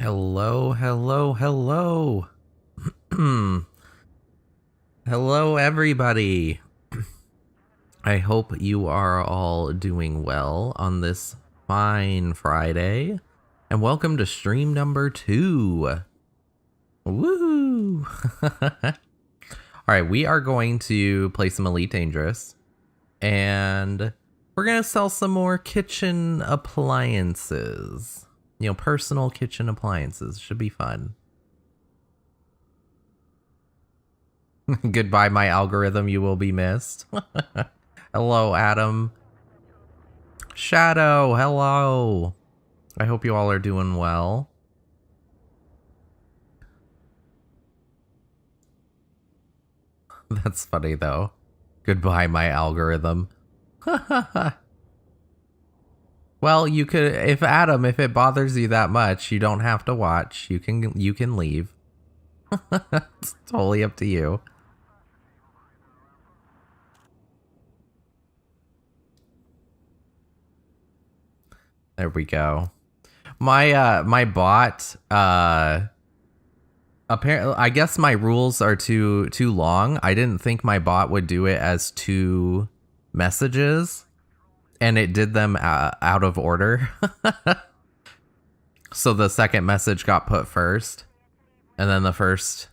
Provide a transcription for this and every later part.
Hello, hello, hello. Hello, everybody. I hope you are all doing well on this fine Friday. And welcome to stream number 2. Woo! Alright, we are going to play some Elite Dangerous. And we're going to sell some more kitchen appliances. You know, personal kitchen appliances. Should be fun. Goodbye, my algorithm. You will be missed. Hello, Adam. Shadow, hello. I hope you all are doing well. That's funny, though. Goodbye, my algorithm. Well, you could, if it bothers you that much, you don't have to watch. You can leave. It's totally up to you. There we go. My bot, apparently, I guess my rules are too long. I didn't think my bot would do it as 2 messages. And it did them out of order. So the second message got put first. And then the first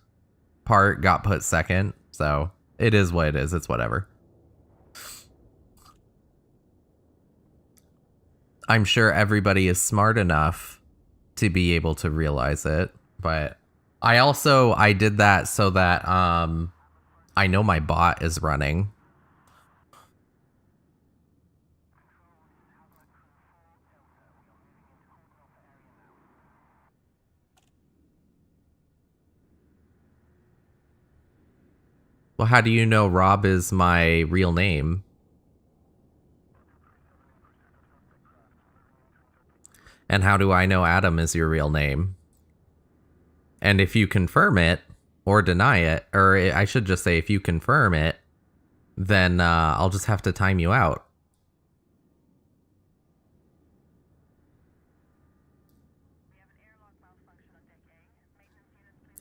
part got put second. So it is what it is. It's whatever. I'm sure everybody is smart enough to be able to realize it. But I did that so that I know my bot is running. Well, how do you know Rob is my real name? And how do I know Adam is your real name? And if you confirm it or deny it, or I should just say if you confirm it, then I'll just have to time you out.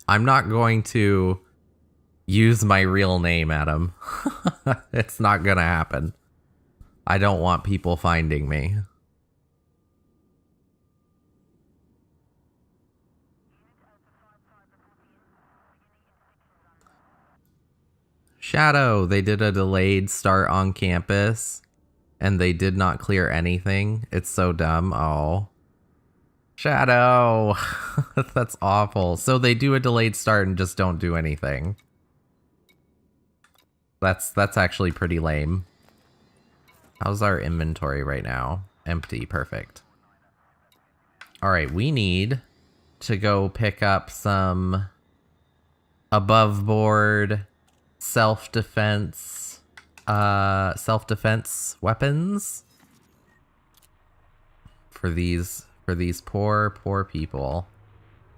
I'm not going to use my real name, Adam. It's not gonna happen. I don't want people finding me. Shadow, they did a delayed start on campus and they did not clear anything. It's so dumb. Oh. Shadow. That's awful. So they do a delayed start and just don't do anything. That's actually pretty lame. How's our inventory right now? Empty. Perfect. Alright, we need to go pick up some above board self-defense weapons for these poor people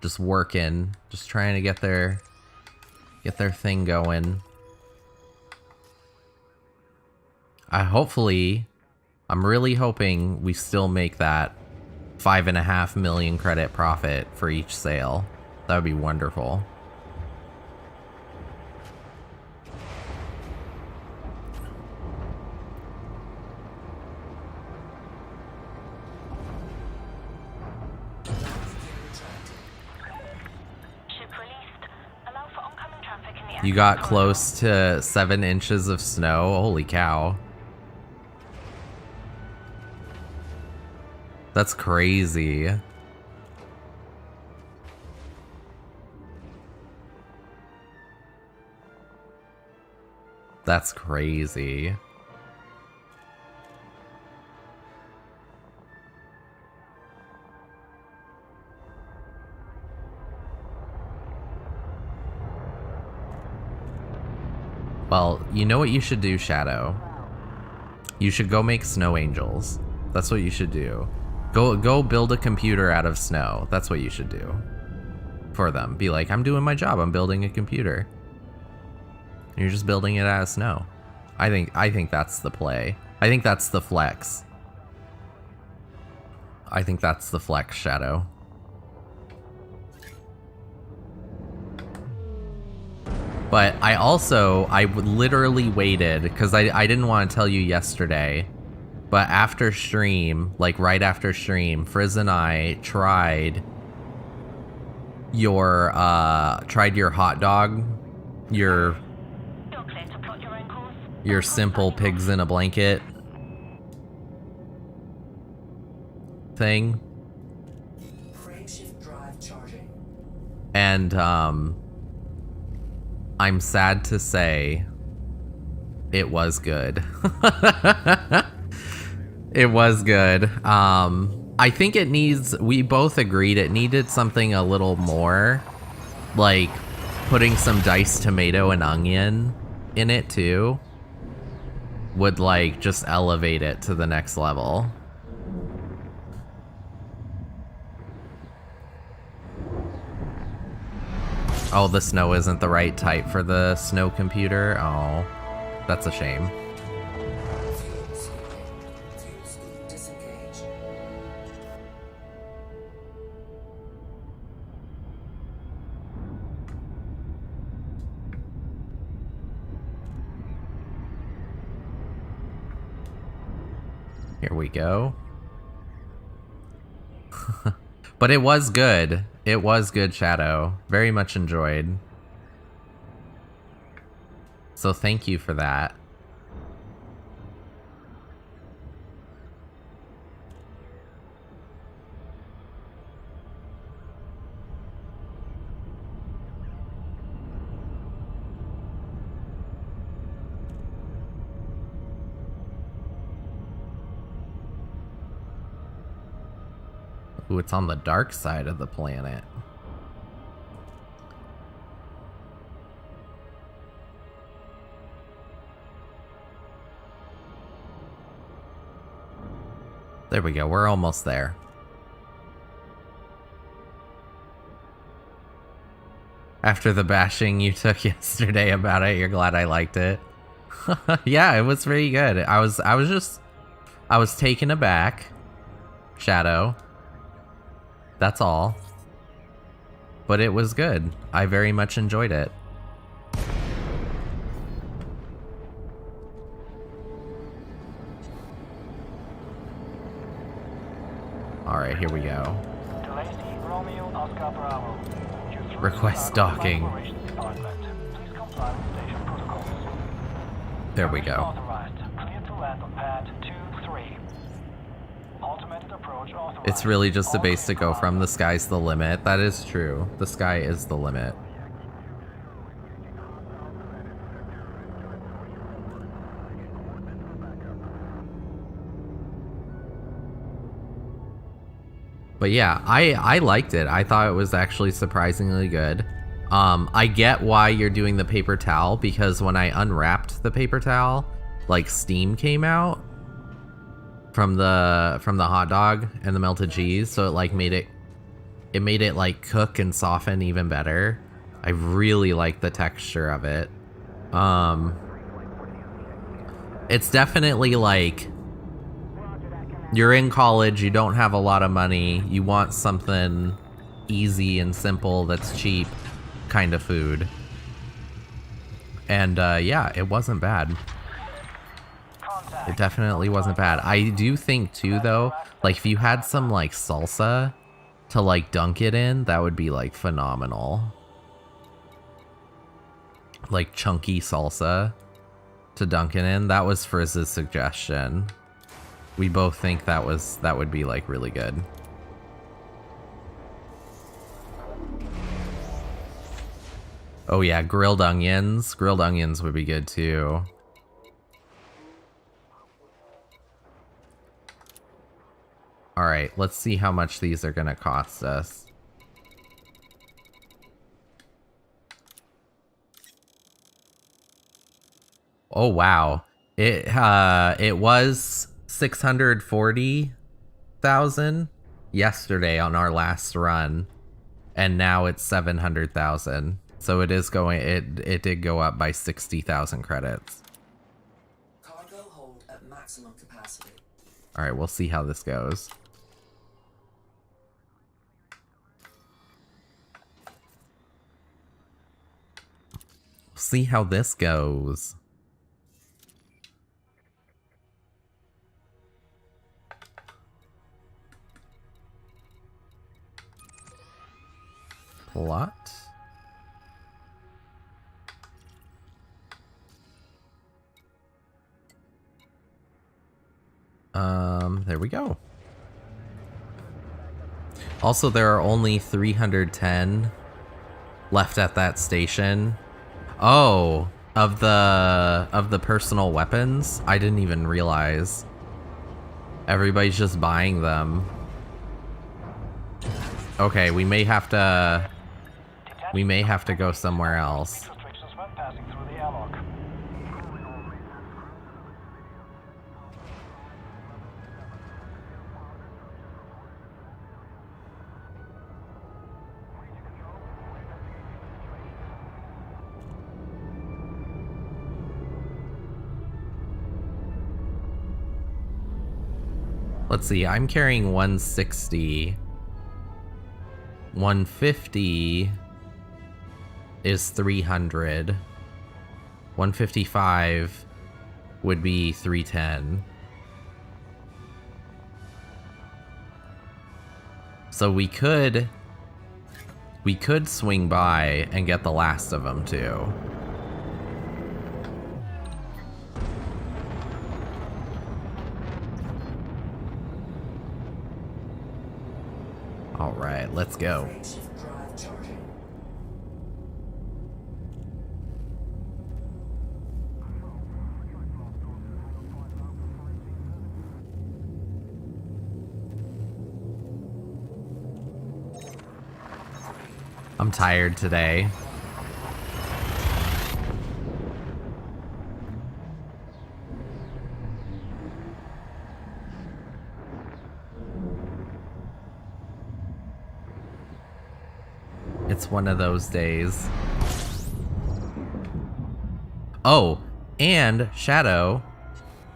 just working, just trying to get their thing going. I'm really hoping we still make that 5.5 million credit profit for each sale. That would be wonderful. You got close to 7 inches of snow. Holy cow. That's crazy. That's crazy. Well, you know what you should do, Shadow? You should go make snow angels. That's what you should do. Go build a computer out of snow. That's what you should do for them. Be like, I'm doing my job. I'm building a computer. And you're just building it out of snow. I think that's the play. I think that's the flex. I think that's the flex, Shadow. But I literally waited, because I didn't want to tell you yesterday, but after stream, like right after stream, Frizz and I tried your hot dog, your simple pigs in a blanket thing. And I'm sad to say it was good. It was good. I think we both agreed it needed something a little more, like putting some diced tomato and onion in it too would like just elevate it to the next level. Oh, the snow isn't the right type for the snow computer. Oh, that's a shame. Here we go. But it was good. It was good, Shadow. Very much enjoyed. So thank you for that. Ooh, it's on the dark side of the planet. There we go, we're almost there. After the bashing you took yesterday about it, you're glad I liked it. Yeah, it was pretty good. I was taken aback, Shadow. That's all. But it was good. I very much enjoyed it. Alright, here we go. Request docking. There we go. It's really just a base to go from. The sky's the limit. That is true. The sky is the limit. But yeah, I liked it. I thought it was actually surprisingly good. I get why you're doing the paper towel, because when I unwrapped the paper towel, like steam came out from the hot dog and the melted cheese, so it like made it like cook and soften even better. I really like the texture of it. It's definitely like, you're in college, you don't have a lot of money, you want something easy and simple that's cheap kind of food. And yeah, it wasn't bad. It definitely wasn't bad. I do think too though, like if you had some like salsa to like dunk it in, that would be like phenomenal. Like chunky salsa to dunk it in. That was Frizz's suggestion. We both think that would be like really good. Oh yeah, grilled onions. Grilled onions would be good too. Alright, let's see how much these are gonna cost us. Oh wow. It was 640,000 yesterday on our last run, and now it's 700,000. So it is going, it did go up by 60,000 credits. Cargo hold at maximum capacity. All right, we'll see how this goes. see how this goes. Plot. There we go. Also, there are only 310 left at that station. Oh, of the personal weapons? I didn't even realize. Everybody's just buying them. Okay, we may have to go somewhere else. Let's see, I'm carrying 160. 150 is 300. 155 would be 310. So we could swing by and get the last of them too. All right, let's go. I'm tired today. It's one of those days. Oh, and Shadow.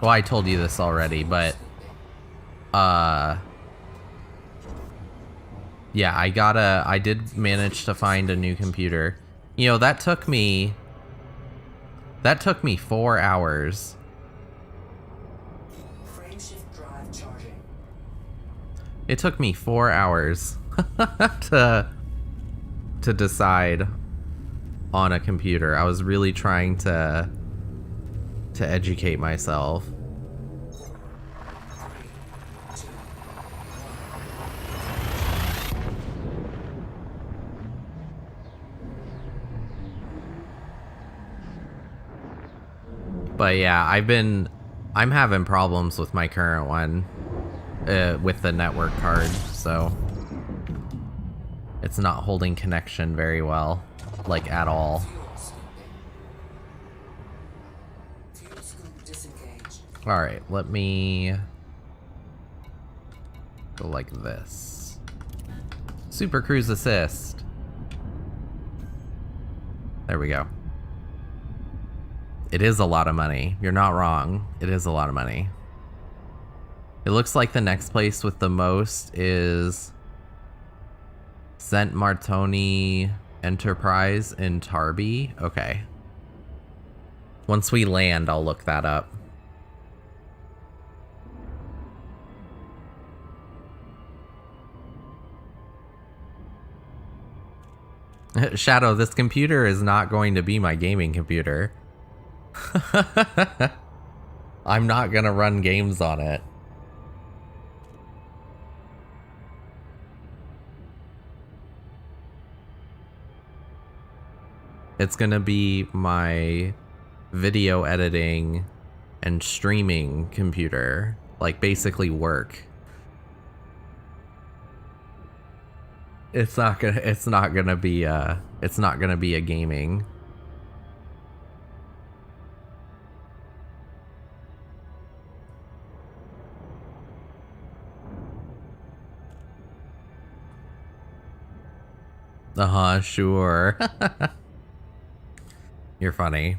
Well, I told you this already, but yeah, I did manage to find a new computer. You know, that took me 4 hours. Frameshift drive charging. It took me 4 hours to decide on a computer. I was really trying to educate myself. But yeah, I'm having problems with my current one, with the network card, so it's not holding connection very well, like at all. Fuel scoop disengaged. All right, let me go like this. Super Cruise Assist. There we go. It is a lot of money. You're not wrong. It is a lot of money. It looks like the next place with the most is St. Martoni Enterprise in Tarby. Okay. Once we land, I'll look that up. Shadow, this computer is not going to be my gaming computer. I'm not gonna run games on it. It's gonna be my video editing and streaming computer, like basically work. It's not gonna be a gaming. Uh-huh, sure. You're funny.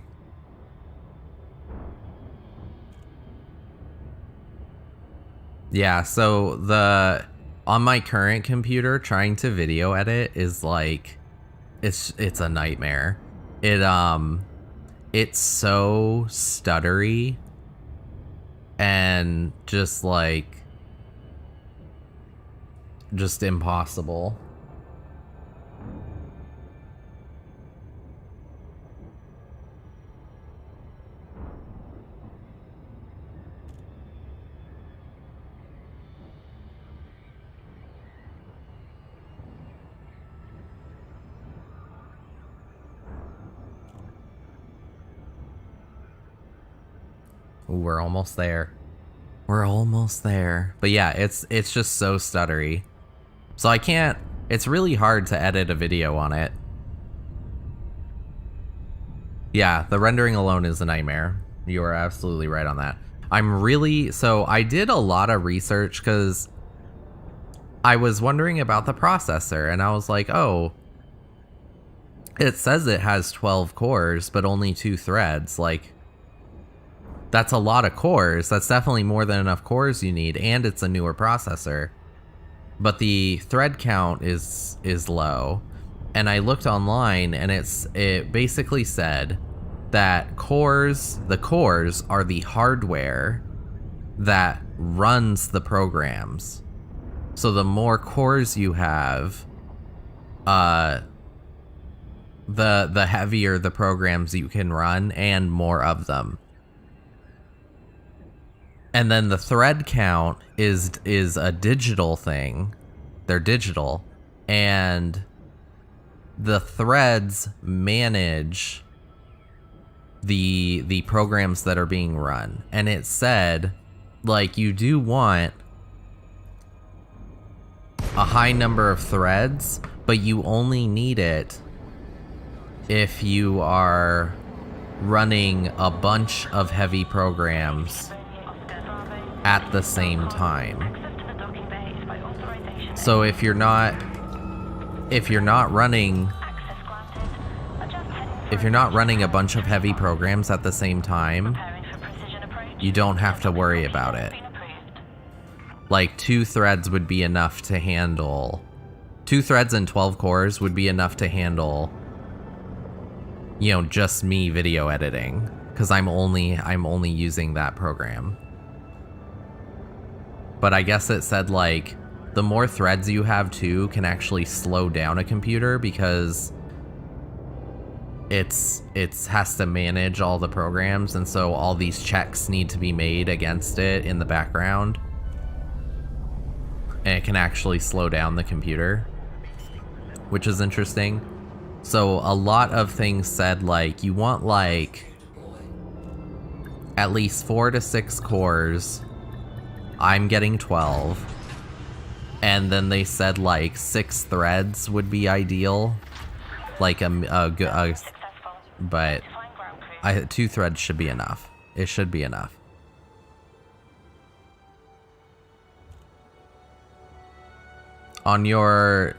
Yeah, so on my current computer, trying to video edit is like, it's a nightmare. it's so stuttery and just like just impossible. Ooh, we're almost there. We're almost there. But yeah, it's just so stuttery. So I can't, it's really hard to edit a video on it. Yeah, the rendering alone is a nightmare. You are absolutely right on that. So I did a lot of research because I was wondering about the processor and I was like, oh, it says it has 12 cores, but only 2 threads. Like, that's a lot of cores. That's definitely more than enough cores you need, and it's a newer processor. But the thread count is low. And I looked online and it basically said that the cores are the hardware that runs the programs. So the more cores you have, the heavier the programs you can run and more of them. And then the thread count is a digital thing. They're digital. And the threads manage the programs that are being run. And it said, like, you do want a high number of threads, but you only need it if you are running a bunch of heavy programs at the same time. So if you're not running a bunch of heavy programs at the same time, you don't have to worry about it. Like 2 threads would be enough to handle 2 threads and 12 cores would be enough to handle, you know, just me video editing, because I'm only using that program. But I guess it said, like, the more threads you have too can actually slow down a computer because it has to manage all the programs, and so all these checks need to be made against it in the background. And it can actually slow down the computer, which is interesting. So a lot of things said, like, you want like at least 4 to 6 cores. I'm getting 12. And then they said like 6 threads would be ideal. Like but 2 threads should be enough. It should be enough. On your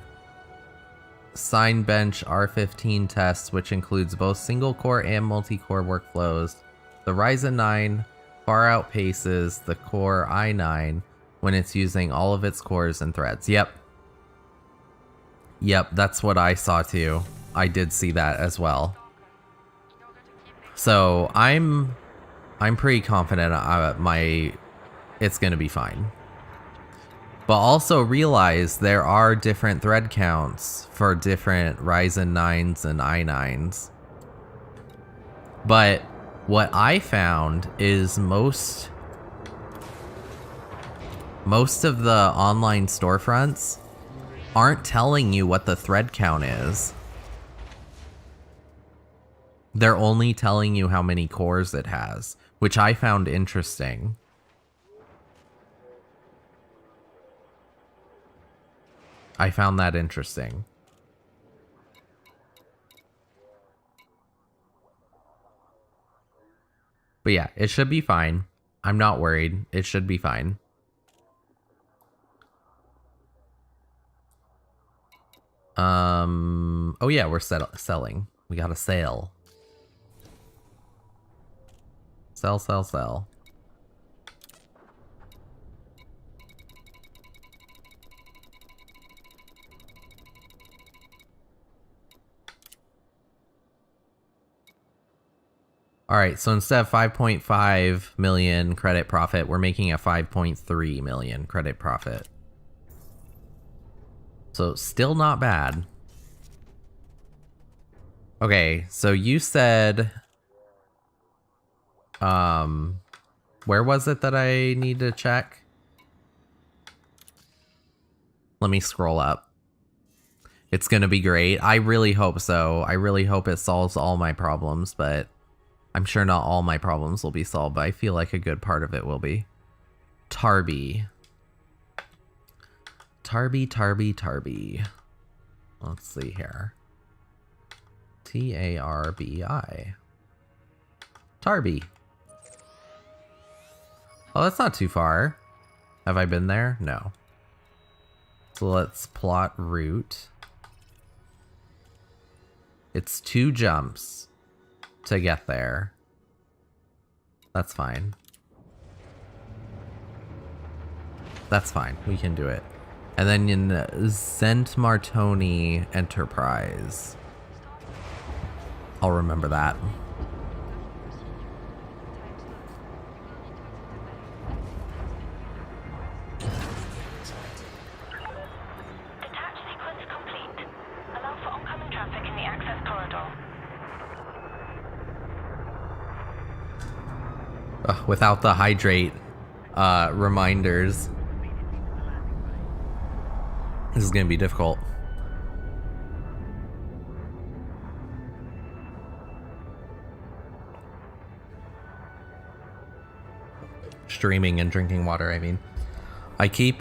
Sign Bench R15 test, which includes both single core and multi-core workflows, the Ryzen 9 far outpaces the Core i9 when it's using all of its cores and threads. Yep, that's what I saw too. I did see that as well. So I'm pretty confident it's gonna be fine. But also realize there are different thread counts for different Ryzen 9s and i9s. But what I found is most of the online storefronts aren't telling you what the thread count is. They're only telling you how many cores it has, which I found interesting. I found that interesting. But yeah, it should be fine. I'm not worried. It should be fine. Oh yeah, we're selling. We got a sale. Sell, sell, sell. All right, so instead of 5.5 million credit profit, we're making a 5.3 million credit profit. So still not bad. Okay, so you said, where was it that I need to check? Let me scroll up. It's gonna be great. I really hope so. I really hope it solves all my problems, but I'm sure not all my problems will be solved, but I feel like a good part of it will be. Tarby. Tarby. Let's see here. Tarbi. Tarby. Oh, that's not too far. Have I been there? No. So let's plot route. It's 2 jumps to get there. That's fine. That's fine. We can do it. And then in Zent Martoni Enterprise. I'll remember that. Detach sequence complete. Allow for oncoming traffic in the access corridor. Without the hydrate reminders. This is gonna be difficult. Streaming and drinking water, I mean. I keep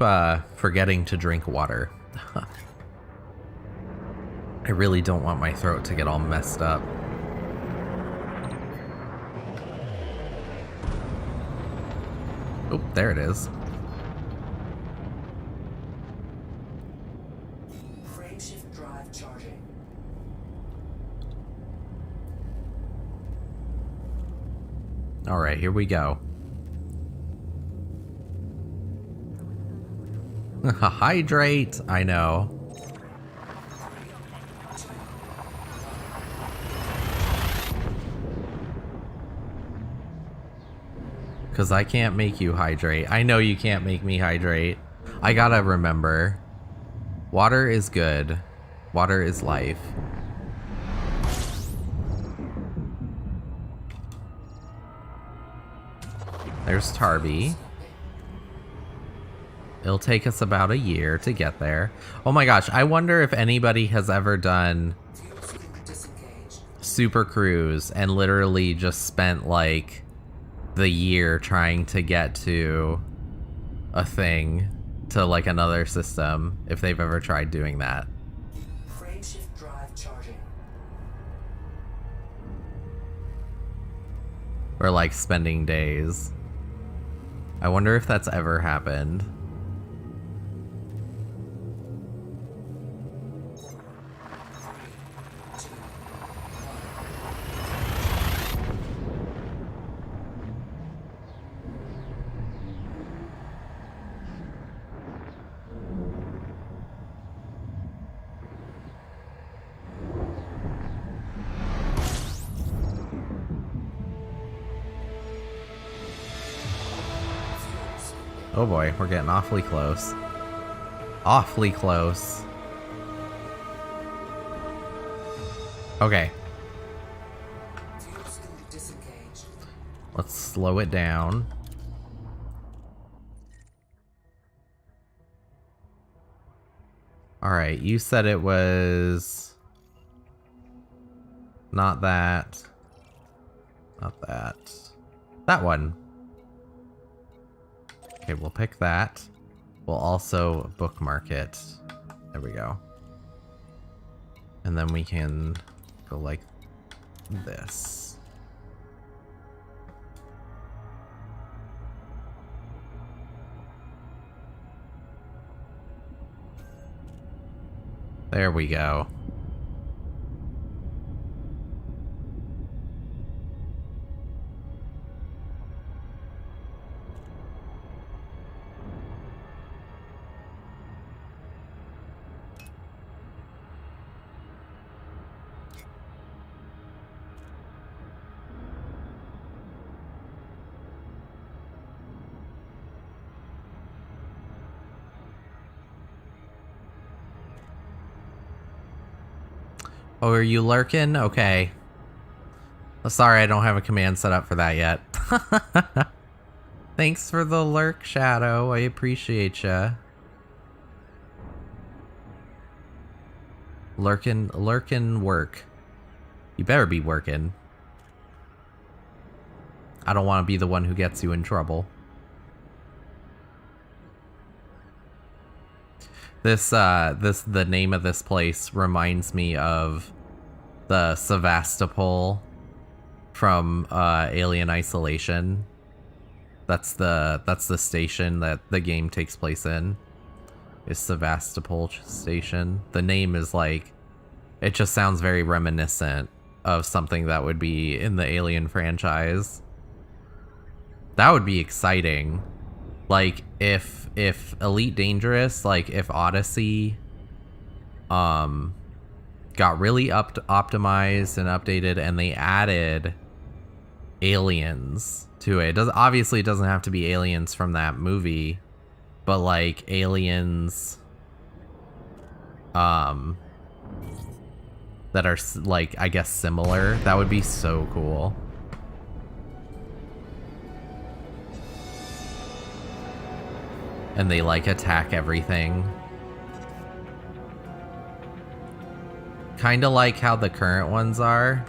forgetting to drink water. I really don't want my throat to get all messed up. Oh, there it is. Frame shift drive charging. All right, here we go. Hydrate, I know. Because I can't make you hydrate. I know you can't make me hydrate. I gotta remember. Water is good. Water is life. There's Tarby. It'll take us about a year to get there. Oh my gosh, I wonder if anybody has ever done Super Cruise and literally just spent like the year trying to get to a thing, to like another system, if they've ever tried doing that. Frame shift drive charging. Or like spending days. I wonder if that's ever happened. Oh boy, we're getting awfully close. Awfully close. Okay. Let's slow it down. Alright, you said it was... not that. Not that. That one. Okay, we'll pick that. We'll also bookmark it. There we go. And then we can go like this. There we go. Oh, are you lurking? Okay. Oh, sorry, I don't have a command set up for that yet. Thanks for the lurk, Shadow. I appreciate ya. Lurkin' work. You better be working. I don't want to be the one who gets you in trouble. The name of this place reminds me of the Sevastopol from Alien Isolation. That's the station that the game takes place in. Is Sevastopol Station. The name is like, it just sounds very reminiscent of something that would be in the Alien franchise. That would be exciting. Like if Elite Dangerous, like if Odyssey got really optimized and updated and they added aliens to it. Obviously it doesn't have to be aliens from that movie, but like aliens that are like, I guess, similar. That would be so cool. And they like attack everything. Kind of like how the current ones are.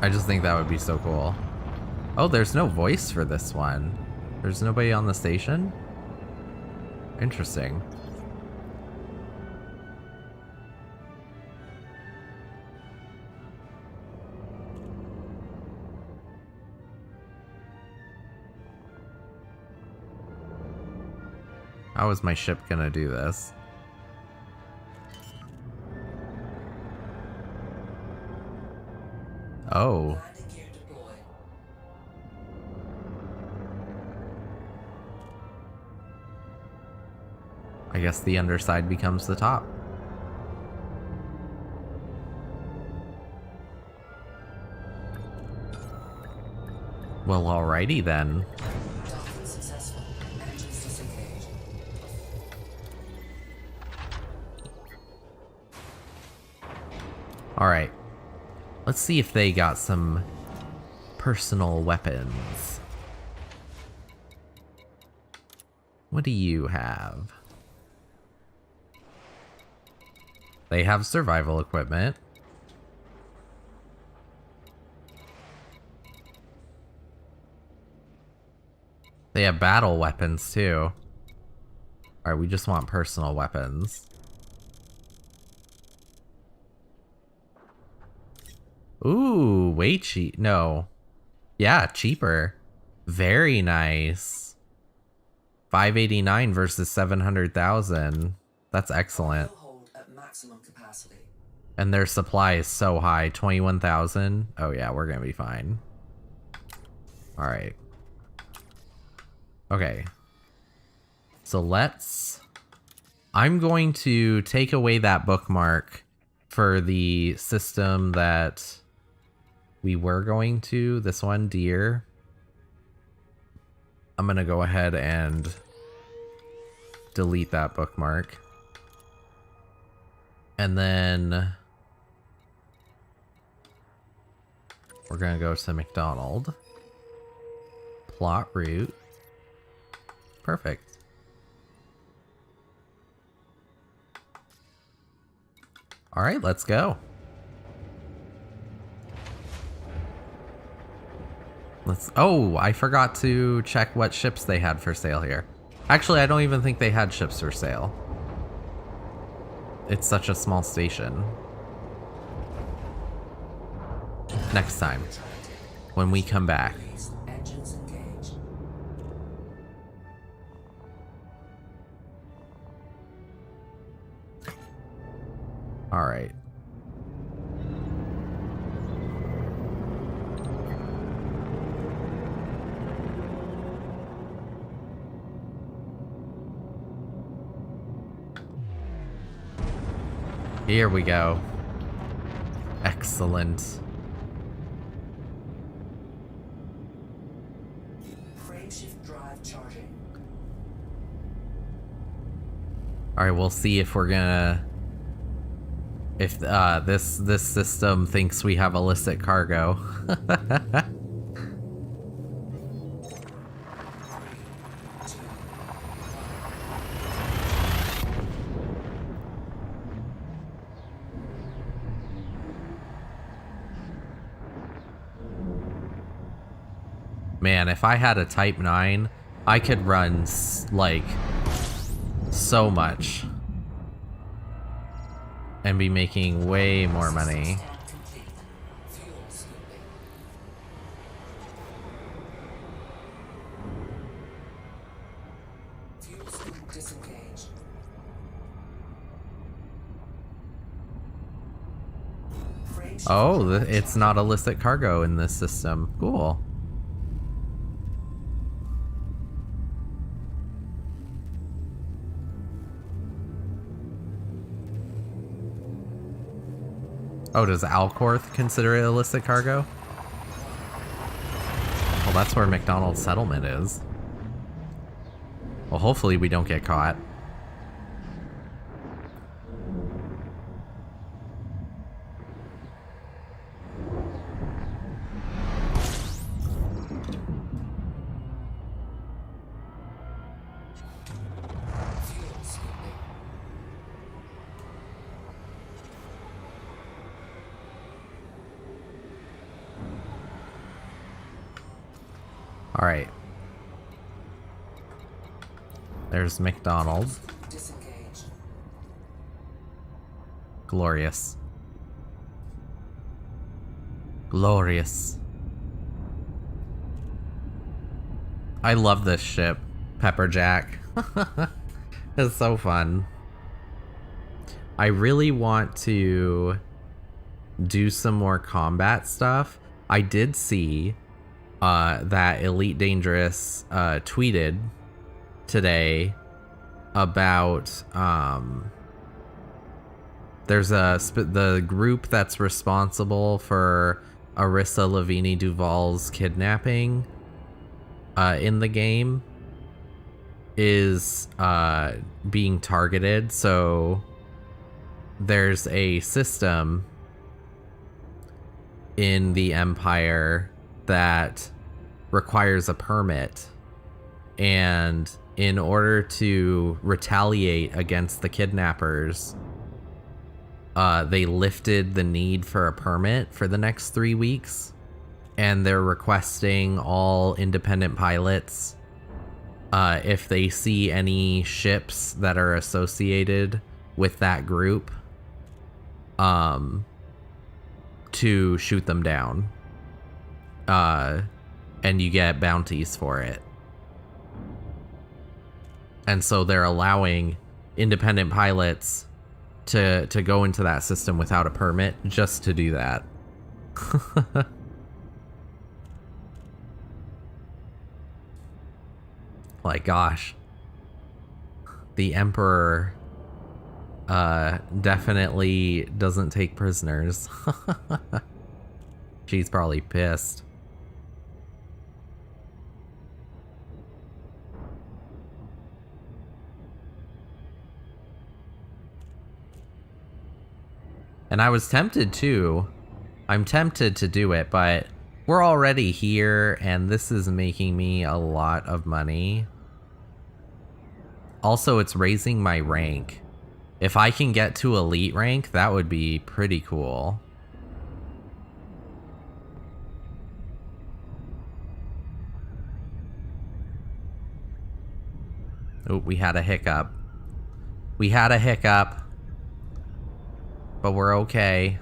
I just think that would be so cool. Oh, there's no voice for this one. There's nobody on the station? Interesting. How is my ship gonna do this? Oh. I guess the underside becomes the top. Well, alrighty then. Alright. Let's see if they got some personal weapons. What do you have? They have survival equipment. They have battle weapons too. Alright, we just want personal weapons. Ooh, way cheap. No. Yeah, cheaper. Very nice. 589 versus 700,000. That's excellent. And their supply is so high, 21,000. Oh yeah, we're gonna be fine. All right. Okay. So I'm going to take away that bookmark for the system that we were going to. This one, deer. I'm gonna go ahead and delete that bookmark. And then we're gonna go to McDonald. Plot route. Perfect. All right, let's go. Oh, I forgot to check what ships they had for sale here. Actually, I don't even think they had ships for sale. It's such a small station. Next time, when we come back. All right. Here we go. Excellent. Frameshift drive charging. All right, we'll see if we're gonna... If this system thinks we have illicit cargo. Man, if I had a Type 9, I could run, like, so much. And be making way more money. Fuel scoop disengaged. Oh, it's not illicit cargo in this system. Cool. Oh, does Alcorth consider it illicit cargo? Well, that's where McDonald's settlement is. Well, hopefully we don't get caught. All right. There's McDonald's. Disengaged. Glorious. Glorious. I love this ship, Pepperjack. It's so fun. I really want to do some more combat stuff. I did see that Elite Dangerous tweeted today about there's the group that's responsible for Arissa Lavini Duval's kidnapping in the game is being targeted. So there's a system in the Empire that requires a permit, and in order to retaliate against the kidnappers, they lifted the need for a permit for the next 3 weeks, and they're requesting all independent pilots, if they see any ships that are associated with that group, to shoot them down. And you get bounties for it. And so they're allowing independent pilots to go into that system without a permit just to do that. Like, gosh. The Emperor definitely doesn't take prisoners. She's probably pissed. And I was tempted too. I'm tempted to do it, but we're already here, and this is making me a lot of money. Also, it's raising my rank. If I can get to elite rank, that would be pretty cool. Oh, we had a hiccup. We had a hiccup. But we're okay.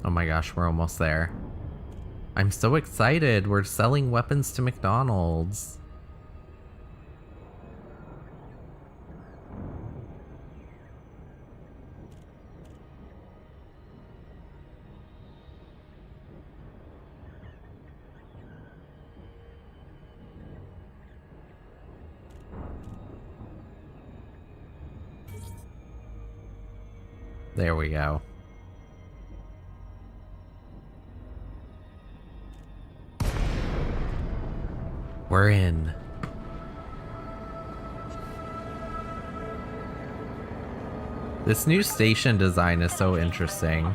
Oh my gosh, we're almost there. I'm so excited. We're selling weapons to McDonald's. There we go. We're in. This new station design is so interesting.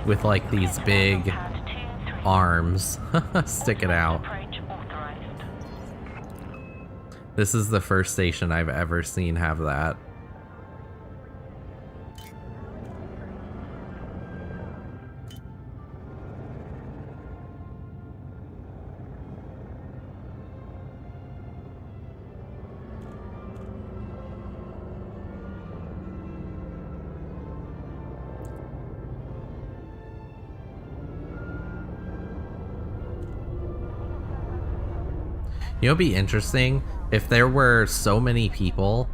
With like these big arms sticking out. This is the first station I've ever seen have that. You know, it'd be interesting if there were so many people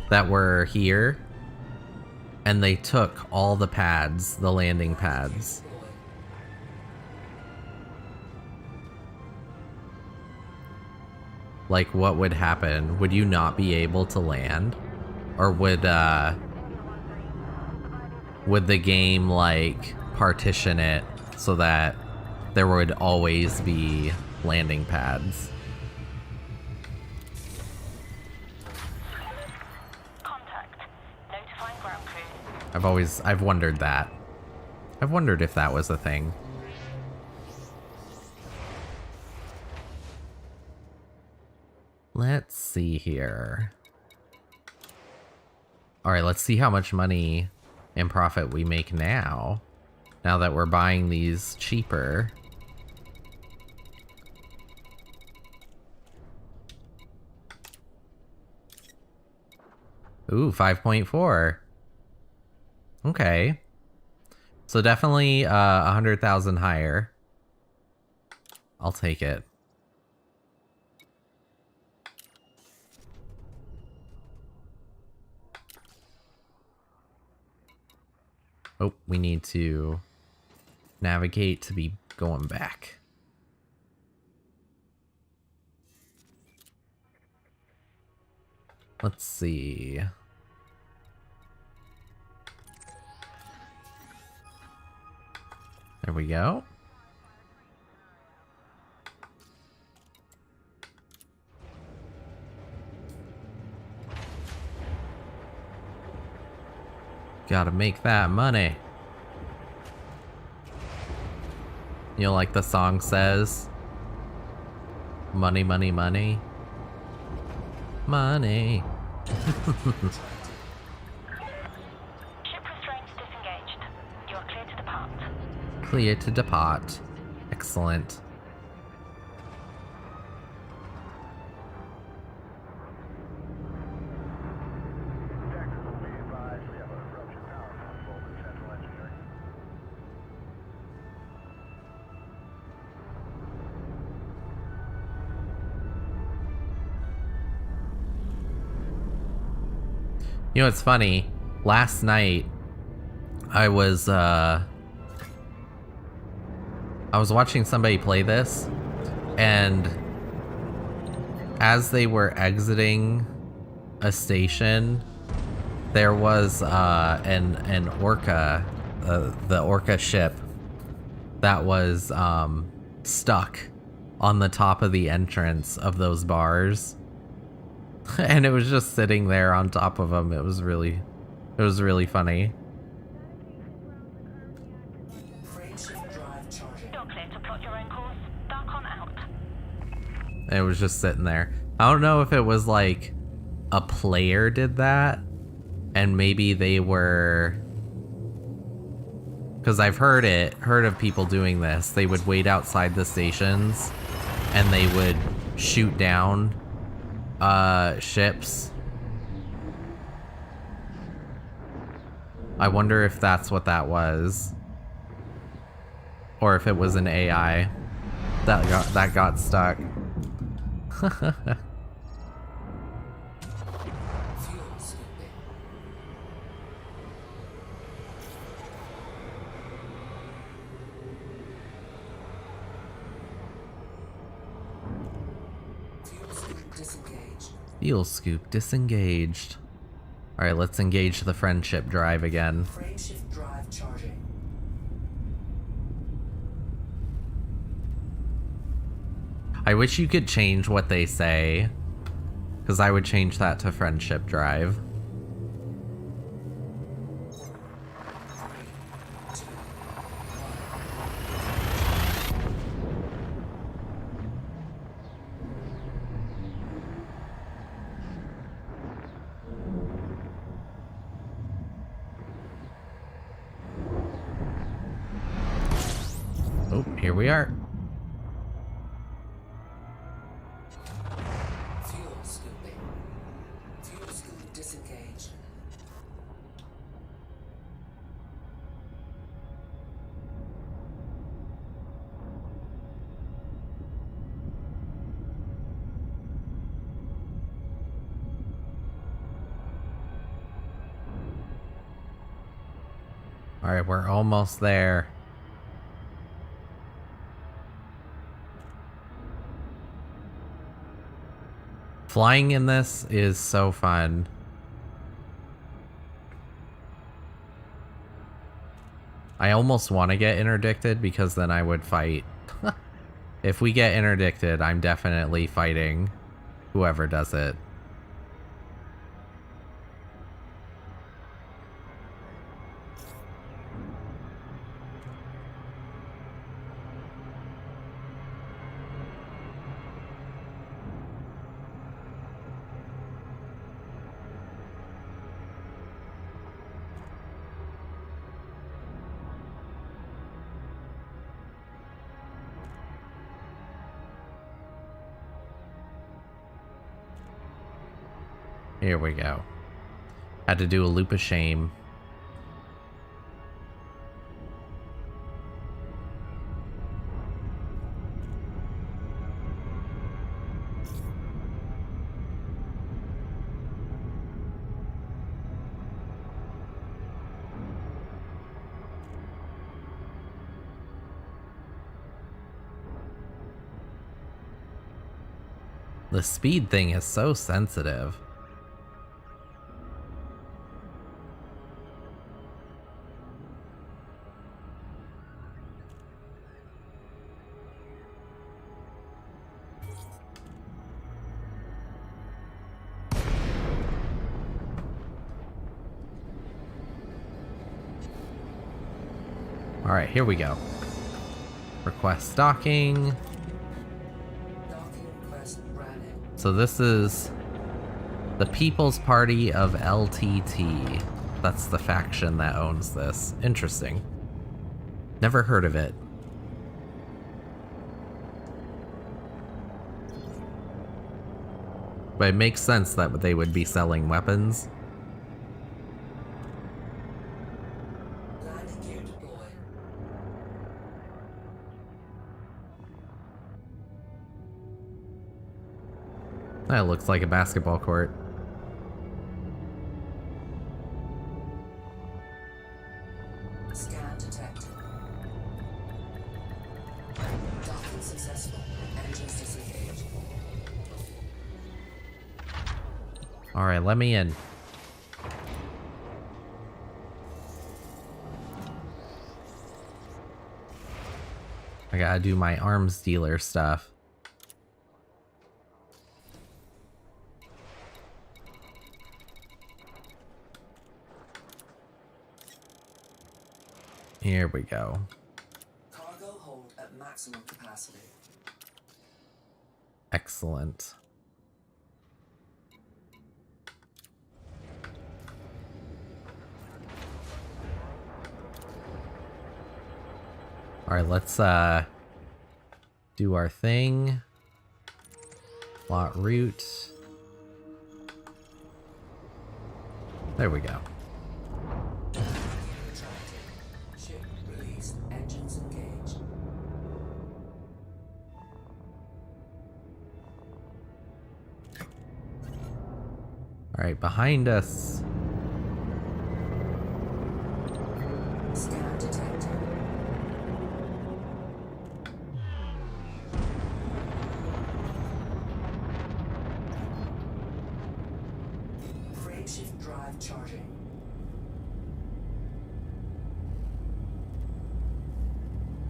that were here and they took all the pads, the landing pads. Like, what would happen? Would you not be able to land? Or would the game, like, partition it so that there would always be landing pads? Contact. Notifying ground crew. I've wondered that. I've wondered if that was a thing. Let's see here. Alright, let's see how much money and profit we make now. Now that we're buying these cheaper. Ooh, 5.4. Okay. So definitely 100,000 higher. I'll take it. Oh, we need to navigate to be going back. Let's see. There we go. Gotta make that money. You know, like the song says, money, money, money. Money. Ship restraints disengaged. You are clear to depart. Clear to depart. Excellent. You know, it's funny. Last night, I was watching somebody play this, and as they were exiting a station, there was an orca, the orca ship that was stuck on the top of the entrance of those bars. And it was just sitting there on top of them. It was really funny. You're clear to plot your own course. Dark on out. And it was just sitting there. I don't know if it was like a player did that, and maybe they were, because I've heard of people doing this. They would wait outside the stations, and they would shoot down ships. I wonder if that's what that was, or if it was an AI that got stuck. disengaged. Fuel scoop disengaged. Alright, let's engage the friendship drive again. Frameshift drive charging. I wish you could change what they say, because I would change that to friendship drive. 3, 2, 1. Oh, here we are. fuel scooping. Fuel scoop disengaged. Alright, we're almost there. Flying in this is so fun. I almost want to get interdicted because then I would fight. If we get interdicted, I'm definitely fighting whoever does it. Here we go. Had to do a loop of shame. The speed thing is so sensitive. Alright, here we go. Request docking. Docking request granted. So this is the People's Party of LTT. That's the faction that owns this. Interesting. Never heard of it. But it makes sense that they would be selling weapons. Landing gear deployed. That looks like a basketball court. Scan detected. Docking successful. Engines disengaged. Alright, let me in. I gotta do my arms dealer stuff. Here we go. Cargo hold at maximum capacity. Excellent. Alright, let's do our thing. Plot route. There we go. Gear retracted. Ship released. Engines engaged. Alright, behind us. Scan detected.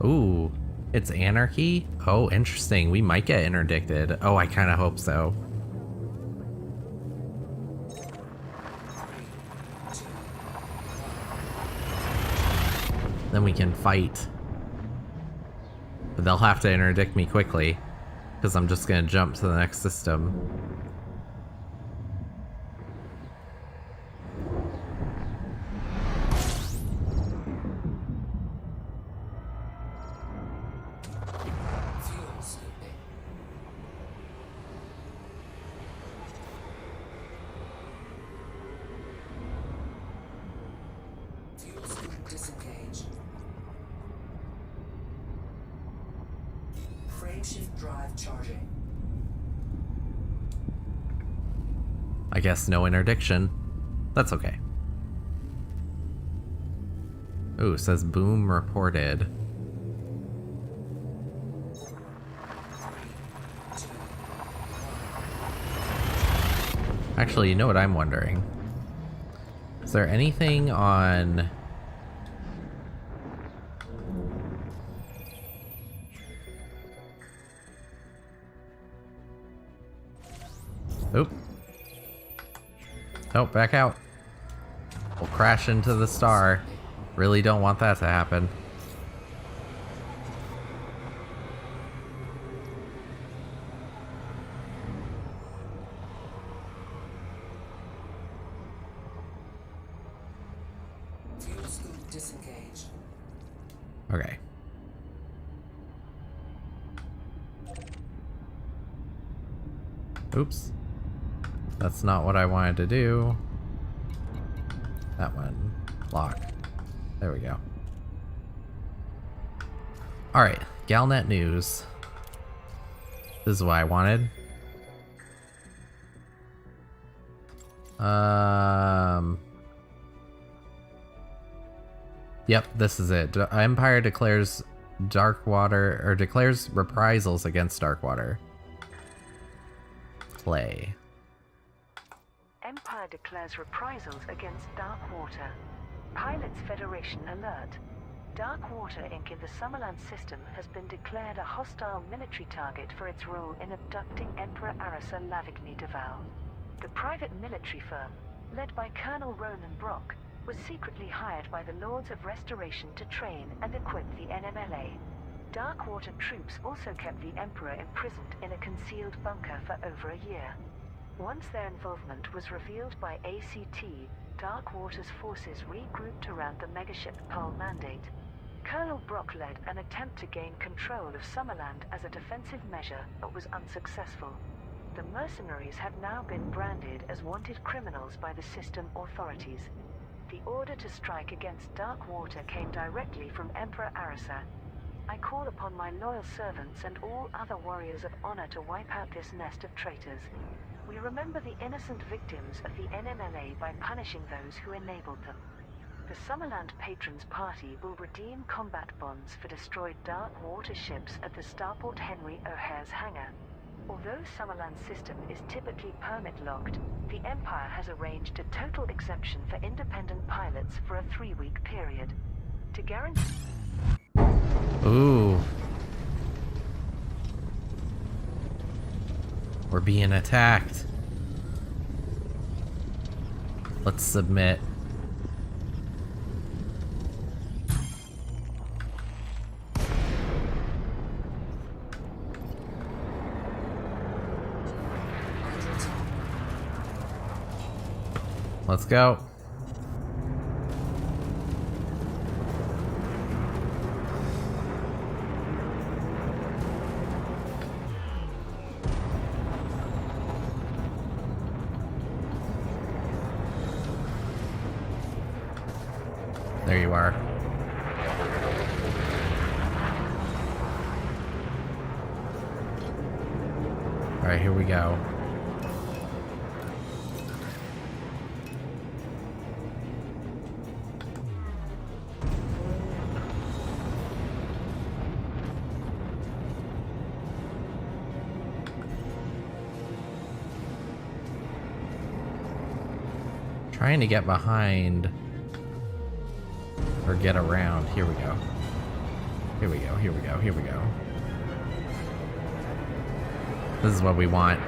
Ooh, it's anarchy? Oh, interesting. We might get interdicted. Oh, I kind of hope so. Then we can fight. But they'll have to interdict me quickly, because I'm just going to jump to the next system. Fuel scooping. Fuel scoop disengaged. Frameshift drive charging. I guess no interdiction. That's okay. Ooh, it says boom reported. Actually, you know what I'm wondering? Is there anything on... Oop. Oh, back out. We'll crash into the star. Really don't want that to happen. Fuel scoop disengaged. Okay. Oops. That's not what I wanted to do. That one. Lock. There we go. Alright, Galnet News. This is what I wanted. Yep, this is it. Empire declares Darkwater, or declares reprisals against Darkwater. Play. Empire declares reprisals against Darkwater. Pilots Federation alert. Darkwater Inc. in the Summerland system has been declared a hostile military target for its role in abducting Emperor Arisa Lavigny Deval. The private military firm, led by Colonel Ronan Brock, was secretly hired by the Lords of Restoration to train and equip the NMLA. Darkwater troops also kept the Emperor imprisoned in a concealed bunker for over a year. Once their involvement was revealed by ACT, Darkwater's forces regrouped around the megaship Pearl Mandate. Colonel Brock led an attempt to gain control of Summerland as a defensive measure, but was unsuccessful. The mercenaries have now been branded as wanted criminals by the system authorities. The order to strike against Darkwater came directly from Emperor Arisa. I call upon my loyal servants and all other warriors of honor to wipe out this nest of traitors. We remember the innocent victims of the NMLA by punishing those who enabled them. The Summerland Patrons Party will redeem combat bonds for destroyed Darkwater ships at the Starport Henry O'Hare's hangar. Although Summerland's system is typically permit-locked, the Empire has arranged a total exemption for independent pilots for a 3-week period. To guarantee... Ooh. We're being attacked. Let's submit. Let's go. There you are. All right, here we go. Trying to get behind or get around. Here we go. Here we go, here we go, here we go. This is what we want.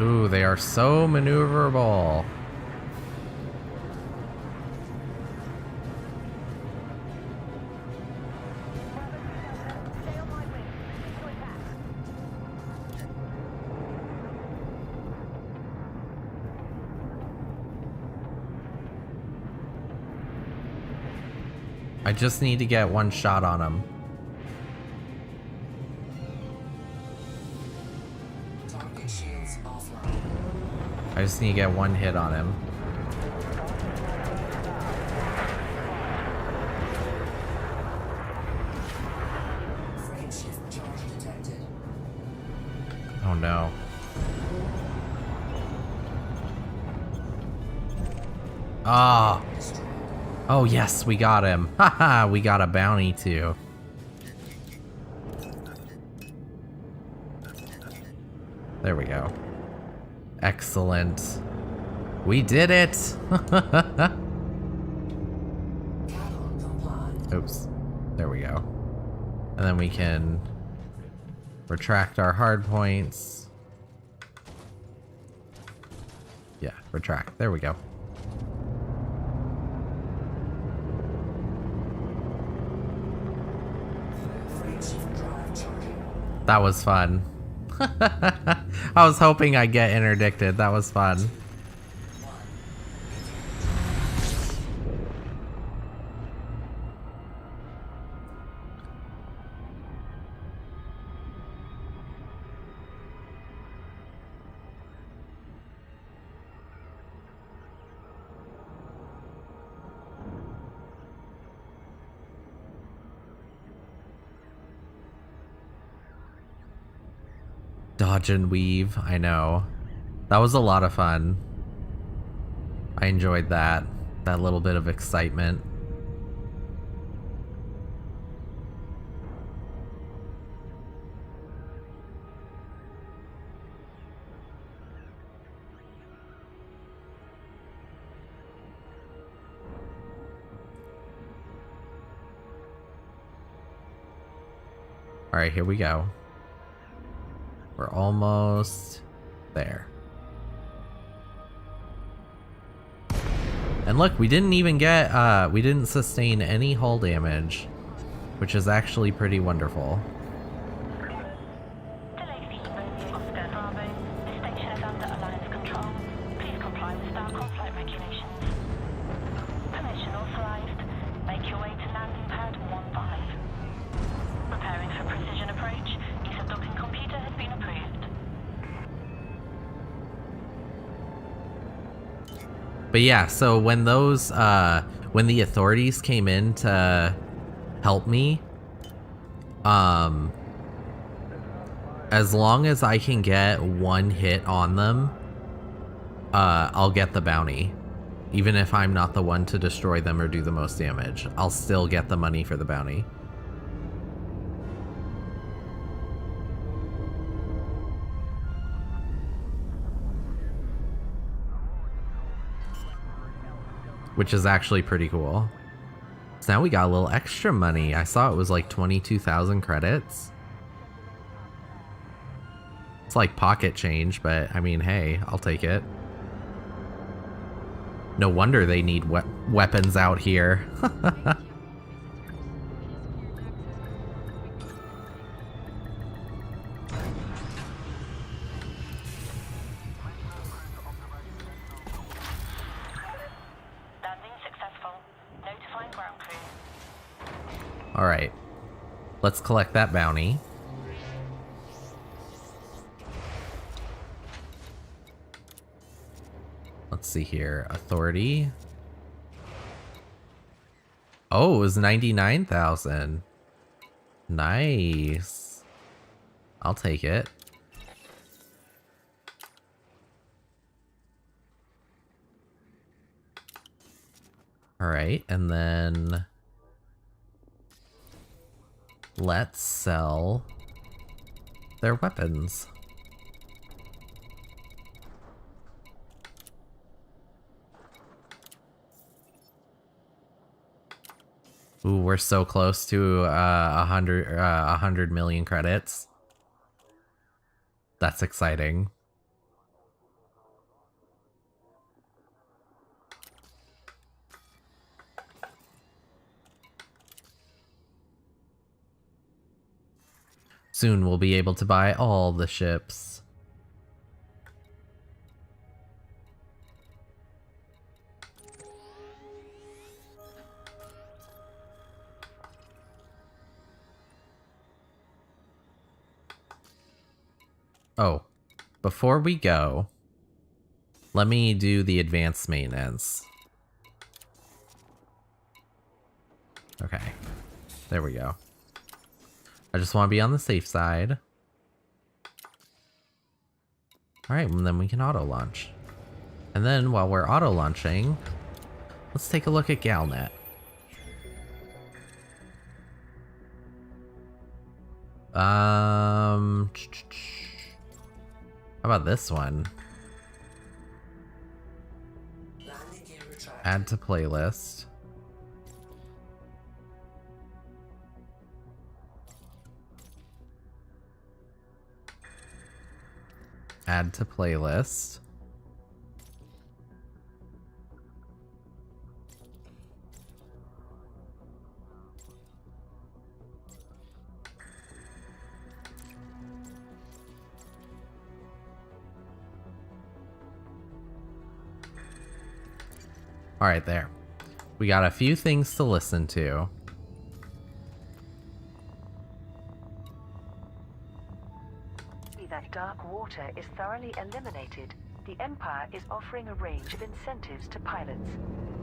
Ooh, they are so maneuverable. I just need to get one shot on him. Target shields offline. I just need to get one hit on him. Frame shift charge detected. Oh no. Ah. Destroyed. Oh yes, we got him. Haha, we got a bounty too. There we go. Excellent. We did it! Cannot comply. Oops. There we go. And then we can retract our hard points. Yeah, retract. There we go. Frame shift drive charging. That was fun. I was hoping I'd get interdicted. That was fun. Dodge and weave, I know. That was a lot of fun. I enjoyed that. That little bit of excitement. Alright, here we go. We're almost there. And look, we didn't even get, we didn't sustain any hull damage, which is actually pretty wonderful. Delay feed Romeo Oscar Bravo. This station is under Alliance control. Please comply with Starcom flight regulations. Permission authorized. Make your way to landing pad 15. Preparing for precision approach. Use of docking computer has been approved. But yeah, so when those, when the authorities came in to help me, as long as I can get one hit on them, I'll get the bounty. Even if I'm not the one to destroy them or do the most damage, I'll still get the money for the bounty. Which is actually pretty cool. So now we got a little extra money. I saw it was like 22,000 credits. It's like pocket change, but I mean, hey, I'll take it. No wonder they need weapons out here. Landing successful. Notifying ground crew. Alright. Let's collect that bounty. Let's see here. Authority. Oh, it was 99,000. Nice. I'll take it. Alright, and then let's sell their weapons. Ooh, we're so close to 100 million credits. That's exciting. Soon we'll be able to buy all the ships. Oh, before we go, let me do the advanced maintenance. Okay, there we go. I just want to be on the safe side. Alright, and then we can auto-launch. And then while we're auto-launching, let's take a look at Galnet. How about this one? Landing gear retracted. Add to playlist. Add to playlist. All right, there. We got a few things to listen to. That dark water is thoroughly eliminated, the Empire is offering a range of incentives to pilots.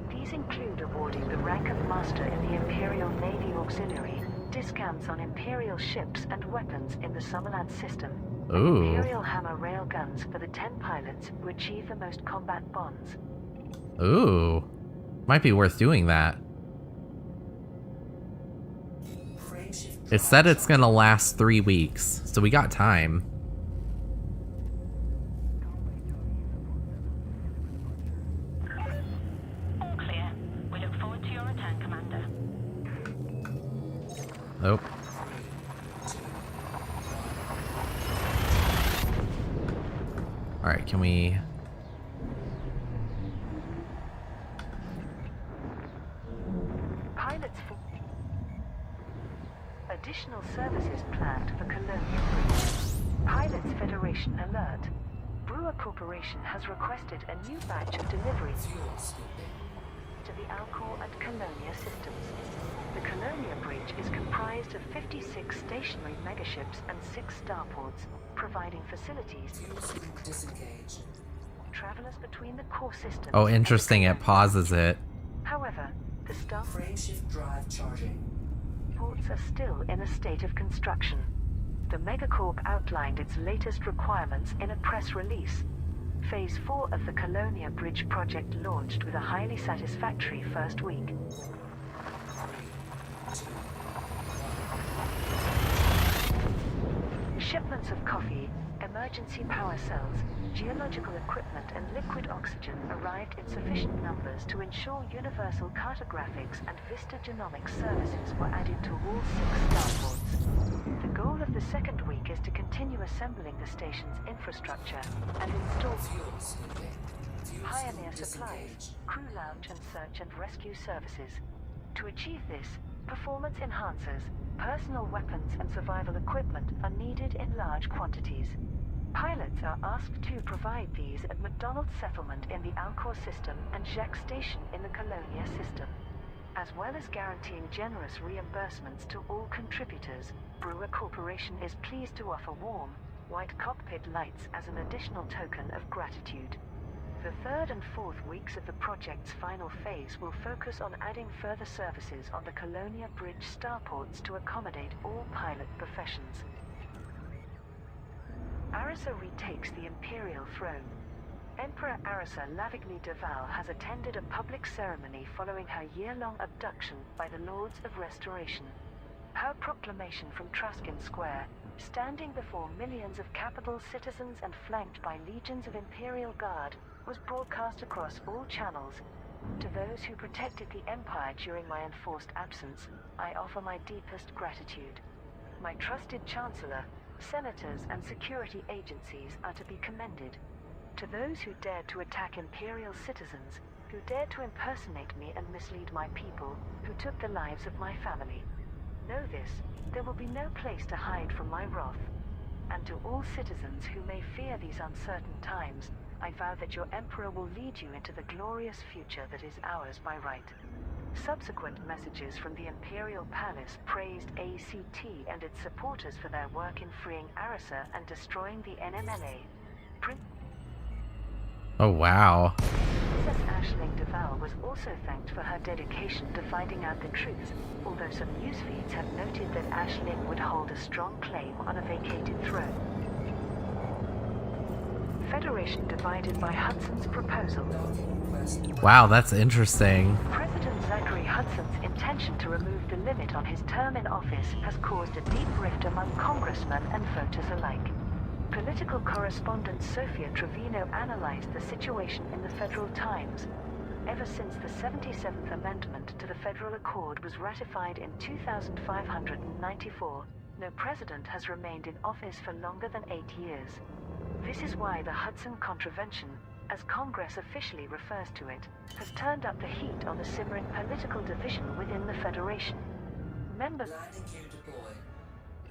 These include awarding the rank of Master in the Imperial Navy Auxiliary, discounts on Imperial ships and weapons in the Summerland system, Ooh. and Imperial Hammer railguns for the 10 pilots who achieve the most combat bonds. Ooh. Might be worth doing that. Frameshift It said it's gonna last 3 weeks, so we got time. All clear. We look forward to your return, Commander. Nope. Alright, can we... Pilots for additional services planned for Colonia Bridge. Pilots Federation alert. Brewer Corporation has requested a new batch of deliveries fuel scooping. to the Alcor and Colonia systems. The Colonia Bridge is comprised of 56 stationary megaships and 6 starports, providing facilities Fuel scoop disengaged. travelers between the core systems. Oh, and the interesting, it Colonia. pauses it. However, the starports Frameshift drive charging. are still in a state of construction. The Megacorp outlined its latest requirements in a press release. Phase 4 of the Colonia Bridge project launched with a highly satisfactory first week. Shipments of coffee, emergency power cells, geological equipment and liquid oxygen arrived in sufficient numbers to ensure universal cartographics and vista genomics services were added to all 6 starports. The goal of the second week is to continue assembling the station's infrastructure and install Fuel scooping. Fuel Pioneer scoop supplies, disengaged. crew lounge and search and rescue services. To achieve this, performance enhancers, personal weapons and survival equipment are needed in large quantities. Pilots are asked to provide these at McDonald's Settlement in the Alcor system and Jacques Station in the Colonia system. As well as guaranteeing generous reimbursements to all contributors, Brewer Corporation is pleased to offer warm, white cockpit lights as an additional token of gratitude. The third and fourth weeks of the project's final phase will focus on adding further services on the Colonia Bridge starports to accommodate all pilot professions. Arisa retakes the Imperial throne. Emperor Arisa Lavigny Deval has attended a public ceremony following her year-long abduction by the Lords of Restoration. Her proclamation from Truskin Square, standing before millions of capital citizens and flanked by legions of Imperial Guard, was broadcast across all channels, To those who protected the Empire during my enforced absence, I offer my deepest gratitude. My trusted Chancellor, senators and security agencies are to be commended. To those who dared to attack Imperial citizens, who dared to impersonate me and mislead my people, who took the lives of my family. Know this, there will be no place to hide from my wrath. And to all citizens who may fear these uncertain times, I vow that your Emperor will lead you into the glorious future that is ours by right. Subsequent messages from the Imperial Palace praised ACT and its supporters for their work in freeing Arisa and destroying the NMLA. Oh, wow. Princess Aisling Duval was also thanked for her dedication to finding out the truth, although some news feeds have noted that Aisling would hold a strong claim on a vacated throne. Federation divided by Hudson's proposal. Wow, that's interesting. President Zachary Hudson's intention to remove the limit on his term in office has caused a deep rift among congressmen and voters alike. Political correspondent Sophia Trevino analyzed the situation in the Federal Times. Ever since the 77th Amendment to the Federal Accord was ratified in 2594, no president has remained in office for longer than 8 years. This is why the Hudson Contravention, as Congress officially refers to it, has turned up the heat on the simmering political division within the Federation. Members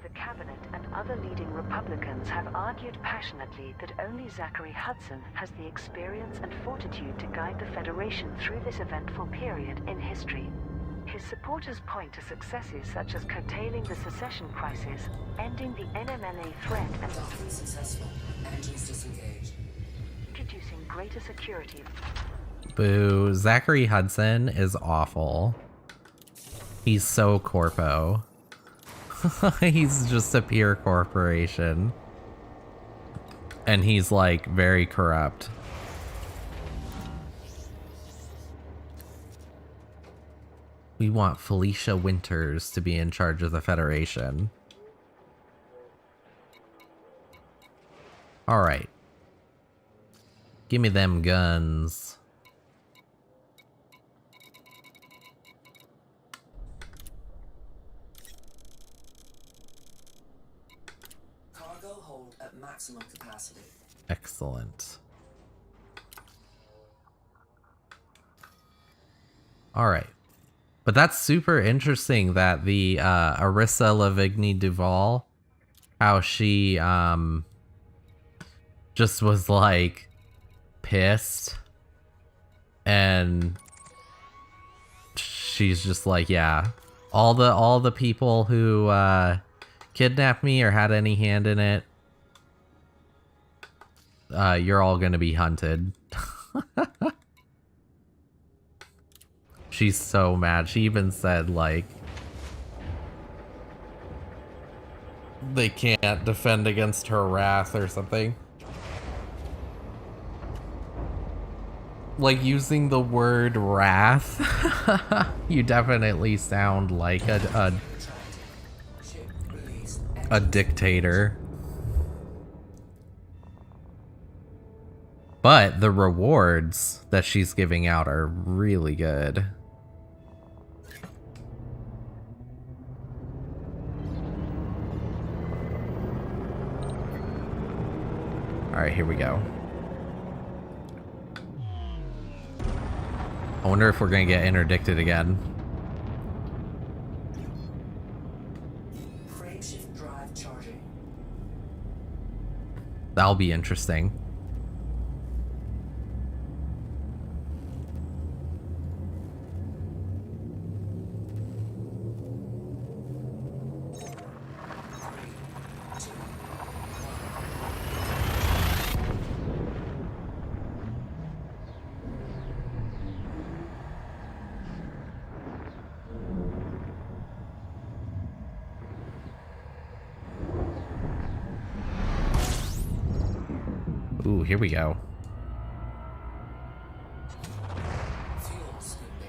the Cabinet and other leading Republicans have argued passionately that only Zachary Hudson has the experience and fortitude to guide the Federation through this eventful period in history. His supporters point to successes such as curtailing the secession crisis, ending the NMLA threat, and Successful. Engines disengaged. introducing greater security. Boo. Zachary Hudson is awful. He's so corpo. He's just a pure corporation. And he's like very corrupt. We want Felicia Winters to be in charge of the Federation. Alright. Give me them guns. Cargo hold at maximum capacity. Excellent. Alright. But that's super interesting that the Arisa Lavigny Duval, how she just was like pissed, and she's just like, yeah, all the people who kidnapped me or had any hand in it, you're all gonna be hunted. She's so mad. She even said, like, they can't defend against her wrath or something. Like, using the word wrath, you definitely sound like a dictator. But the rewards that she's giving out are really good. Alright, here we go. I wonder if we're gonna get interdicted again. Frameshift drive charging. That'll be interesting. Ooh, here we go. Fuel scooping.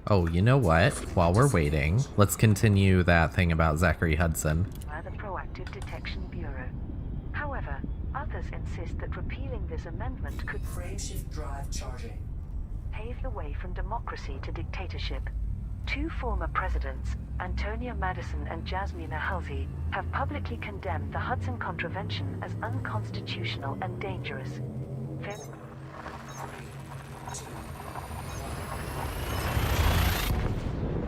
Oh, you know what? While we're waiting, let's continue that thing about Zachary Hudson. Rather proactive. Radioactive Detection Bureau. However, others insist that repealing this amendment could Frameshift drive charging. pave the way from democracy to dictatorship. Two former presidents, Antonia Madison and Jasmina Halsey, have publicly condemned the Hudson Contravention as unconstitutional and dangerous. There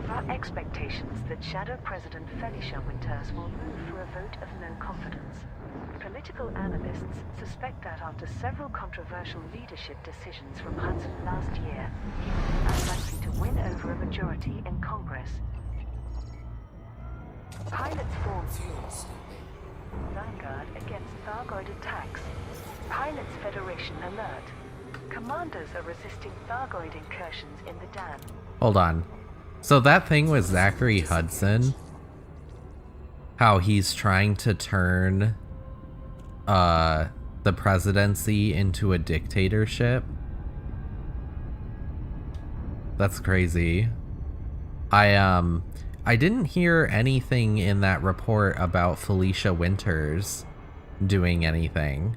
are expectations that Shadow President Felicia Winters will move for a vote of no confidence. Political analysts suspect that after several controversial leadership decisions from Hudson last year, he is unlikely to win over a majority in Congress. Pilots form Fuel scooping. vanguard against Thargoid attacks. Pilots Federation alert. Commandos are resisting Thargoid incursions in the dam. Hold on. So that thing with Zachary Hudson, how he's trying to turn the presidency into a dictatorship. That's crazy. I didn't hear anything in that report about Felicia Winters doing anything.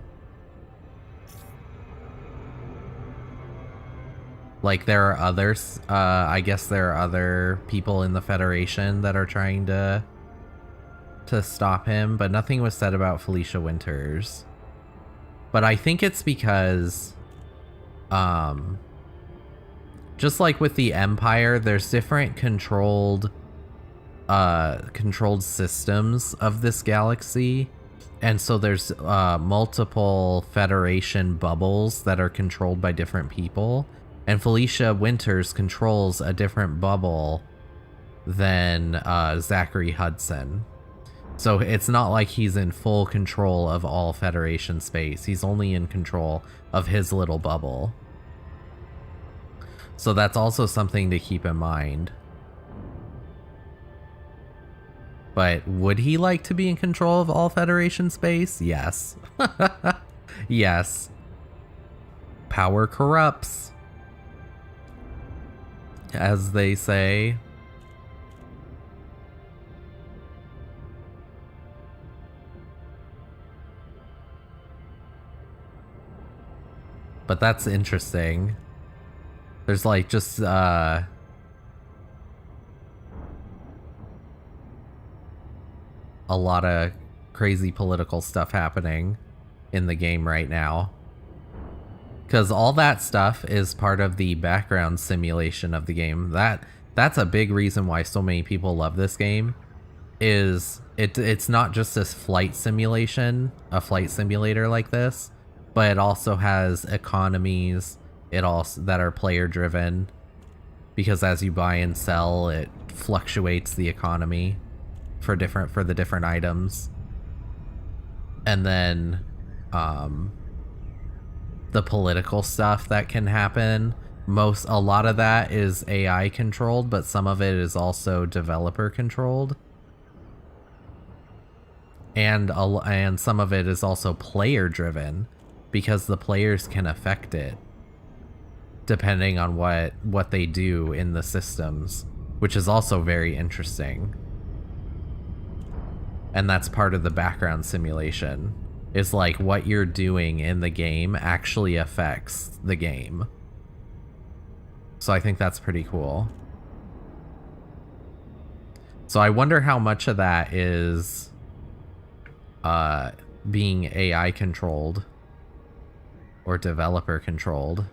Like, there are others, I guess there are other people in the Federation that are trying to stop him, but nothing was said about Felicia Winters. But I think it's because, just like with the Empire, there's different controlled systems of this galaxy. And so there's multiple Federation bubbles that are controlled by different people. And Felicia Winters controls a different bubble than Zachary Hudson. So it's not like he's in full control of all Federation space. He's only in control of his little bubble. So that's also something to keep in mind. But would he like to be in control of all Federation space? Yes. Yes. Power corrupts, as they say. But that's interesting. There's like just a lot of crazy political stuff happening in the game right now. Because all that stuff is part of the background simulation of the game. That's a big reason why so many people love this game. Is it's not just this flight simulation, a flight simulator like this, but it also has economies that are player driven, because as you buy and sell, it fluctuates the economy for the different items. And then the political stuff that can happen, a lot of that is AI controlled, but some of it is also developer controlled. And some of it is also player driven, because the players can affect it depending on what they do in the systems, which is also very interesting. And that's part of the background simulation, is like what you're doing in the game actually affects the game. So I think that's pretty cool. So I wonder how much of that is being AI controlled or developer controlled.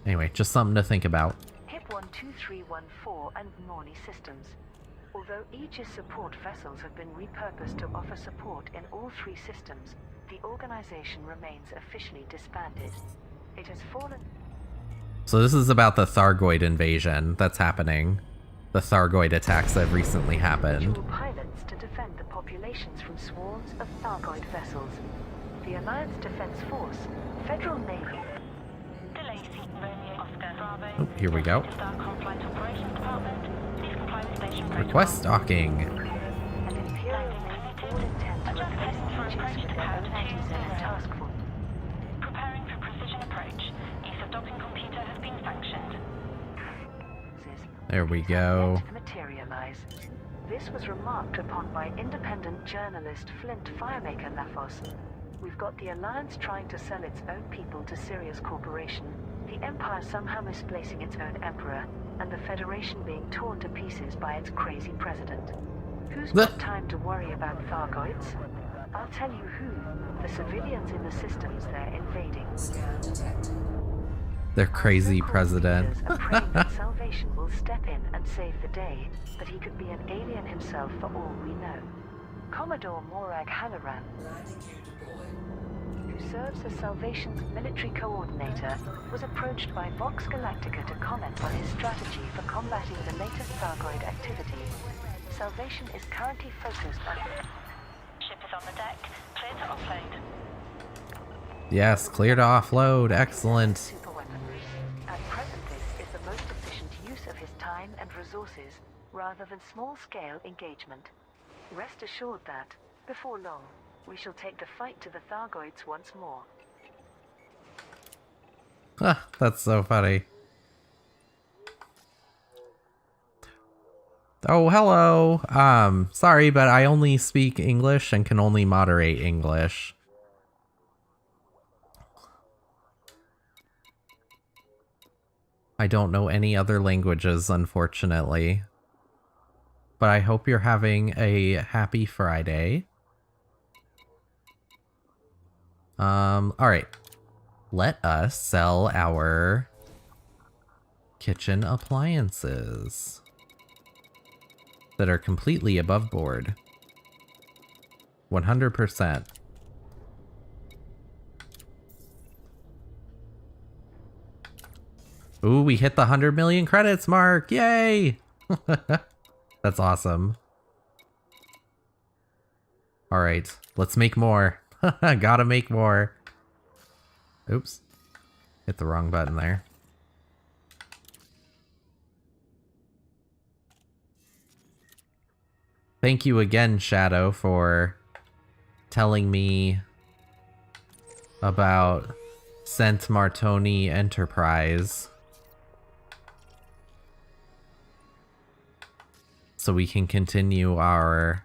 Anyway, just something to think about. HIP 12314 and Morny systems. Although Aegis support vessels have been repurposed to offer support in all three systems, the organization remains officially disbanded. It has fallen. So this is about the Thargoid invasion that's happening. The Thargoid attacks that have recently happened. Dual pilots to defend the populations from swarms of Thargoid vessels. The Alliance Defense Force, Federal Navy. Delay seat Romeo Oscar Bravo. Oh, here we go. Starcom Flight Operations Department. Please comply with station protocol. Request docking. And Imperial Navy all intent to replace Aegis with their own anti-Zenith task force. Preparing for precision approach. Use of docking computer has been sanctioned. There we These go. have yet to materialize. This was remarked upon by independent journalist Flint Firemaker Lafos. We've got the Alliance trying to sell its own people to Sirius Corporation, the Empire somehow misplacing its own Emperor, and the Federation being torn to pieces by its crazy president. Who's got time to worry about Thargoids? I'll tell you who. The civilians in the systems they're invading. Scan detected. Their crazy So-called president. leaders are praying that Salvation will step in and save the day, but he could be an alien himself for all we know. Commodore Morag Halloran, Landing gear deployed. who serves as Salvation's military coordinator, was approached by Vox Galactica to comment on his strategy for combating the latest Thargoid activity. Salvation is currently focused on... Ship is on the deck. Clear to offload. Yes, clear to offload. Excellent. superweaponry. At present, this is the most efficient use of his time and resources, rather than small-scale engagement. Rest assured that, before long, we shall take the fight to the Thargoids once more. That's so funny. Oh, hello. Sorry, but I only speak English and can only moderate English. I don't know any other languages, unfortunately. But I hope you're having a happy Friday. Alright. Let us sell our kitchen appliances that are completely above board. 100%. Ooh, we hit the 100 million credits mark! Yay! That's awesome. Alright, let's make more. Gotta make more. Oops. Hit the wrong button there. Thank you again, Shadow, for telling me about Saint Martoni Enterprise. So we can continue our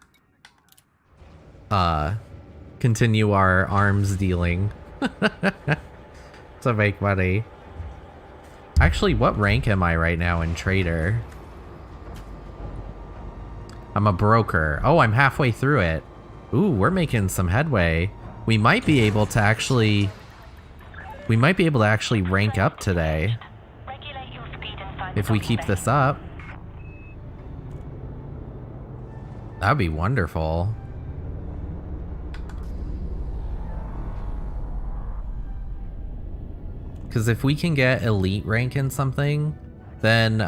arms dealing to make money. Actually, what rank am I right now in Trader? I'm a broker. Oh, I'm halfway through it. Ooh, we're making some headway. We might be able to actually rank up today Regulate your speed and find if we keep this up. That'd be wonderful. Because if we can get elite rank in something, then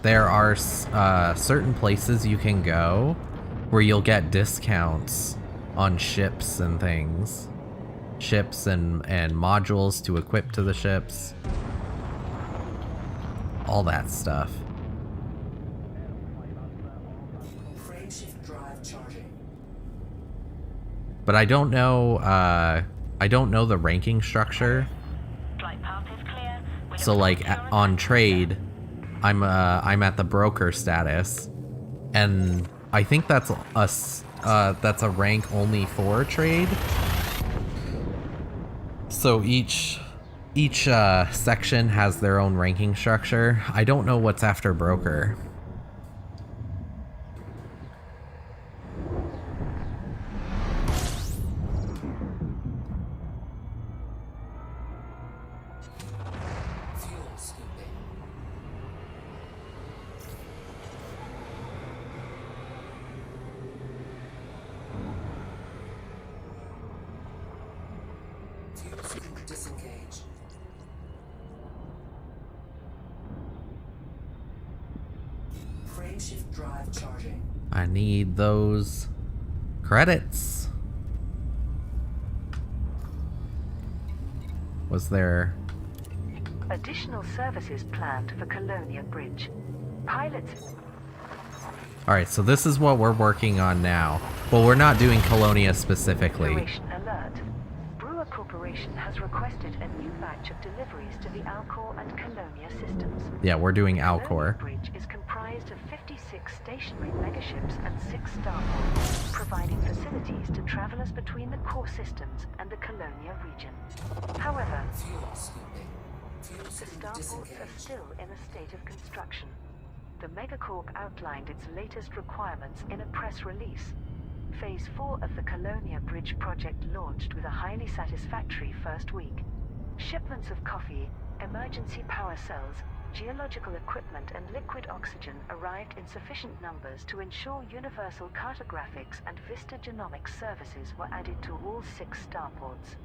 there are certain places you can go where you'll get discounts on ships and things. Ships and modules to equip to the ships. All that stuff. Frameshift drive charging. But I don't know the ranking structure. Flight path is clear. So like on trade, I'm at the broker status, and I think that's a rank only for trade. So each section has their own ranking structure. I don't know what's after broker. Fuel scooping. Fuel scoop disengaged. Frameshift drive charging. I need those credits. Was there... Additional services planned for Colonia Bridge. Pilots... Alright, so this is what we're working on now. Well, we're not doing Colonia specifically. Federation alert. Brewer Corporation has requested a new batch batch of deliveries to the Alcor and Colonia systems. Yeah, we're doing The Alcor. Bridge is comprised of 56 stationary megaships and 6 starports, providing facilities to travelers between the core systems and the Colonia region. However, Fuel scooping. Fuel the scoop starports are disengaged. still in a state of construction. The Megacorp outlined its latest requirements in a press release. Phase 4 of the Colonia Bridge project launched with a highly satisfactory first week. Shipments of coffee, emergency power cells, geological equipment and liquid oxygen arrived in sufficient numbers to ensure universal cartographics and Vista Genomics services were added to all 6 starports.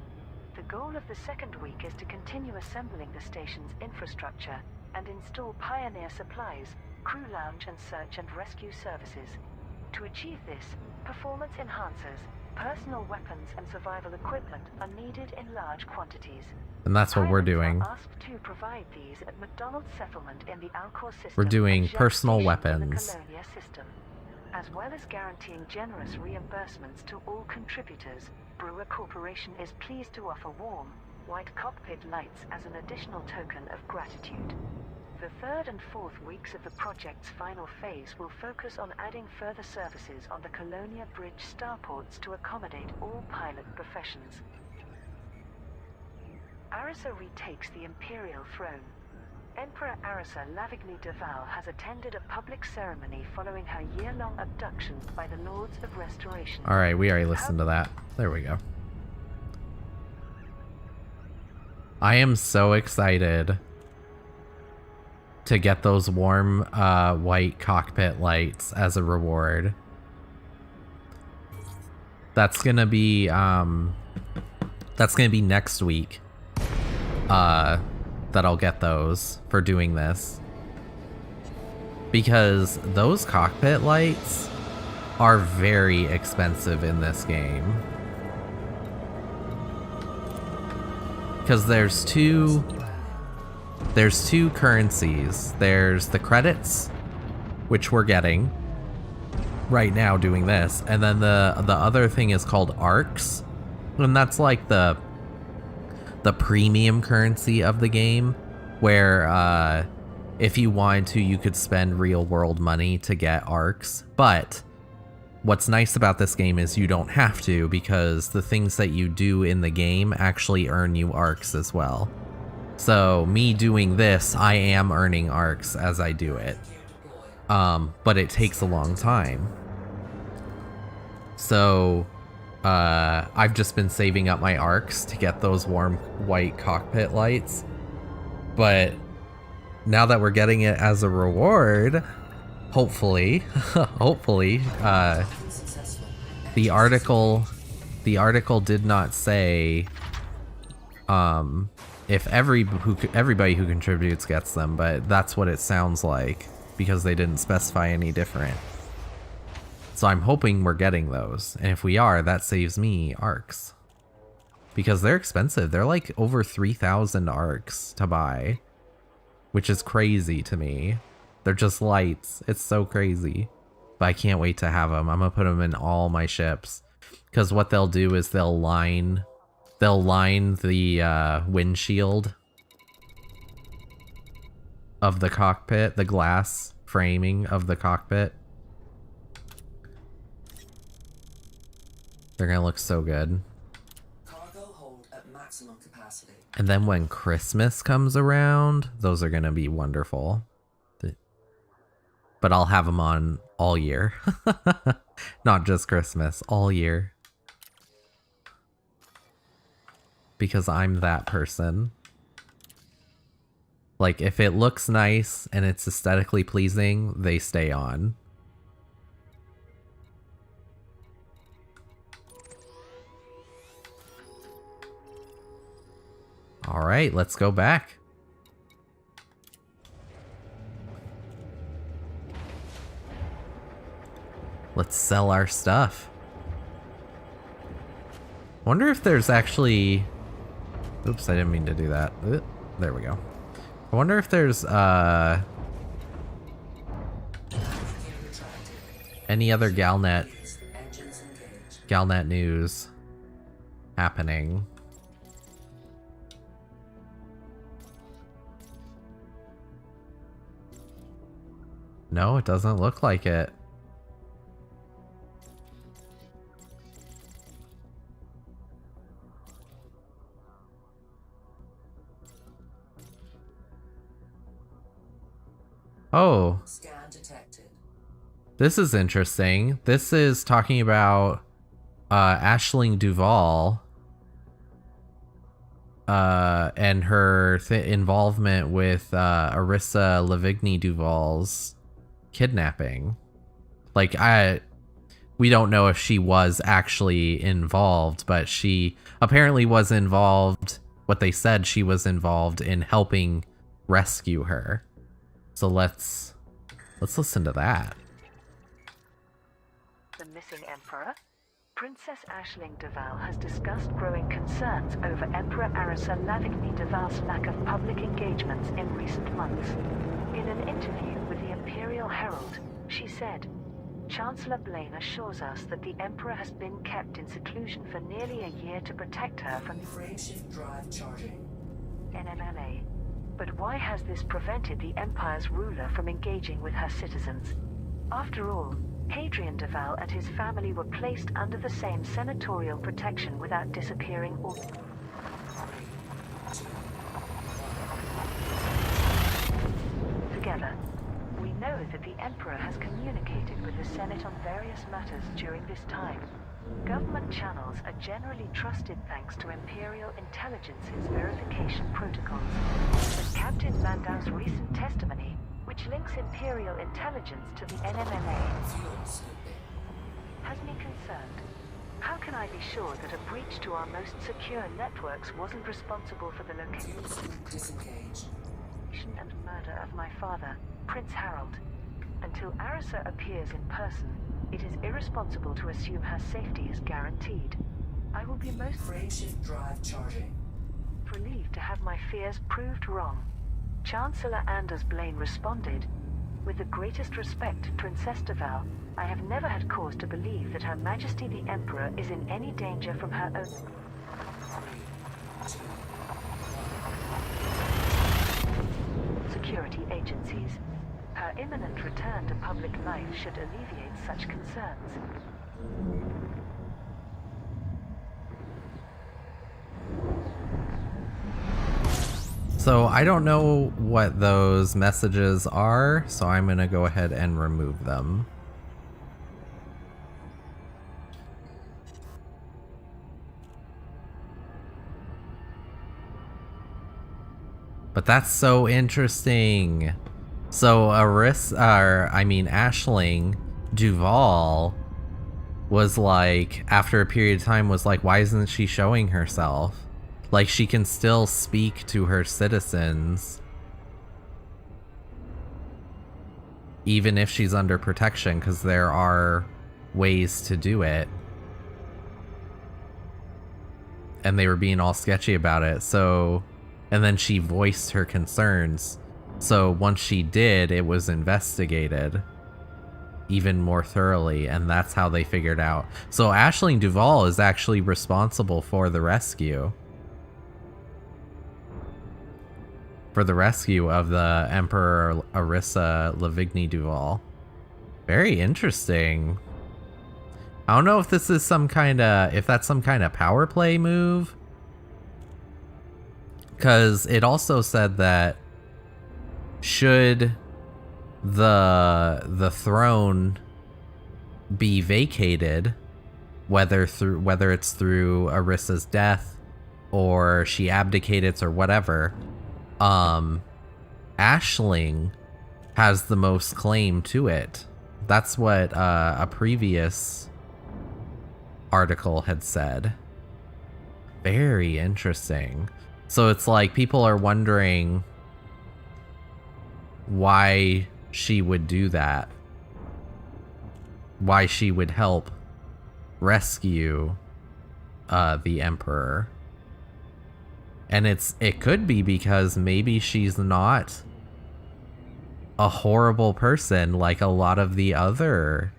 The goal of the second week is to continue assembling the station's infrastructure and install Pioneer supplies, crew lounge and search and rescue services. To achieve this, performance enhancers, personal weapons and survival equipment are needed in large quantities. And that's what we're doing. Pilots are asked to provide these at McDonald's settlement in the Alcor system. We're doing and Shell personal Station in weapons. the Colonia system. As well as guaranteeing generous reimbursements to all contributors, Brewer Corporation is pleased to offer warm, white cockpit lights as an additional token of gratitude. The third and fourth weeks of the project's final phase will focus on adding further services on the Colonia Bridge starports to accommodate all pilot professions. Arisa retakes the Imperial throne. Emperor Arisa Lavigny Deval has attended a public ceremony following her year-long abduction by the Lords of Restoration. Alright, we already listened to that. There we go. I am so excited to get those warm white cockpit lights as a reward. That's gonna be next week. That I'll get those for doing this. Because those cockpit lights are very expensive in this game. Because there's two currencies. There's the credits, which we're getting right now doing this, and then the other thing is called arcs, and that's like the premium currency of the game, where if you wanted to, you could spend real world money to get arcs. But what's nice about this game is you don't have to, because the things that you do in the game actually earn you arcs as well. So me doing this, I am earning arcs as I do it. But it takes a long time. So I've just been saving up my arcs to get those warm white cockpit lights. But now that we're getting it as a reward, hopefully, the article did not say if everybody who contributes gets them, but that's what it sounds like because they didn't specify any different. So I'm hoping we're getting those, and if we are, that saves me arcs. Because they're expensive. They're like over 3,000 arcs to buy, which is crazy to me. They're just lights. It's so crazy. But I can't wait to have them. I'm gonna put them in all my ships, because what they'll do is they'll line the windshield of the cockpit, the glass framing of the cockpit. They're gonna look so good. Cargo hold at maximum capacity. And then when Christmas comes around, those are gonna be wonderful. But I'll have them on all year. Not just Christmas, all year. Because I'm that person. Like, if it looks nice and it's aesthetically pleasing, they stay on. Alright, let's go back. Let's sell our stuff. Wonder if there's actually... Oops, I didn't mean to do that. There we go. I wonder if there's any other Galnet news happening. No, it doesn't look like it. Oh, Scan detected. this is interesting. This is talking about Aisling Duval and her involvement with Arissa Lavigny Duval's kidnapping. Like, we don't know if she was actually involved, but she apparently was involved. What they said, she was involved in helping rescue her. So let's listen to that. The missing emperor? Princess Aisling Duval has discussed growing concerns over Emperor Arissa Lavigny Duval's lack of public engagements in recent months. In an interview with the Imperial Herald, she said, Chancellor Blaine assures us that the Emperor has been kept in seclusion for nearly a year to protect her from the Frameshift drive charging. NMLA. But why has this prevented the Empire's ruler from engaging with her citizens? After all, Hadrian Duval and his family were placed under the same senatorial protection without disappearing or... Together, we know that the Emperor has communicated with the Senate on various matters during this time. Government channels are generally trusted thanks to Imperial Intelligence's verification protocols. But Captain Landau's recent testimony, which links Imperial Intelligence to the NMLA, Fuel scooping. has me concerned. How can I be sure that a breach to our most secure networks wasn't responsible for the location Fuel scoop disengaged. and murder of my father, Prince Harold? Until Arissa appears in person, it is irresponsible to assume her safety is guaranteed. I will be most Frameshift drive charging. relieved to have my fears proved wrong. Chancellor Anders Blaine responded, with the greatest respect, Princess Duval, I have never had cause to believe that Her Majesty the Emperor is in any danger from her own security agencies. Her imminent return to public life should alleviate such concerns. So I don't know what those messages are, so I'm gonna go ahead and remove them. But that's so interesting. So Aisling Duval was like, after a period of time, was like, why isn't she showing herself? Like, she can still speak to her citizens even if she's under protection, because there are ways to do it. And they were being all sketchy about it, so... And then she voiced her concerns. So once she did, it was investigated even more thoroughly, and that's how they figured out. So Aisling Duval is actually responsible for the rescue. For the rescue of the Emperor Arissa Lavigny Duval. Very interesting. I don't know if this is some kind of, if that's some kind of power play move. Because it also said that should the throne be vacated, whether it's through Arissa's death or she abdicates or whatever, Aisling has the most claim to it. That's what a previous article had said. Very interesting. So it's like people are wondering why she would do that. Why she would help rescue the Emperor. And it could be because maybe she's not a horrible person like a lot of the other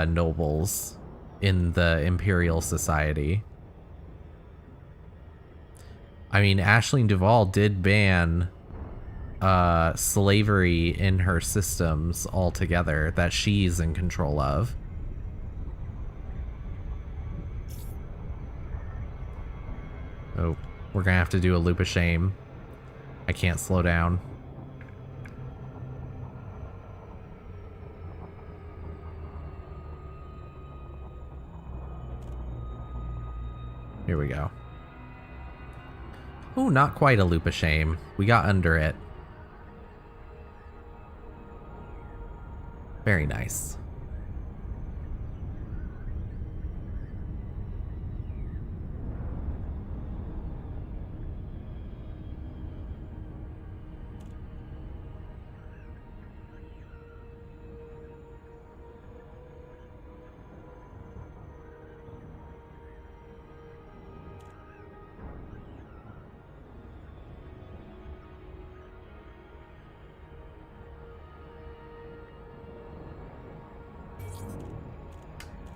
nobles in the Imperial Society. I mean, Aisling Duval did ban slavery in her systems altogether that she's in control of. Oh, we're gonna have to do a loop of shame. I can't slow down. Here we go. Oh, not quite a loop of shame. We got under it. Very nice.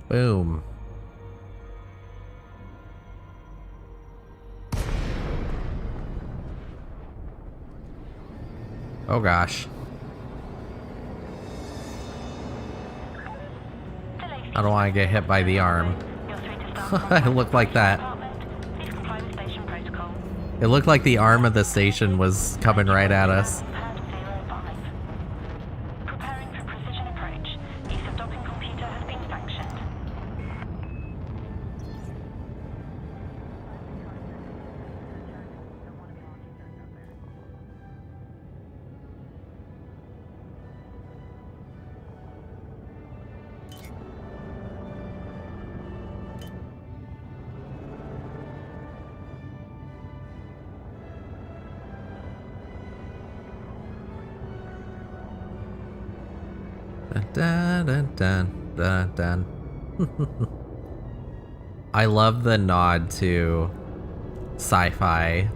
Boom. Oh gosh. I don't want to get hit by the arm. It looked like that. It looked like the arm of the station was coming right at us. Preparing for precision approach. Use of docking computer has been sanctioned. Dun, dun, dun, dun, dun. I love the nod to sci-fi,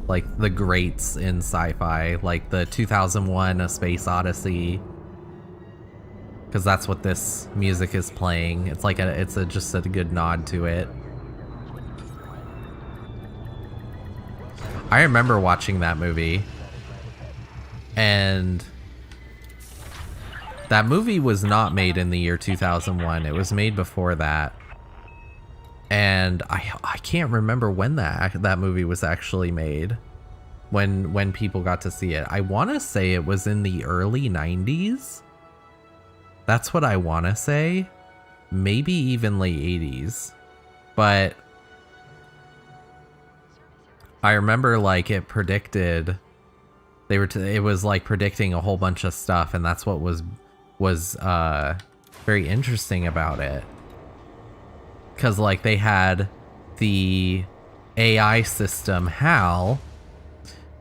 like the greats in sci-fi, like the 2001 A Space Odyssey, because that's what this music is playing. It's like just a good nod to it. I remember watching that movie. And that movie was not made in the year 2001. It was made before that. And I can't remember when that movie was actually made. When people got to see it. I want to say it was in the early 90s. That's what I want to say. Maybe even late 80s. But I remember like it predicted... it was like predicting a whole bunch of stuff, and that's what was very interesting about it. Cause like they had the AI system HAL,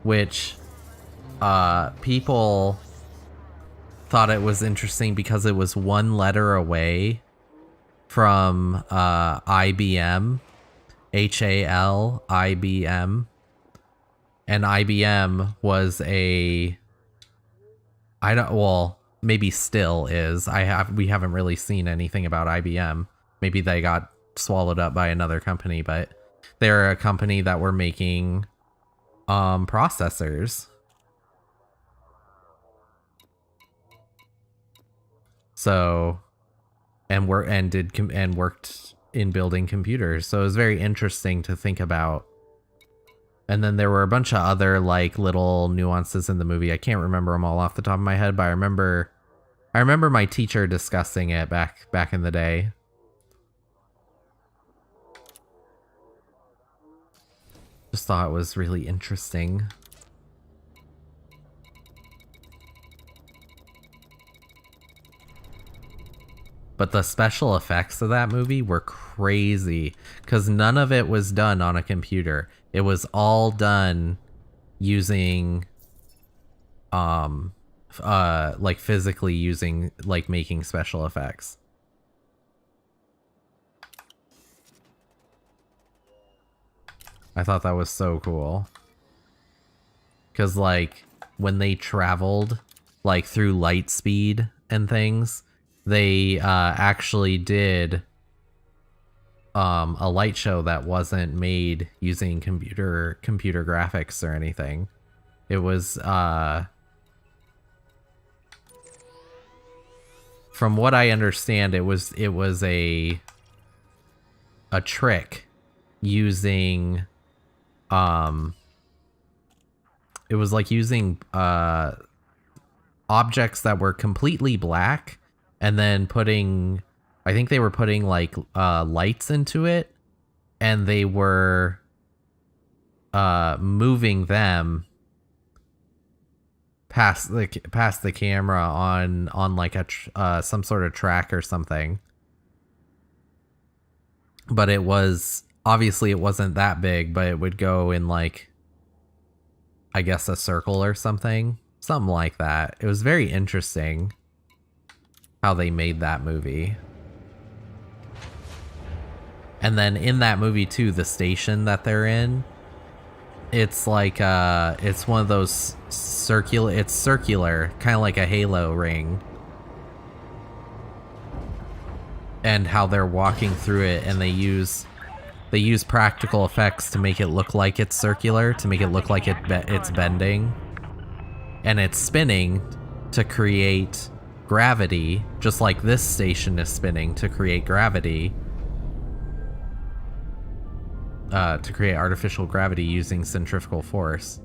which people thought it was interesting because it was one letter away from IBM, HAL, IBM. And IBM was maybe still is. We haven't really seen anything about IBM. Maybe they got swallowed up by another company, but they're a company that were making processors. So worked in building computers. So it was very interesting to think about. And then there were a bunch of other like little nuances in the movie. I can't remember them all off the top of my head, but I remember my teacher discussing it back in the day. Just thought it was really interesting. But the special effects of that movie were crazy because none of it was done on a computer. It was all done using, like physically using, like making special effects. I thought that was so cool. Because like when they traveled like through light speed and things, they actually did a light show that wasn't made using computer graphics or anything. It was from what I understand, it was a trick using it was like using objects that were completely black and then putting, I think they were putting like lights into it, and they were moving them past the camera on like a some sort of track or something. But it was obviously, it wasn't that big, but it would go in like, I guess, a circle or something like that. It was very interesting how they made that movie. And then in that movie too, the station that they're in, it's like it's one of those circular, kind of like a halo ring. And how they're walking through it, and they use practical effects to make it look like it's circular, to make it look like it's bending, and it's spinning to create gravity, just like this station is spinning to create gravity, to create artificial gravity using centrifugal force.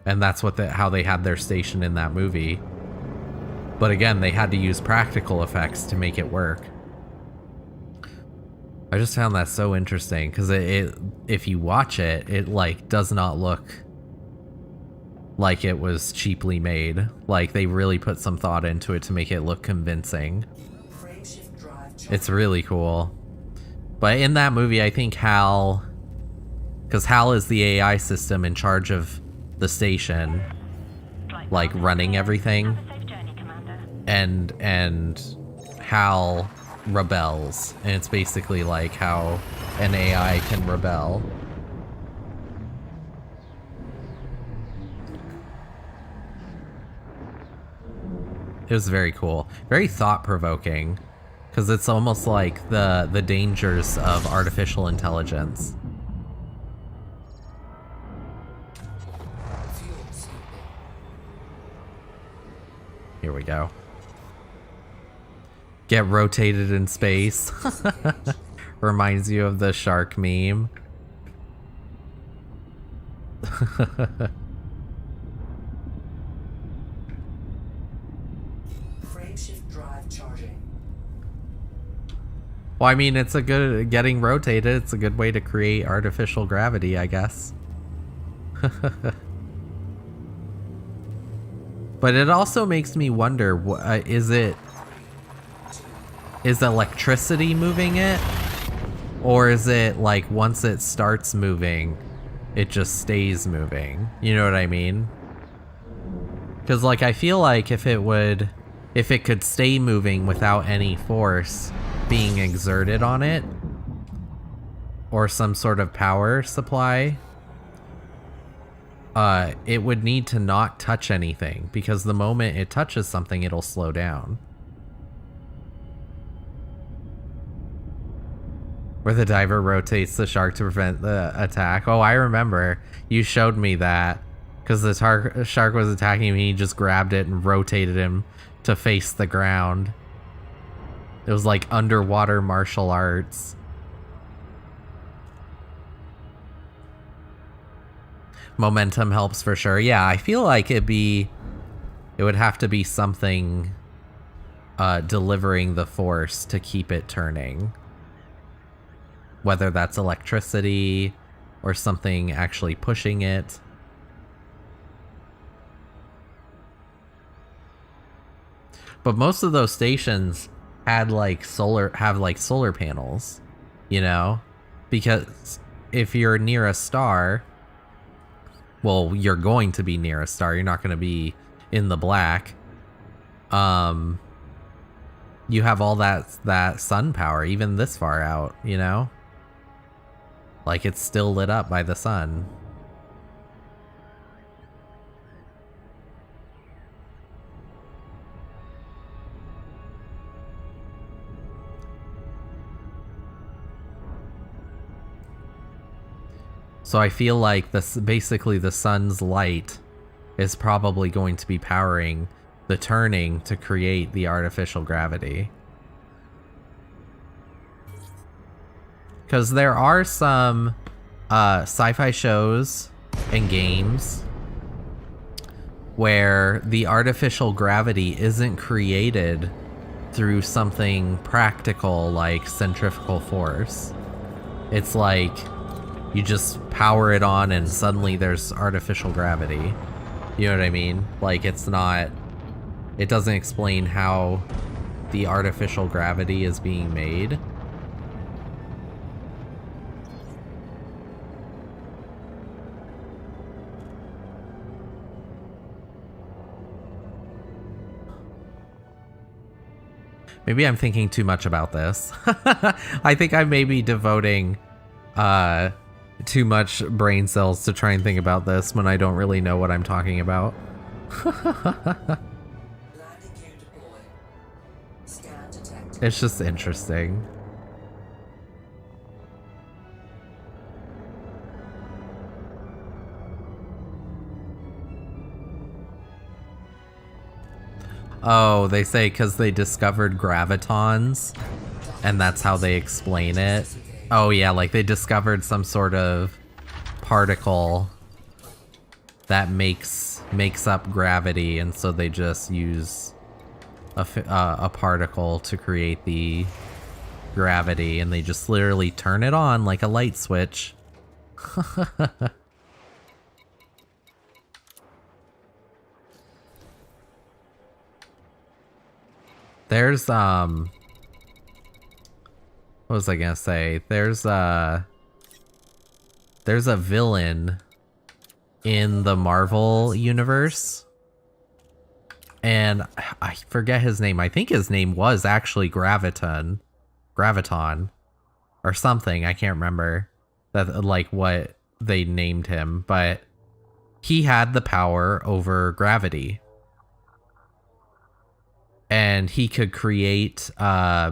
And that's what how they had their station in that movie. But again, they had to use practical effects to make it work. I just found that so interesting because if you watch it, it like does not look like it was cheaply made. Like they really put some thought into it to make it look convincing. It's really cool. But in that movie, I think Hal, because Hal is the AI system in charge of the station, like running everything. And Hal rebels, and it's basically like how an AI can rebel. It was very cool, very thought-provoking, because it's almost like the dangers of artificial intelligence. Here we go. Get rotated in space. Reminds you of the shark meme. Frameshift drive charging. Well, I mean, it's a good, getting rotated, it's a good way to create artificial gravity, I guess. But it also makes me wonder, is electricity moving it? Or is it like once it starts moving, it just stays moving? You know what I mean? Because like I feel like if it could stay moving without any force being exerted on it, or some sort of power supply, it would need to not touch anything, because the moment it touches something, it'll slow down. Where the diver rotates the shark to prevent the attack. Oh, I remember. You showed me that. Because the shark was attacking him, he just grabbed it and rotated him to face the ground. It was like underwater martial arts. Momentum helps for sure. Yeah, I feel like it would have to be something delivering the force to keep it turning. Whether that's electricity or something actually pushing it. But most of those stations had like solar panels, you know? Because if you're near a star, well, you're going to be near a star, you're not going to be in the black. You have all that sun power even this far out, you know? Like it's still lit up by the sun. So I feel like this basically the sun's light is probably going to be powering the turning to create the artificial gravity. Because there are some sci-fi shows and games where the artificial gravity isn't created through something practical like centrifugal force. It's like you just power it on and suddenly there's artificial gravity. You know what I mean? Like it doesn't explain how the artificial gravity is being made. Maybe I'm thinking too much about this. I think I may be devoting too much brain cells to try and think about this when I don't really know what I'm talking about. Landing gear deployed. Scan detected. It's just interesting. Oh, they say because they discovered gravitons, and that's how they explain it. Oh yeah, like they discovered some sort of particle that makes up gravity, and so they just use a particle to create the gravity, and they just literally turn it on like a light switch. There's what was I gonna say? There's a villain in the Marvel universe, and I forget his name. I think his name was actually Graviton or something. I can't remember that, like, what they named him, but he had the power over gravity. And he could create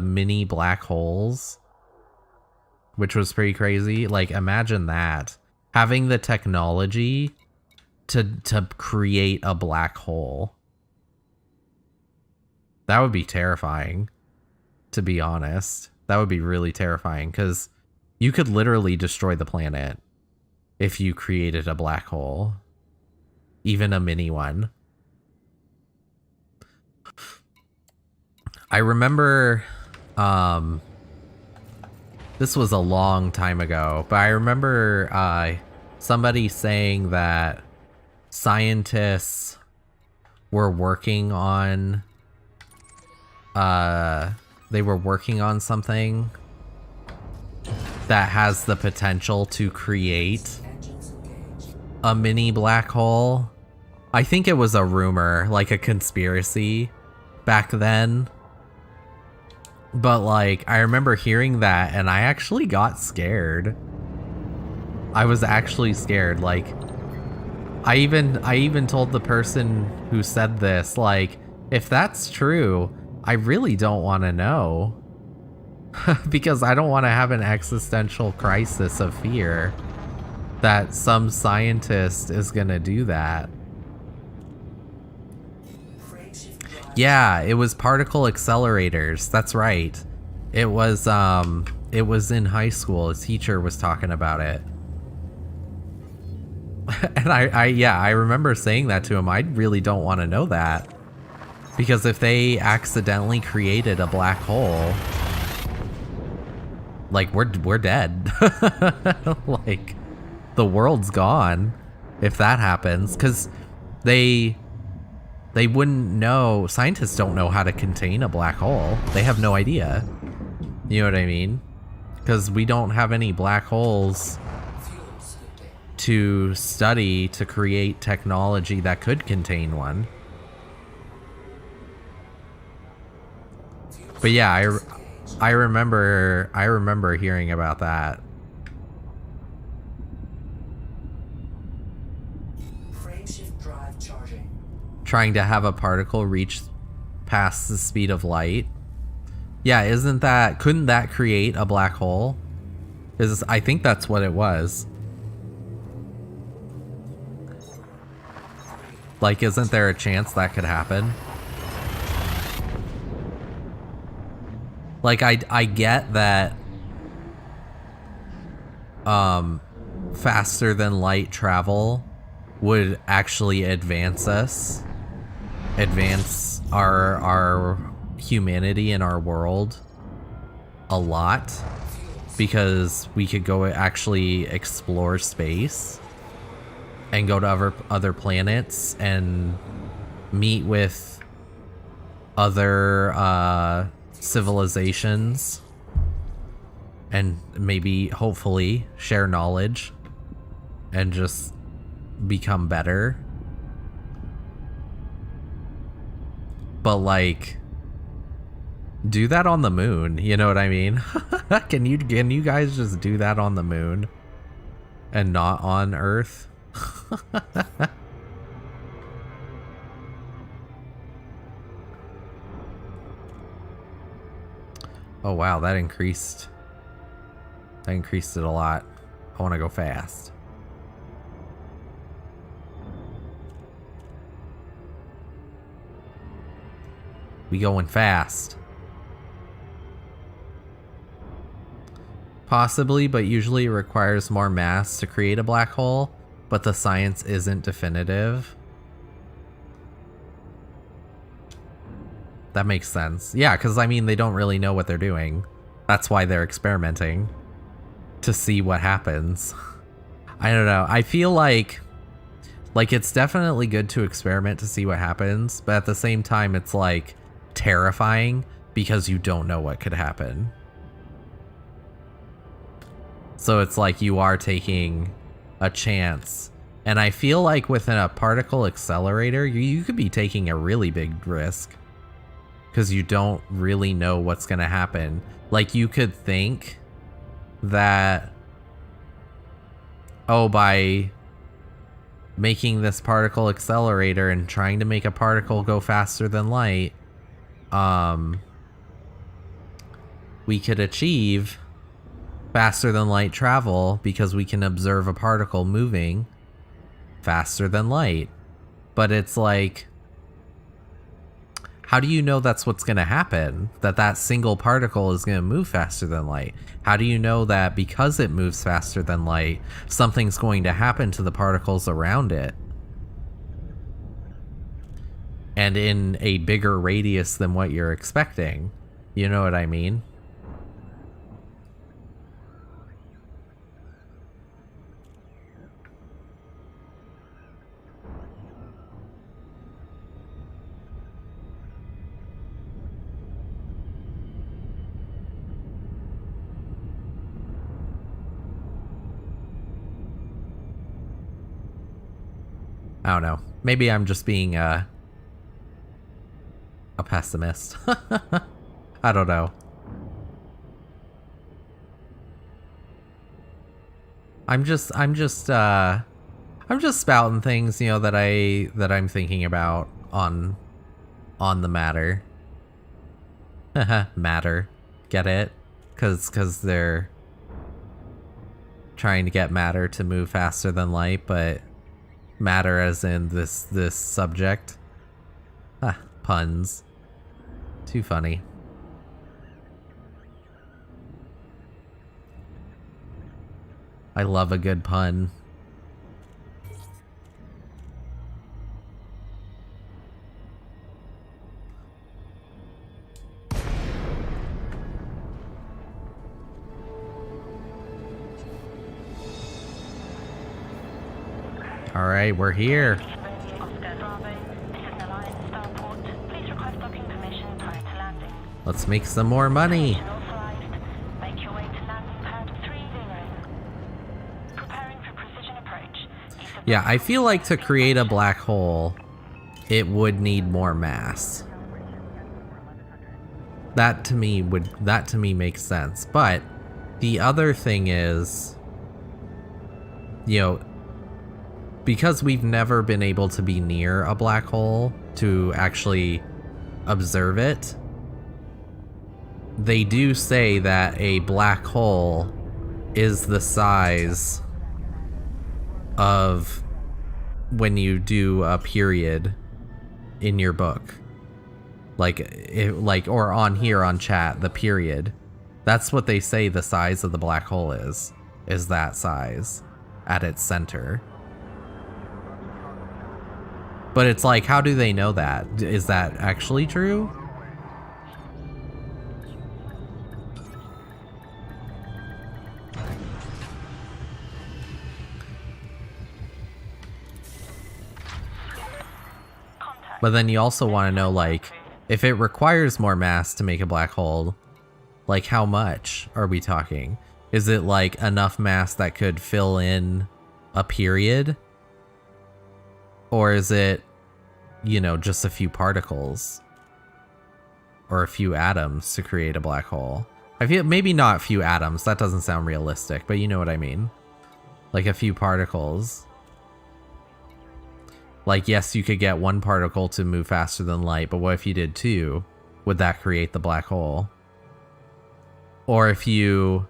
mini black holes, which was pretty crazy. Like, imagine that. Having the technology to create a black hole. That would be terrifying, to be honest. That would be really terrifying, because you could literally destroy the planet if you created a black hole. Even a mini one. I remember, this was a long time ago, but I remember somebody saying that scientists were working on, something that has the potential to create a mini black hole. I think it was a rumor, like a conspiracy back then. But, like, I remember hearing that, and I actually got scared. I was actually scared. Like, I even told the person who said this, like, if that's true, I really don't want to know. Because I don't want to have an existential crisis of fear that some scientist is gonna do that. Yeah, it was particle accelerators. That's right. It was in high school. A teacher was talking about it. And I remember saying that to him. I really don't want to know that. Because if they accidentally created a black hole, like, we're dead. Like, the world's gone if that happens, cuz they wouldn't know. Scientists don't know how to contain a black hole. They have no idea. You know what I mean? Because we don't have any black holes to study to create technology that could contain one. But yeah, I remember hearing about that. Trying to have a particle reach past the speed of light. Yeah, couldn't that create a black hole? I think that's what it was. Like, isn't there a chance that could happen? Like, I get that faster than light travel would actually advance us, advance our humanity and our world a lot, because we could go actually explore space and go to other planets and meet with other civilizations and maybe hopefully share knowledge and just become better. But like, do that on the moon, you know what I mean? Can you guys just do that on the moon and not on Earth? Oh wow, that increased it a lot. I want to go fast. We going fast. Possibly, but usually it requires more mass to create a black hole, but the science isn't definitive. That makes sense. Yeah, because I mean, they don't really know what they're doing. That's why they're experimenting, to see what happens. I don't know. I feel like it's definitely good to experiment to see what happens, but at the same time, it's like terrifying because you don't know what could happen. So it's like you are taking a chance. And I feel like within a particle accelerator, you could be taking a really big risk because you don't really know what's going to happen. Like, you could think that, oh, by making this particle accelerator and trying to make a particle go faster than light, we could achieve faster than light travel because we can observe a particle moving faster than light. But it's like, how do you know that's what's going to happen? That single particle is going to move faster than light? How do you know that because it moves faster than light, something's going to happen to the particles around it? And in a bigger radius than what you're expecting. You know what I mean? I don't know. Maybe I'm just being a pessimist. I don't know. I'm just spouting things, you know, that I'm thinking about on the matter. Matter. Get it? Cause they're trying to get matter to move faster than light, but matter as in this subject. Puns. Too funny. I love a good pun. All right, we're here. Let's make some more money. Yeah, I feel like to create a black hole, it would need more mass. That to me makes sense. But the other thing is, you know, because we've never been able to be near a black hole to actually observe it, they do say that a black hole is the size of when you do a period in your book. Or on here on chat, the period. That's what they say the size of the black hole is that size at its center. But it's like, how do they know that? Is that actually true? But then you also want to know, like, if it requires more mass to make a black hole, like how much are we talking? Is it like enough mass that could fill in a period? Or is it, you know, just a few particles or a few atoms to create a black hole? I feel maybe not a few atoms, that doesn't sound realistic, but you know what I mean. Like a few particles. Like, yes, you could get one particle to move faster than light, but what if you did two? Would that create the black hole? Or if you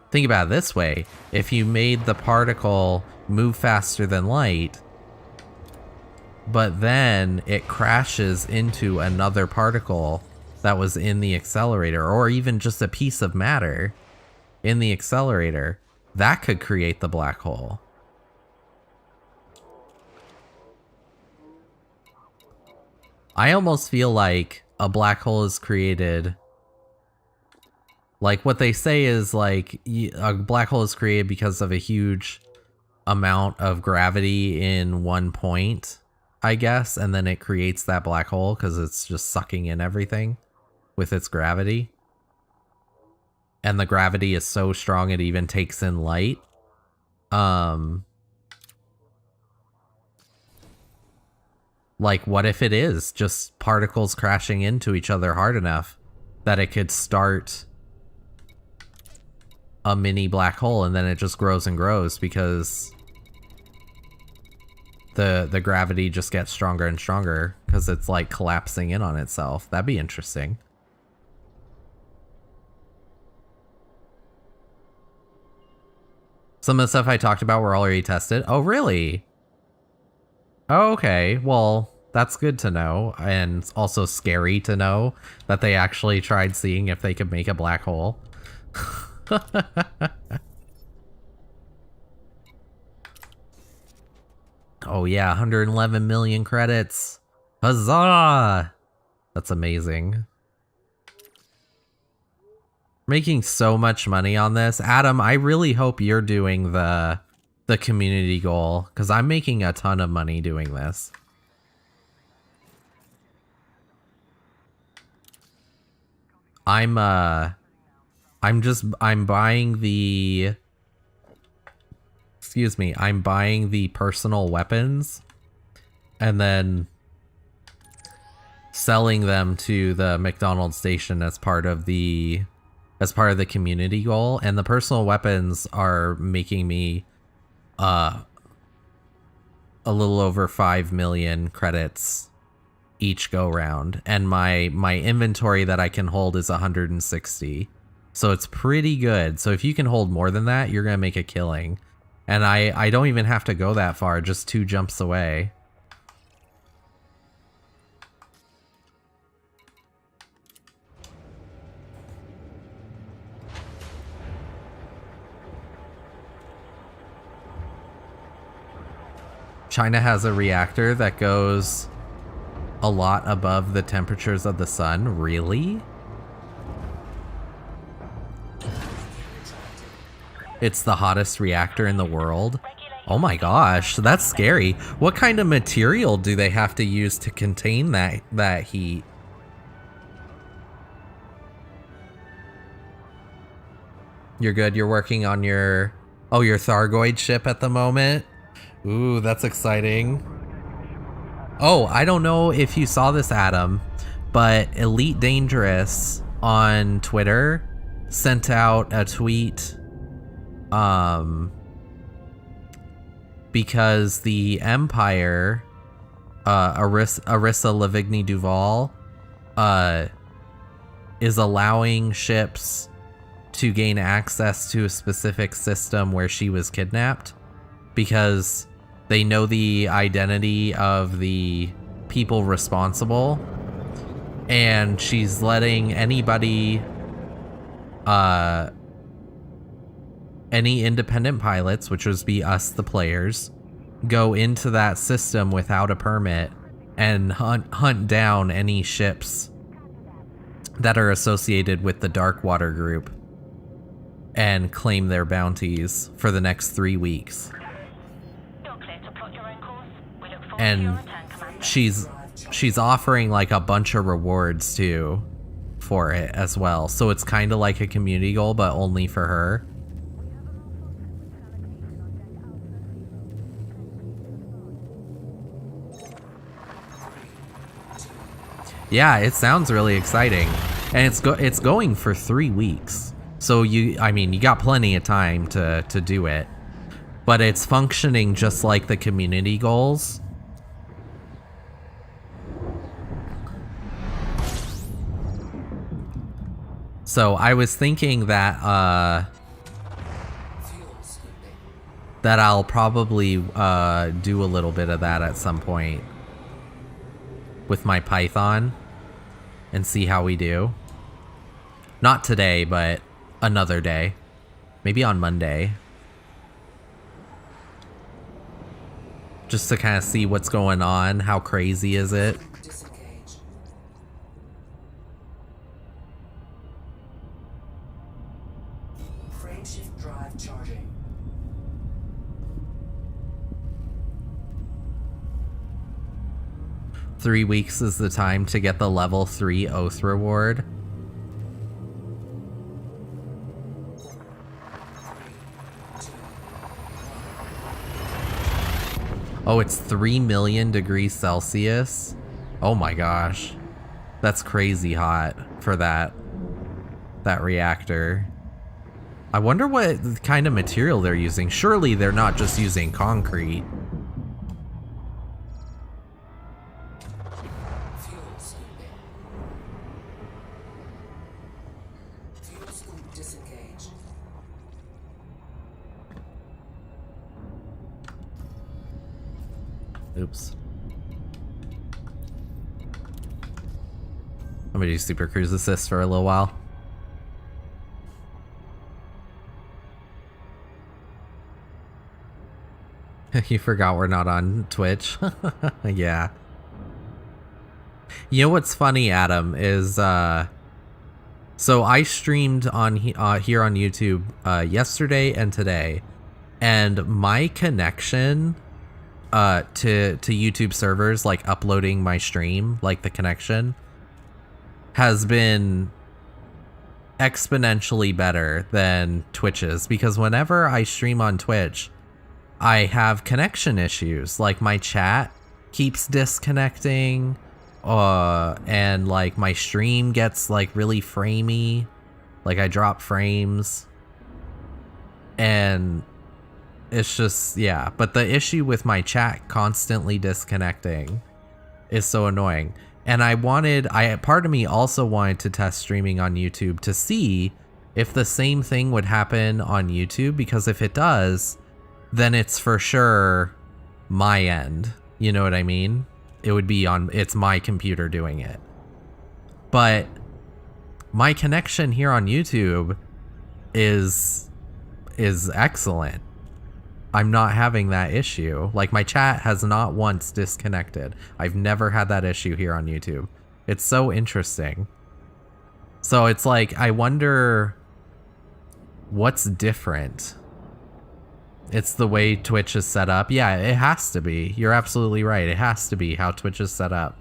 think about it this way, if you made the particle move faster than light, but then it crashes into another particle that was in the accelerator, or even just a piece of matter in the accelerator, that could create the black hole. I almost feel like a black hole is created, like what they say is like a black hole is created because of a huge amount of gravity in one point, I guess, and then it creates that black hole because it's just sucking in everything with its gravity. And the gravity is so strong it even takes in light. Like, what if it is just particles crashing into each other hard enough that it could start a mini black hole, and then it just grows and grows because the gravity just gets stronger and stronger because it's like collapsing in on itself. That'd be interesting. Some of the stuff I talked about were already tested. Oh, really? Oh, okay. Well, that's good to know, and also scary to know that they actually tried seeing if they could make a black hole. Oh yeah, 111 million credits. Huzzah! That's amazing. Making so much money on this. Adam, I really hope you're doing the community goal, because I'm making a ton of money doing this. I'm buying the, excuse me, I'm buying the personal weapons and then selling them to the McDonald's station as part of the community goal. And the personal weapons are making me a little over 5 million credits each go round, and my inventory that I can hold is 160, so it's pretty good. So if you can hold more than that, you're gonna make a killing. And I don't even have to go that far, just 2 jumps away. China has a reactor that goes a lot above the temperatures of the sun. Really? It's the hottest reactor in the world. Oh my gosh, that's scary. What kind of material do they have to use to contain that heat? You're good, you're working on your Thargoid ship at the moment? Ooh, that's exciting. Oh, I don't know if you saw this, Adam, but Elite Dangerous on Twitter sent out a tweet because the Empire, Arissa Lavigny Duval, is allowing ships to gain access to a specific system where she was kidnapped, because They know the identity of the people responsible, and she's letting anybody, any independent pilots, which would be us, the players, go into that system without a permit and hunt down any ships that are associated with the Darkwater group and claim their bounties for the next 3 weeks. You're clear to plot your own course. We look forward to your And return, Commander. she's offering like a bunch of rewards too for it as well. So it's kind of like a community goal, but only for her. Yeah, it sounds really exciting, and it's going for 3 weeks. So you got plenty of time to do it, but it's functioning just like the community goals. So I was thinking that that I'll probably do a little bit of that at some point with my Python and see how we do. Not today, but another day. Maybe on Monday. Just to kind of see what's going on. How crazy is it? Disengage. Frameshift drive charging. Three weeks is the time to get the level 3 oath reward. Oh, it's 3 million degrees Celsius. Oh my gosh. That's crazy hot for that reactor. I wonder what kind of material they're using. Surely they're not just using concrete. Fuel scooping. Fuel scoop disengaged. Oops. I'm gonna do Super Cruise Assist for a little while. You forgot we're not on Twitch. Yeah. You know what's funny, Adam, is so I streamed on here on YouTube yesterday and today, and my connection to YouTube servers, like uploading my stream, like the connection, has been exponentially better than Twitch's, because whenever I stream on Twitch, I have connection issues. Like my chat keeps disconnecting, and like my stream gets like really framey, like I drop frames, and it's just, yeah. But the issue with my chat constantly disconnecting is so annoying. And part of me also wanted to test streaming on YouTube to see if the same thing would happen on YouTube, because if it does, then it's for sure my end. You know what I mean? It would be it's my computer doing it. But my connection here on YouTube is excellent. I'm not having that issue. Like, my chat has not once disconnected. I've never had that issue here on YouTube. It's so interesting. So it's like, I wonder what's different. It's the way Twitch is set up. Yeah, it has to be. You're absolutely right. It has to be how Twitch is set up.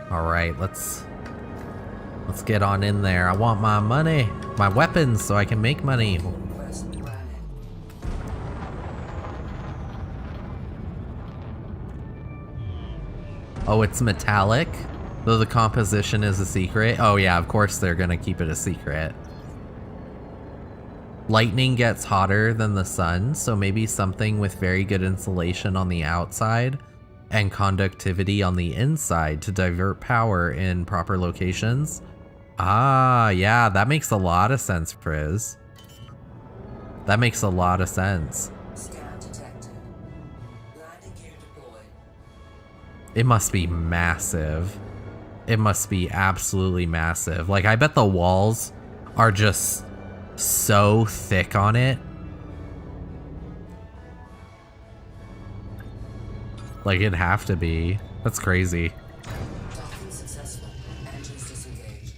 All right, let's get on in there. I want my money, my weapons, so I can make money. Quest granted. Oh, it's metallic, though the composition is a secret. Oh yeah, of course they're gonna keep it a secret. Lightning gets hotter than the sun, so maybe something with very good insulation on the outside and conductivity on the inside to divert power in proper locations. Ah, yeah, that makes a lot of sense, Frizz. That makes a lot of sense. Scan detected. Landing gear deployed. It must be massive. It must be absolutely massive. Like, I bet the walls are just so thick on it. Like, it'd have to be. That's crazy. Docking successful. Engines disengaged.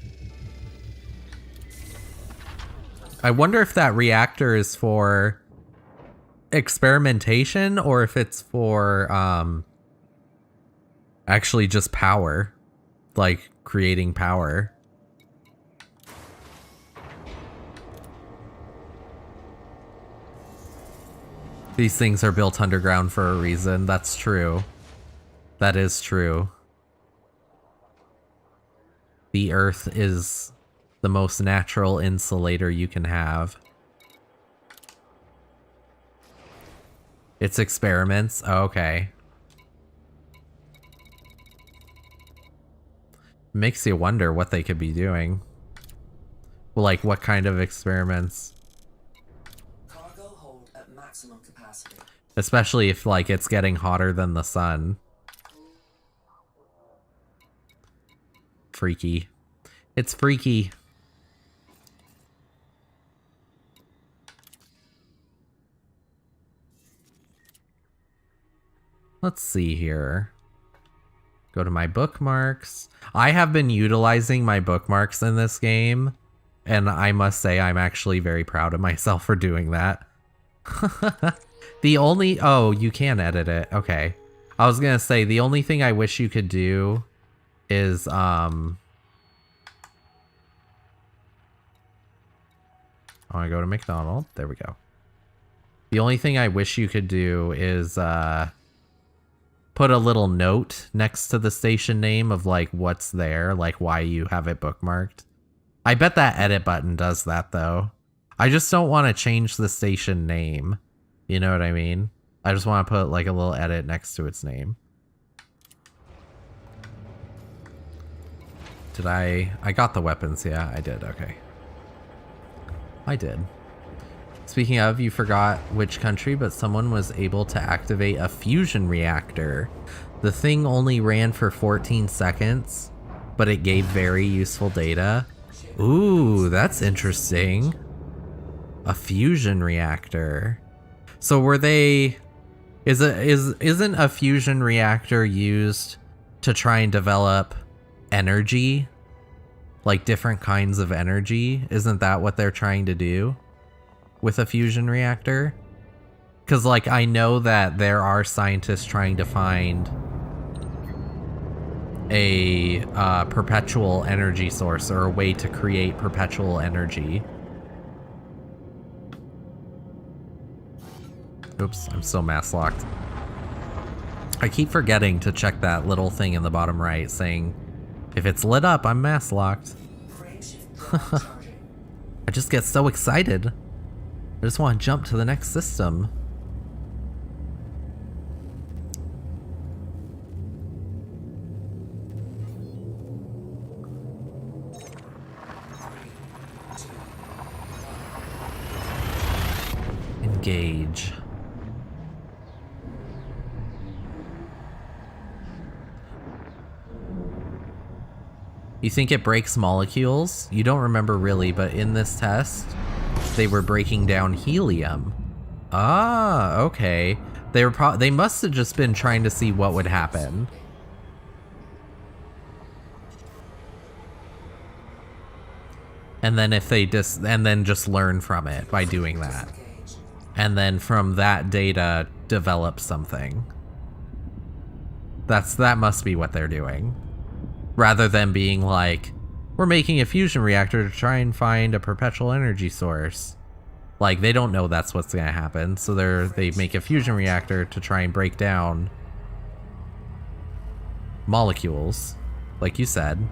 I wonder if that reactor is for experimentation or if it's for actually just power. Like, creating power. These things are built underground for a reason. That's true. That is true. The Earth is the most natural insulator you can have. It's experiments? Oh, okay. Makes you wonder what they could be doing. Like, what kind of experiments? Cargo hold at maximum capacity. Especially if, like, it's getting hotter than the sun. Freaky. It's freaky. Let's see here. Go to my bookmarks. I have been utilizing my bookmarks in this game, and I must say I'm actually very proud of myself for doing that. The only... Oh, you can edit it. Okay. I was gonna say, the only thing I wish you could do is, I want to go to McDonald's. There we go. The only thing I wish you could do is, put a little note next to the station name of, like, what's there, like, why you have it bookmarked. I bet that edit button does that, though. I just don't want to change the station name. You know what I mean? I just want to put, like, a little edit next to its name. Did I got the weapons, yeah, I did, okay. I did. Speaking of, you forgot which country, but someone was able to activate a fusion reactor. The thing only ran for 14 seconds, but it gave very useful data. Ooh, that's interesting. A fusion reactor. So were they... Isn't a fusion reactor used to try and develop energy? Like different kinds of energy? Isn't that what they're trying to do with a fusion reactor? Because, like, I know that there are scientists trying to find a perpetual energy source, or a way to create perpetual energy. Oops, I'm still mass locked. I keep forgetting to check that little thing in the bottom right saying, if it's lit up, I'm mass locked. I just get so excited. I just want to jump to the next system. Engage. You think it breaks molecules? You don't remember really, but in this test, they were breaking down helium. Ah, okay. They must have just been trying to see what would happen. And then if they just learn from it by doing that. And then from that data, develop something. That must be what they're doing. Rather than being like, we're making a fusion reactor to try and find a perpetual energy source. Like, they don't know that's what's gonna happen, so they make a fusion reactor to try and break down molecules, like you said,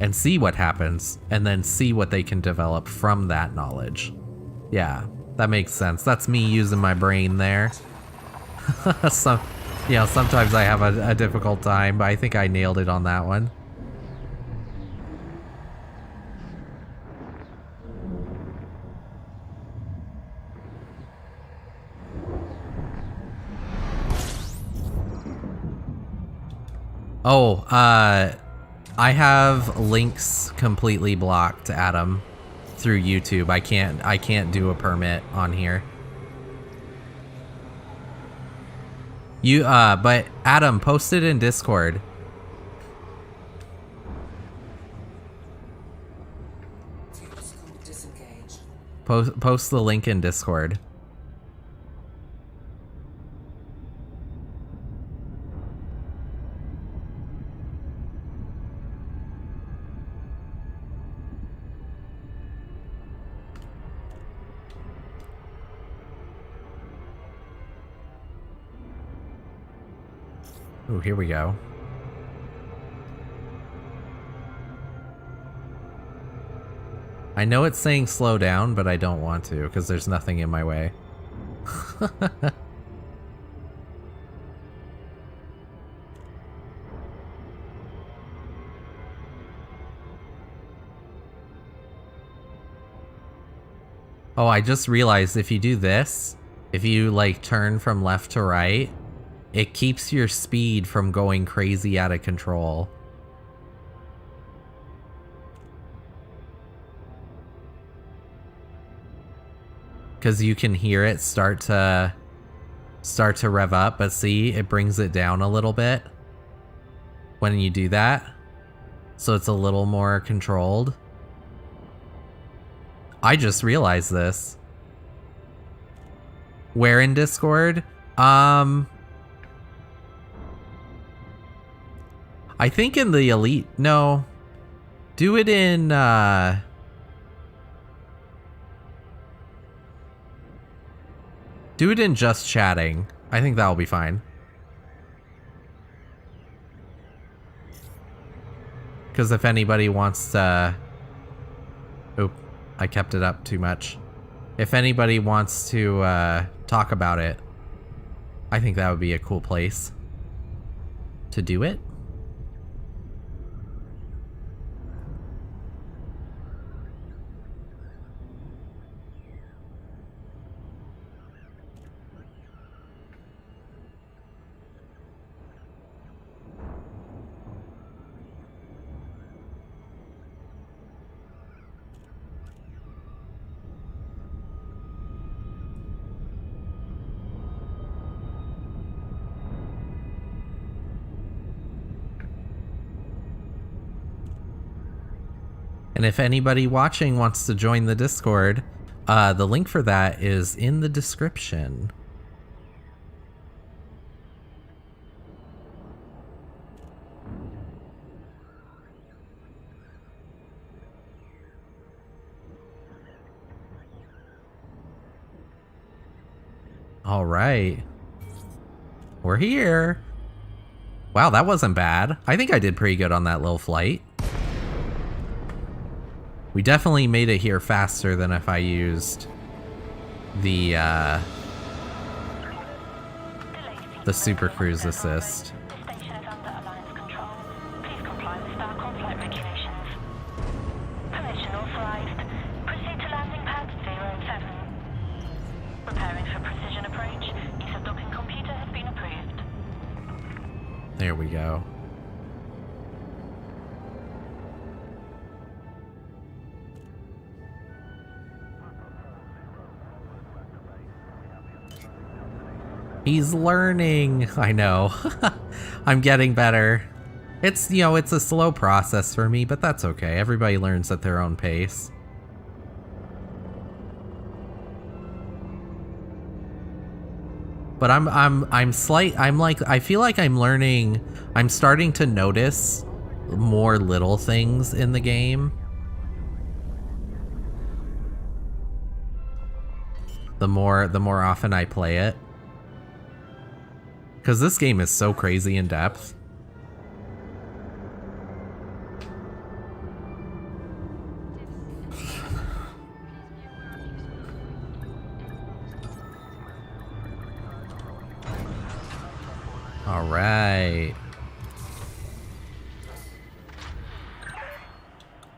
and see what happens, and then see what they can develop from that knowledge. Yeah, that makes sense. That's me using my brain there. You know, sometimes I have a difficult time, but I think I nailed it on that one. Oh, I have links completely blocked, Adam, through YouTube. I can't do a permit on here. You, but Adam, post it in Discord. Fuel scope disengaged. Post the link in Discord. Oh, here we go. I know it's saying slow down, but I don't want to because there's nothing in my way. Oh, I just realized if you do this, if you like turn from left to right, it keeps your speed from going crazy out of control. Because you can hear it start to rev up, but see, it brings it down a little bit when you do that. So it's a little more controlled. I just realized this. Where in Discord? I think in the elite, no. Do it in, do it in just chatting. I think that'll be fine. Because if anybody wants to... Oop, I kept it up too much. If anybody wants to talk about it, I think that would be a cool place to do it. And if anybody watching wants to join the Discord, the link for that is in the description. All right. We're here. Wow, that wasn't bad. I think I did pretty good on that little flight. We definitely made it here faster than if I used the Super Cruise Assist. The station is under Alliance control. Please comply with Star flight regulations. Permission authorized. Proceed to landing pad 07. Preparing for precision approach. Use of docking computer has been approved. There we go. He's learning. I know. I'm getting better. It's, you know, it's a slow process for me, but that's okay. Everybody learns at their own pace. But I feel like I'm learning. I'm starting to notice more little things in the game. The more often I play it. Because this game is so crazy in depth. All right.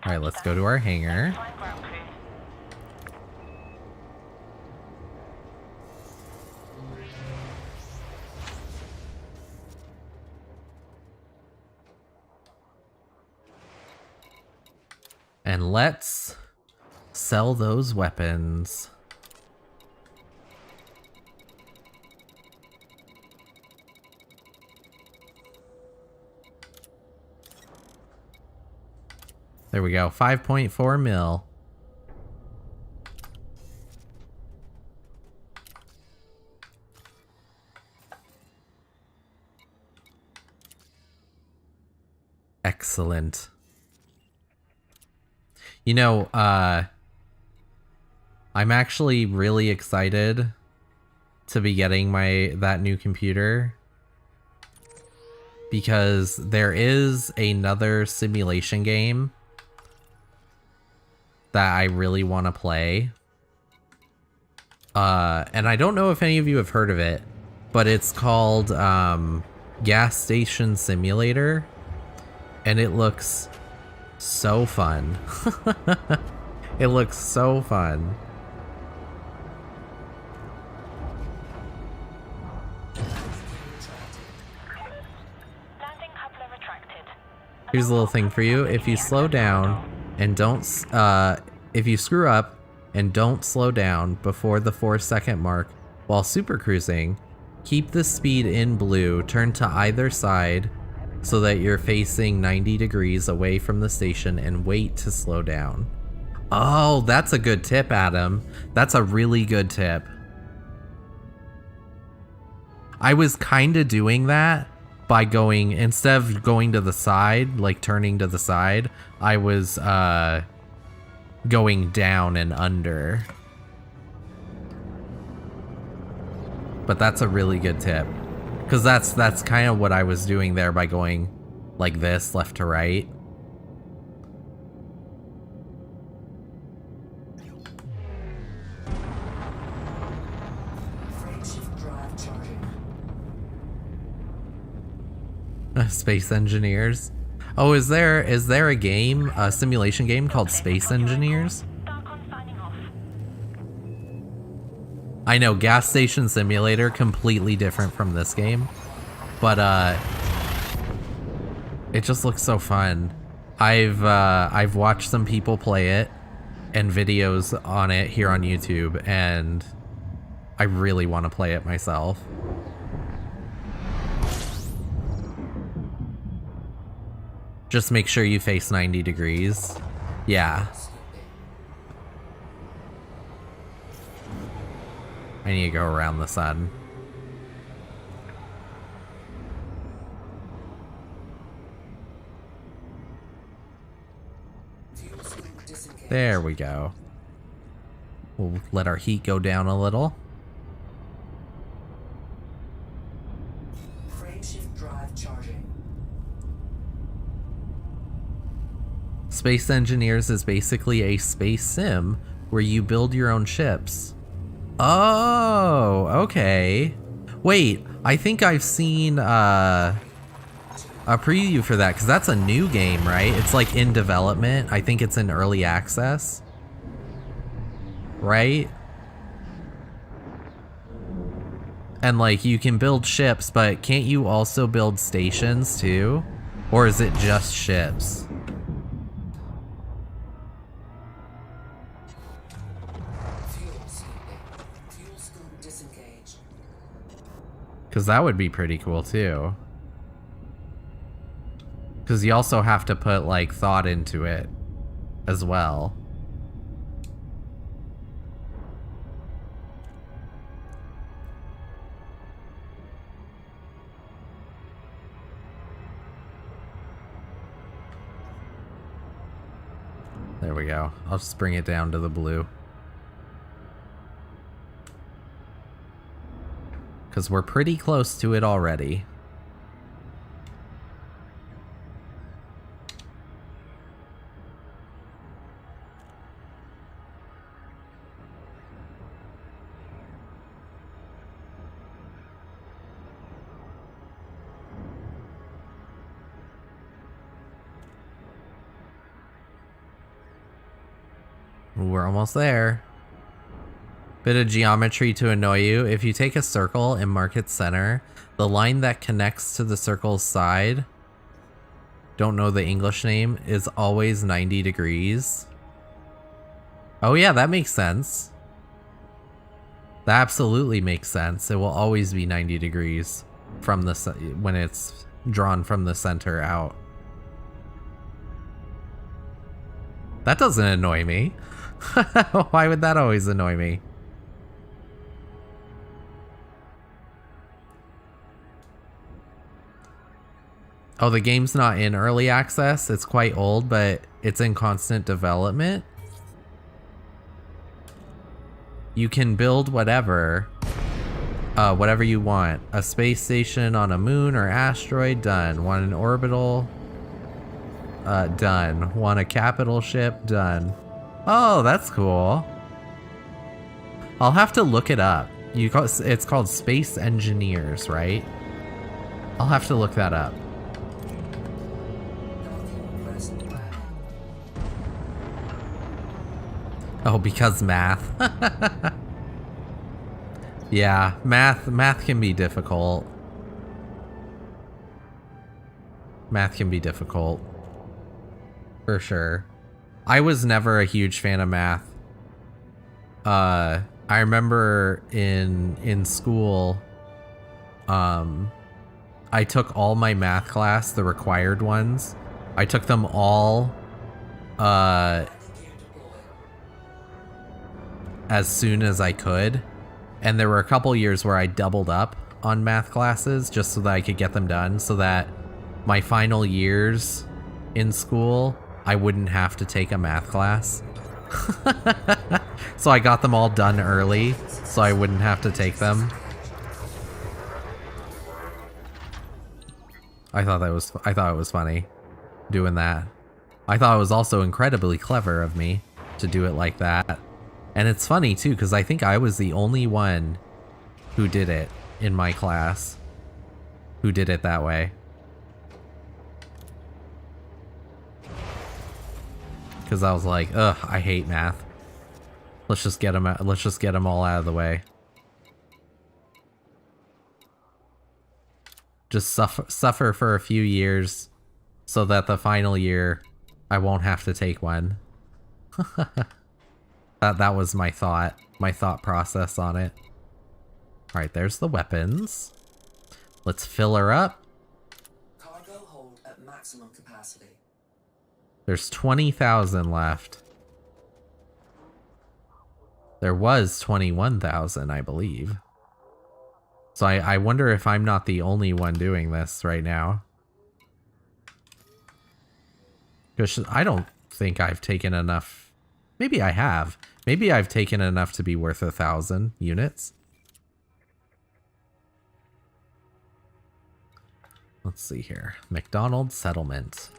All right, let's go to our hangar. Fine ground crew. And let's sell those weapons. There we go, 5.4 mil. Excellent. You know, I'm actually really excited to be getting that new computer because there is another simulation game that I really want to play. And I don't know if any of you have heard of it, but it's called Gas Station Simulator, and it looks so fun. It looks so fun. Landing coupler retracted. Here's a little thing for you. If you slow down and don't, if you screw up and don't slow down before the 4-second mark while super cruising, keep the speed in blue, turn to either side so that you're facing 90 degrees away from the station and wait to slow down. Oh, that's a good tip, Adam. That's a really good tip. I was kind of doing that by going, instead of going to the side, like turning to the side, I was going down and under. But that's a really good tip. Because that's kind of what I was doing there by going like this, left to right. Frameshift drive charging. Space Engineers. Oh, is there a game, a simulation game called Space Engineers? Darkon signing off. I know, Gas Station Simulator, completely different from this game, but it just looks so fun. I've watched some people play it and videos on it here on YouTube, and I really want to play it myself. Just make sure you face 90 degrees. Yeah. I need to go around the sun. Fuel scoop disengaged. There we go. We'll let our heat go down a little. Frameshift drive charging. Space Engineers is basically a space sim where you build your own ships. Oh, okay. Wait, I think I've seen a preview for that, because that's a new game, right? It's like in development. I think it's in early access. Right? And like you can build ships, but can't you also build stations too? Or is it just ships? Fuel scoop disengaged. Because that would be pretty cool too. Because you also have to put like thought into it as well. There we go. I'll just bring it down to the blue. Because we're pretty close to it already. We're almost there. Bit of geometry to annoy you. If you take a circle and mark its center, the line that connects to the circle's side, don't know the English name, is always 90 degrees. Oh yeah, that makes sense. That absolutely makes sense. It will always be 90 degrees from the when it's drawn from the center out. That doesn't annoy me. Why would that always annoy me? Oh, the game's not in early access. It's quite old, but it's in constant development. You can build whatever you want. A space station on a moon or asteroid, done. Want an orbital? Done. Want a capital ship? Done. Oh, that's cool. I'll have to look it up. It's called Space Engineers, right? I'll have to look that up. Oh, because math. Yeah, math can be difficult. Math can be difficult. For sure. I was never a huge fan of math. I remember in school, I took all my math class, the required ones. I took them all as soon as I could. And there were a couple years where I doubled up on math classes just so that I could get them done, so that my final years in school, I wouldn't have to take a math class. So I got them all done early, so I wouldn't have to take them. I thought it was funny doing that. I thought it was also incredibly clever of me to do it like that. And it's funny too, because I think I was the only one who did it in my class, who did it that way. Because I was like, ugh, I hate math. Let's just get them all out of the way. Just suffer for a few years so that the final year I won't have to take one. That was my thought process on it. All right, there's the weapons. Let's fill her up. Cargo hold at maximum capacity. There's 20,000 left. There was 21,000, I believe. So I wonder if I'm not the only one doing this right now. Because I don't think I've taken enough. Maybe I have. Maybe I've taken enough to be worth 1,000 units. Let's see here. McDonald's settlement.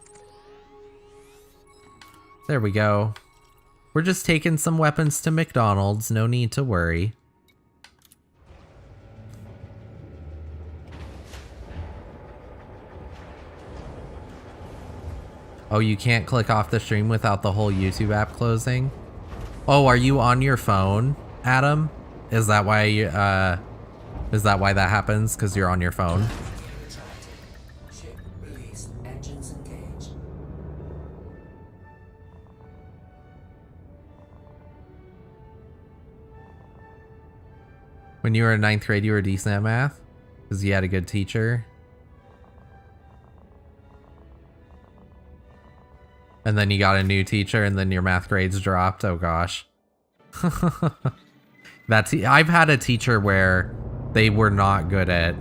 There we go. We're just taking some weapons to McDonald's. No need to worry. Oh, you can't click off the stream without the whole YouTube app closing? Oh, are you on your phone, Adam? Is that why that happens? Because you're on your phone? Ship release. Engines engaged. When you were in 9th grade, you were decent at math? Because you had a good teacher? And then you got a new teacher and then your math grades dropped. Oh gosh. I've had a teacher where they were not good at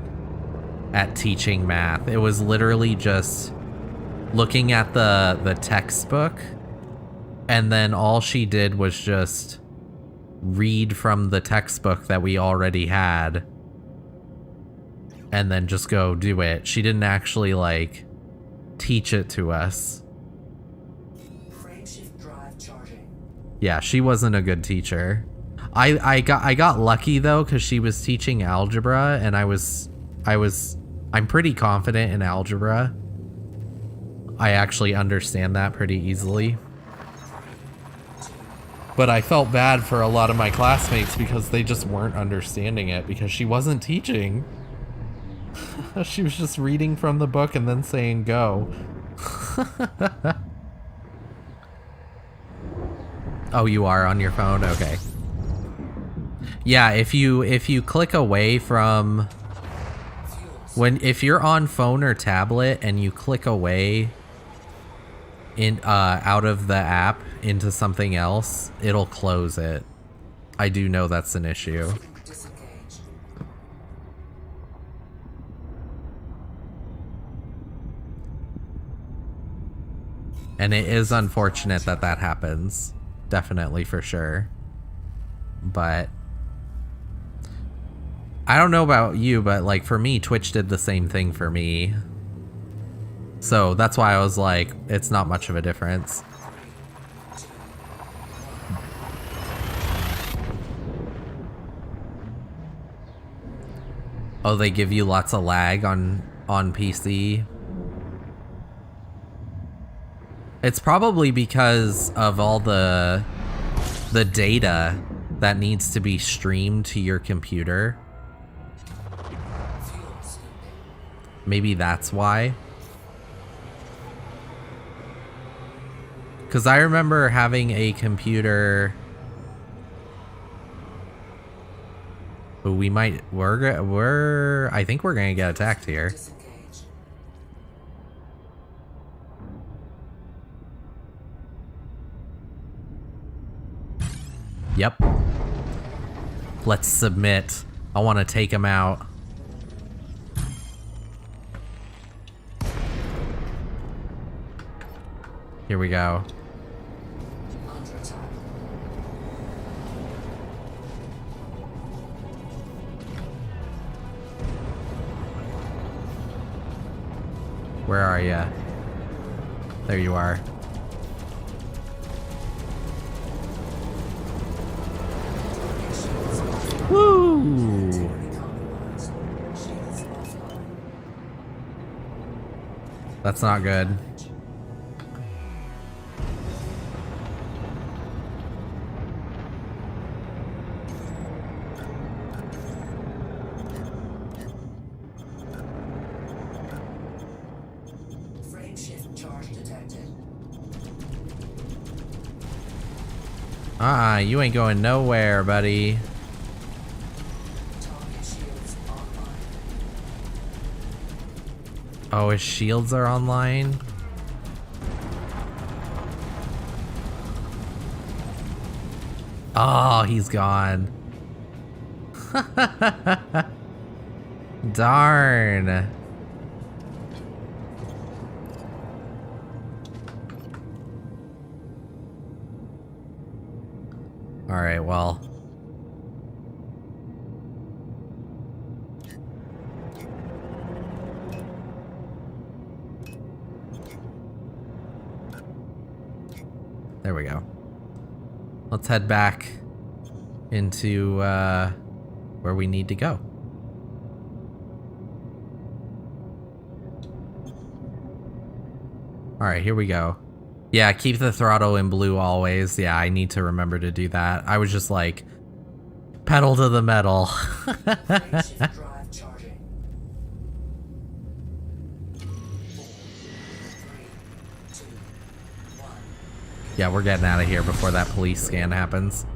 teaching math. It was literally just looking at the textbook, and then all she did was just read from the textbook that we already had and then just go do it. She didn't actually like teach it to us. Yeah, she wasn't a good teacher. I got lucky though, because she was teaching algebra, and I'm pretty confident in algebra. I actually understand that pretty easily. But I felt bad for a lot of my classmates because they just weren't understanding it because she wasn't teaching. She was just reading from the book and then saying go. Oh, you are on your phone? Okay. Yeah, if you click away from if you're on phone or tablet and you click away in out of the app into something else, it'll close it. I do know that's an issue. Disengage. And it is unfortunate that that happens. Definitely, for sure. But I don't know about you, but like for me, Twitch did the same thing for me. So that's why I was like, it's not much of a difference. Oh, they give you lots of lag on PC. It's probably because of all the data that needs to be streamed to your computer. Maybe that's why. Because I remember having a computer. But I think we're gonna get attacked here. Disengage. Yep. Let's submit. I want to take him out. Here we go. Under attack. Where are ya? There you are. Woo! Compromised. Shields offline. That's not good. Frame shift charge detected. You ain't going nowhere, buddy. Target shields online. Oh, his shields are online? Oh, he's gone. Darn. Alright, well. There we go. Let's head back into where we need to go. Alright, here we go. Yeah, keep the throttle in blue always. Yeah, I need to remember to do that. I was just like, pedal to the metal. Frame shift drive charging. 4, 3, 2, 1. Yeah, we're getting out of here before that police scan happens.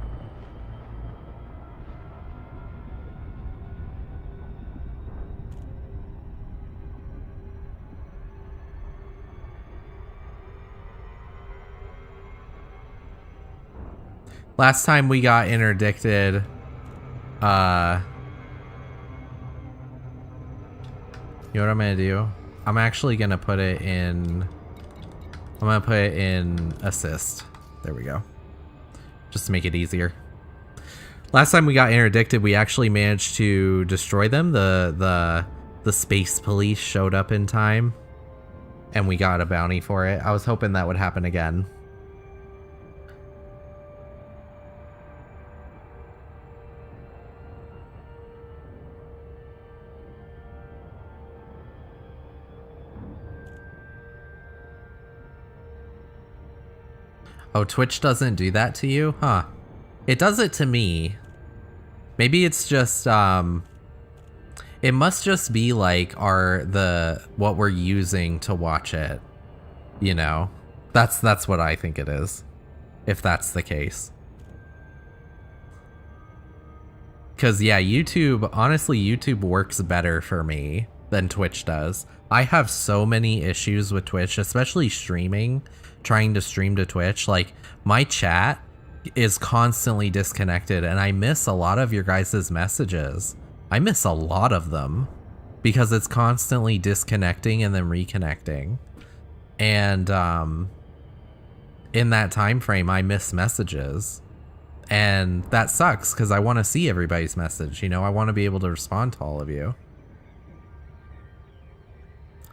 Last time we got interdicted, you know what I'm gonna do? I'm actually gonna put it in, assist. There we go. Just to make it easier. Last time we got interdicted, we actually managed to destroy them. The space police showed up in time, and we got a bounty for it. I was hoping that would happen again. Oh, Twitch doesn't do that to you? Huh. It does it to me. Maybe it's just, it must just be like what we're using to watch it, you know? That's what I think it is, if that's the case. Cause yeah, honestly, YouTube works better for me than Twitch does. I have so many issues with Twitch, especially trying to stream to Twitch. Like, my chat is constantly disconnected and I miss a lot of your guys' messages. I miss a lot of them because it's constantly disconnecting and then reconnecting. And in that time frame, I miss messages. And that sucks because I want to see everybody's message. You know, I want to be able to respond to all of you.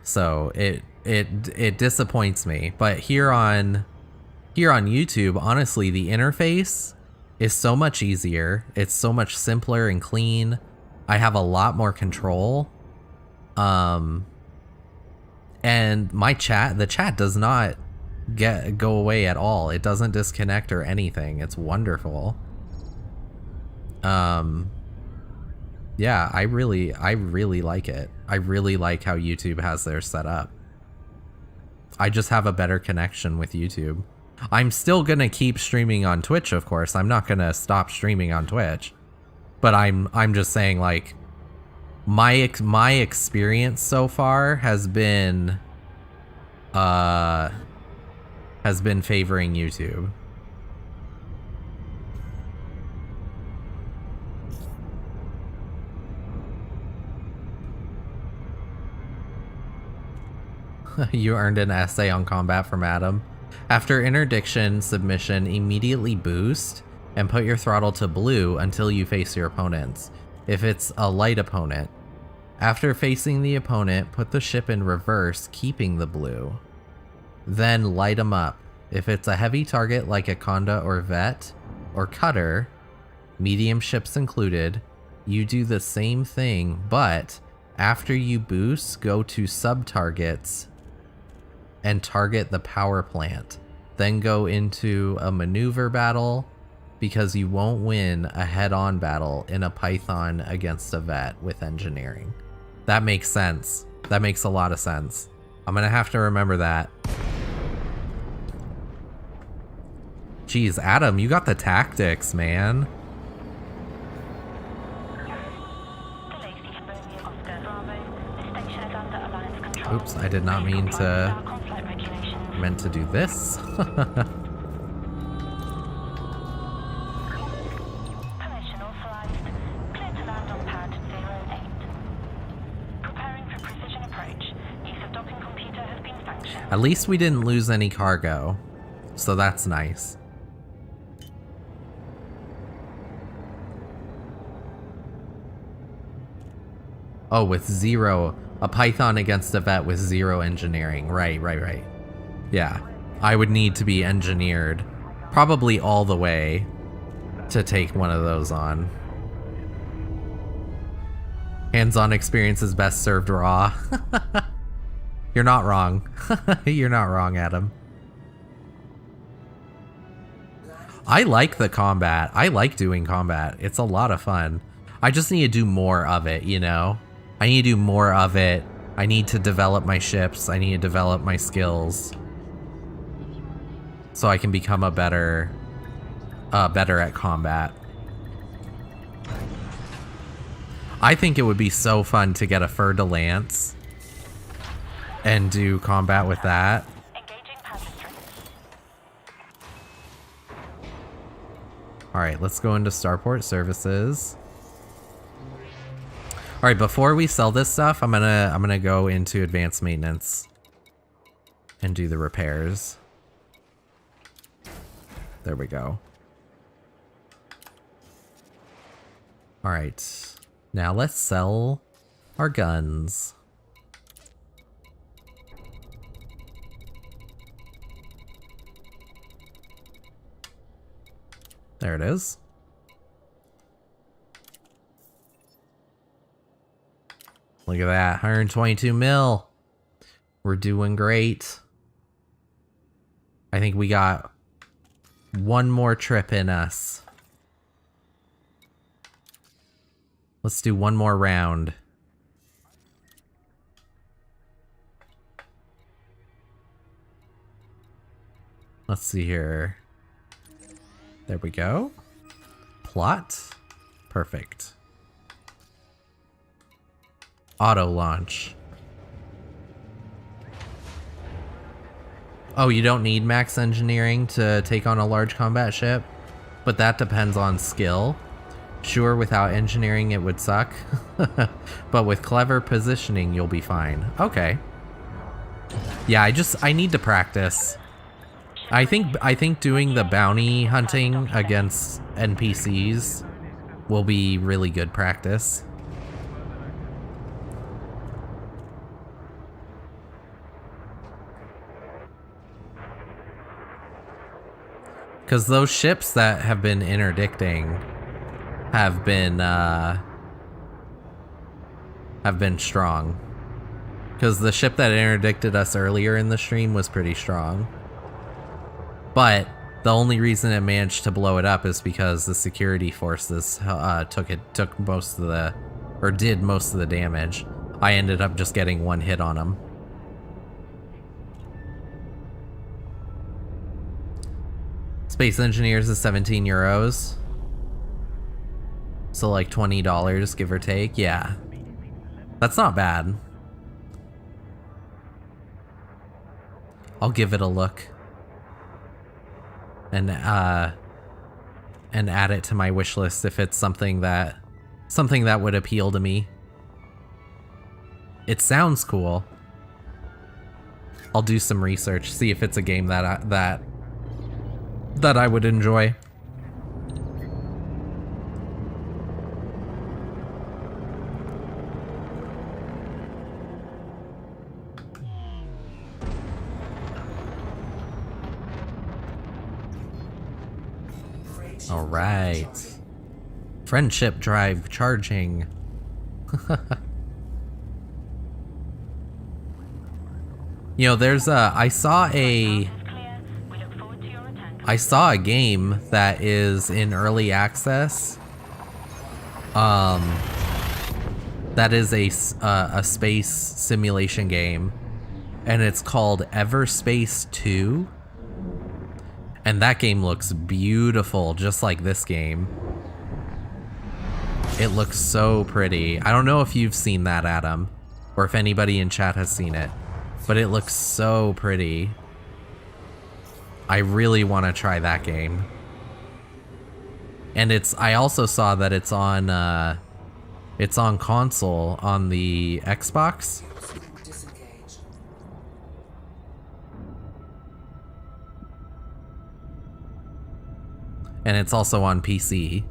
So it disappoints me. But here on YouTube, honestly, the interface is so much easier. It's so much simpler and clean. I have a lot more control. And the chat does not go away at all. It doesn't disconnect or anything. It's wonderful. Yeah, I really like it. I really like how YouTube has theirs set up. I just have a better connection with YouTube. I'm still gonna keep streaming on Twitch, of course. I'm not gonna stop streaming on Twitch. But I'm just saying, like, my experience so far has been favoring YouTube. You earned an essay on combat from Adam. After interdiction submission, immediately boost and put your throttle to blue until you face your opponents, if it's a light opponent. After facing the opponent, put the ship in reverse, keeping the blue. Then light them up. If it's a heavy target like a Conda or Vet or Cutter, medium ships included, you do the same thing, but after you boost, go to sub-targets and target the power plant. Then go into a maneuver battle because you won't win a head-on battle in a Python against a Vet with engineering. That makes sense. That makes a lot of sense. I'm gonna have to remember that. Jeez, Adam, you got the tactics, man. Oops, I did not mean to... meant to do this. At least we didn't lose any cargo, so that's nice. Oh, with 0, a Python against a Vet with 0 engineering. Right. Yeah, I would need to be engineered probably all the way to take one of those on. Hands-on experience is best served raw. You're not wrong. You're not wrong, Adam. I like the combat. I like doing combat. It's a lot of fun. I just need to do more of it, you know? I need to do more of it. I need to develop my ships. I need to develop my skills. So I can become a better at combat. I think it would be so fun to get a Fer de Lance and do combat with that. Alright, let's go into Starport Services. Alright, before we sell this stuff, I'm gonna go into Advanced Maintenance and do the repairs. There we go. Alright, now let's sell our guns. There it is. Look at that, 122 mil. We're doing great. I think we got one more trip in us. Let's do one more round. Let's see here. There we go. Plot. Perfect. Auto launch. Oh, you don't need max engineering to take on a large combat ship? But that depends on skill. Sure, without engineering it would suck. But with clever positioning, you'll be fine. Okay. Yeah, I need to practice. I think doing the bounty hunting against NPCs will be really good practice. Because those ships that have been interdicting have been strong. Because the ship that interdicted us earlier in the stream was pretty strong. But the only reason it managed to blow it up is because the security forces took most of the, or did most of the damage. I ended up just getting one hit on them. Space Engineers is 17 euros. So like $20, give or take. Yeah. That's not bad. I'll give it a look. And add it to my wish list if it's something that would appeal to me. It sounds cool. I'll do some research, see if it's a game that I would enjoy. All right. Friendship drive charging. You know, there's I saw a game that is in early access. That is a space simulation game, and it's called Everspace 2. And that game looks beautiful, just like this game. It looks so pretty. I don't know if you've seen that, Adam, or if anybody in chat has seen it, but it looks so pretty. I really want to try that game. And I also saw that it's on console on the Xbox. Disengage. And it's also on PC.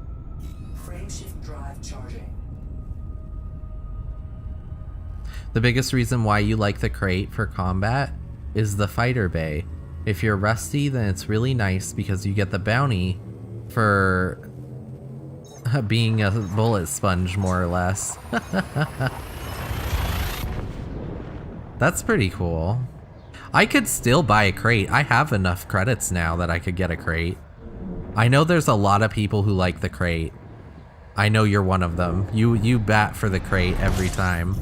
Frameshift drive charging. The biggest reason why you like the crate for combat is the fighter bay. If you're rusty, then it's really nice because you get the bounty for being a bullet sponge, more or less. That's pretty cool. I could still buy a crate. I have enough credits now that I could get a crate. I know there's a lot of people who like the crate. I know you're one of them. You bat for the crate every time.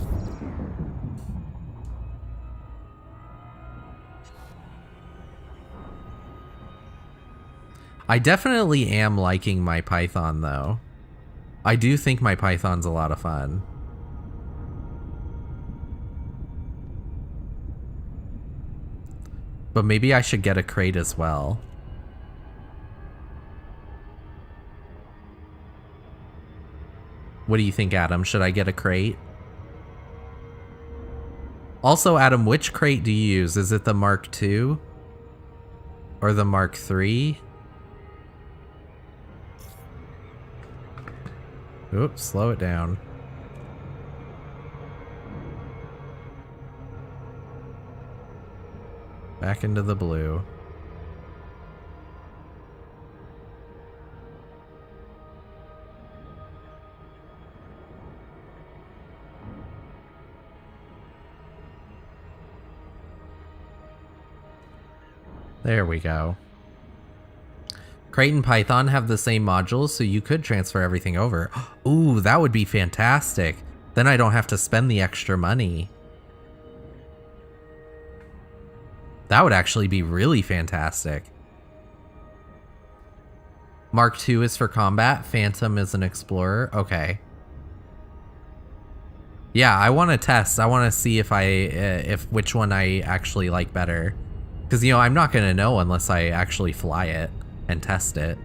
I definitely am liking my Python, though. I do think my Python's a lot of fun. But maybe I should get a crate as well. What do you think, Adam? Should I get a crate? Also, Adam, which crate do you use? Is it the Mark II? Or the Mark III? Oops, slow it down. Back into the blue. There we go. Crate and Python have the same modules, so you could transfer everything over. Ooh, that would be fantastic. Then I don't have to spend the extra money. That would actually be really fantastic. Mark II is for combat. Phantom is an explorer. Okay. Yeah, I want to test. I want to see if which one I actually like better. Because, you know, I'm not going to know unless I actually fly it and test it.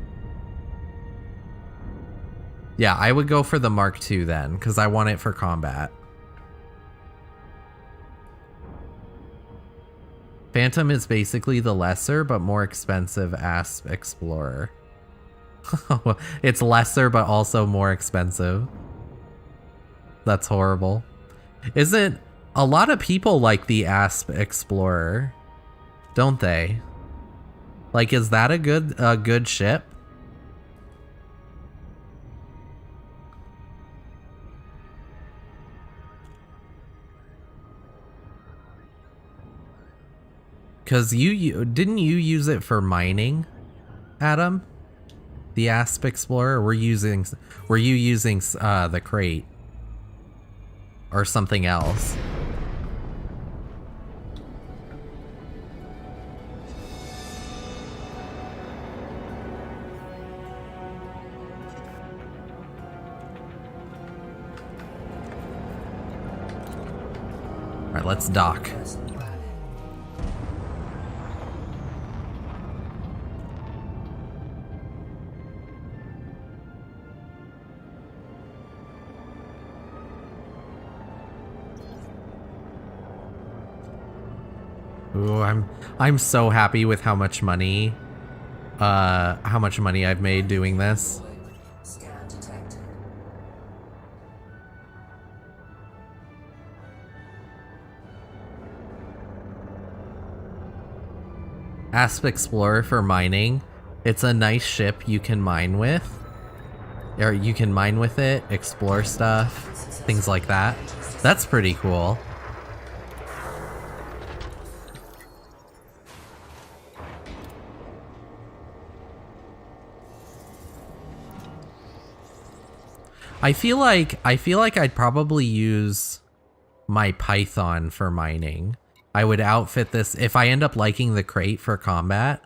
Yeah, I would go for the Mark II then, because I want it for combat. Phantom is basically the lesser but more expensive Asp Explorer. It's lesser but also more expensive. That's horrible. Isn't a lot of people like the Asp Explorer, don't they? Like, is that a good ship? Cause you didn't you use it for mining, Adam? The Asp Explorer. Were you using the crate or something else? All right, let's dock. Ooh, I'm so happy with how much money I've made doing this. Scan detected. Asp Explorer for mining. It's a nice ship you can mine with. Or you can mine with it, explore stuff, things like that. That's pretty cool. I feel like I'd probably use my Python for mining. I would outfit this if I end up liking the crate for combat,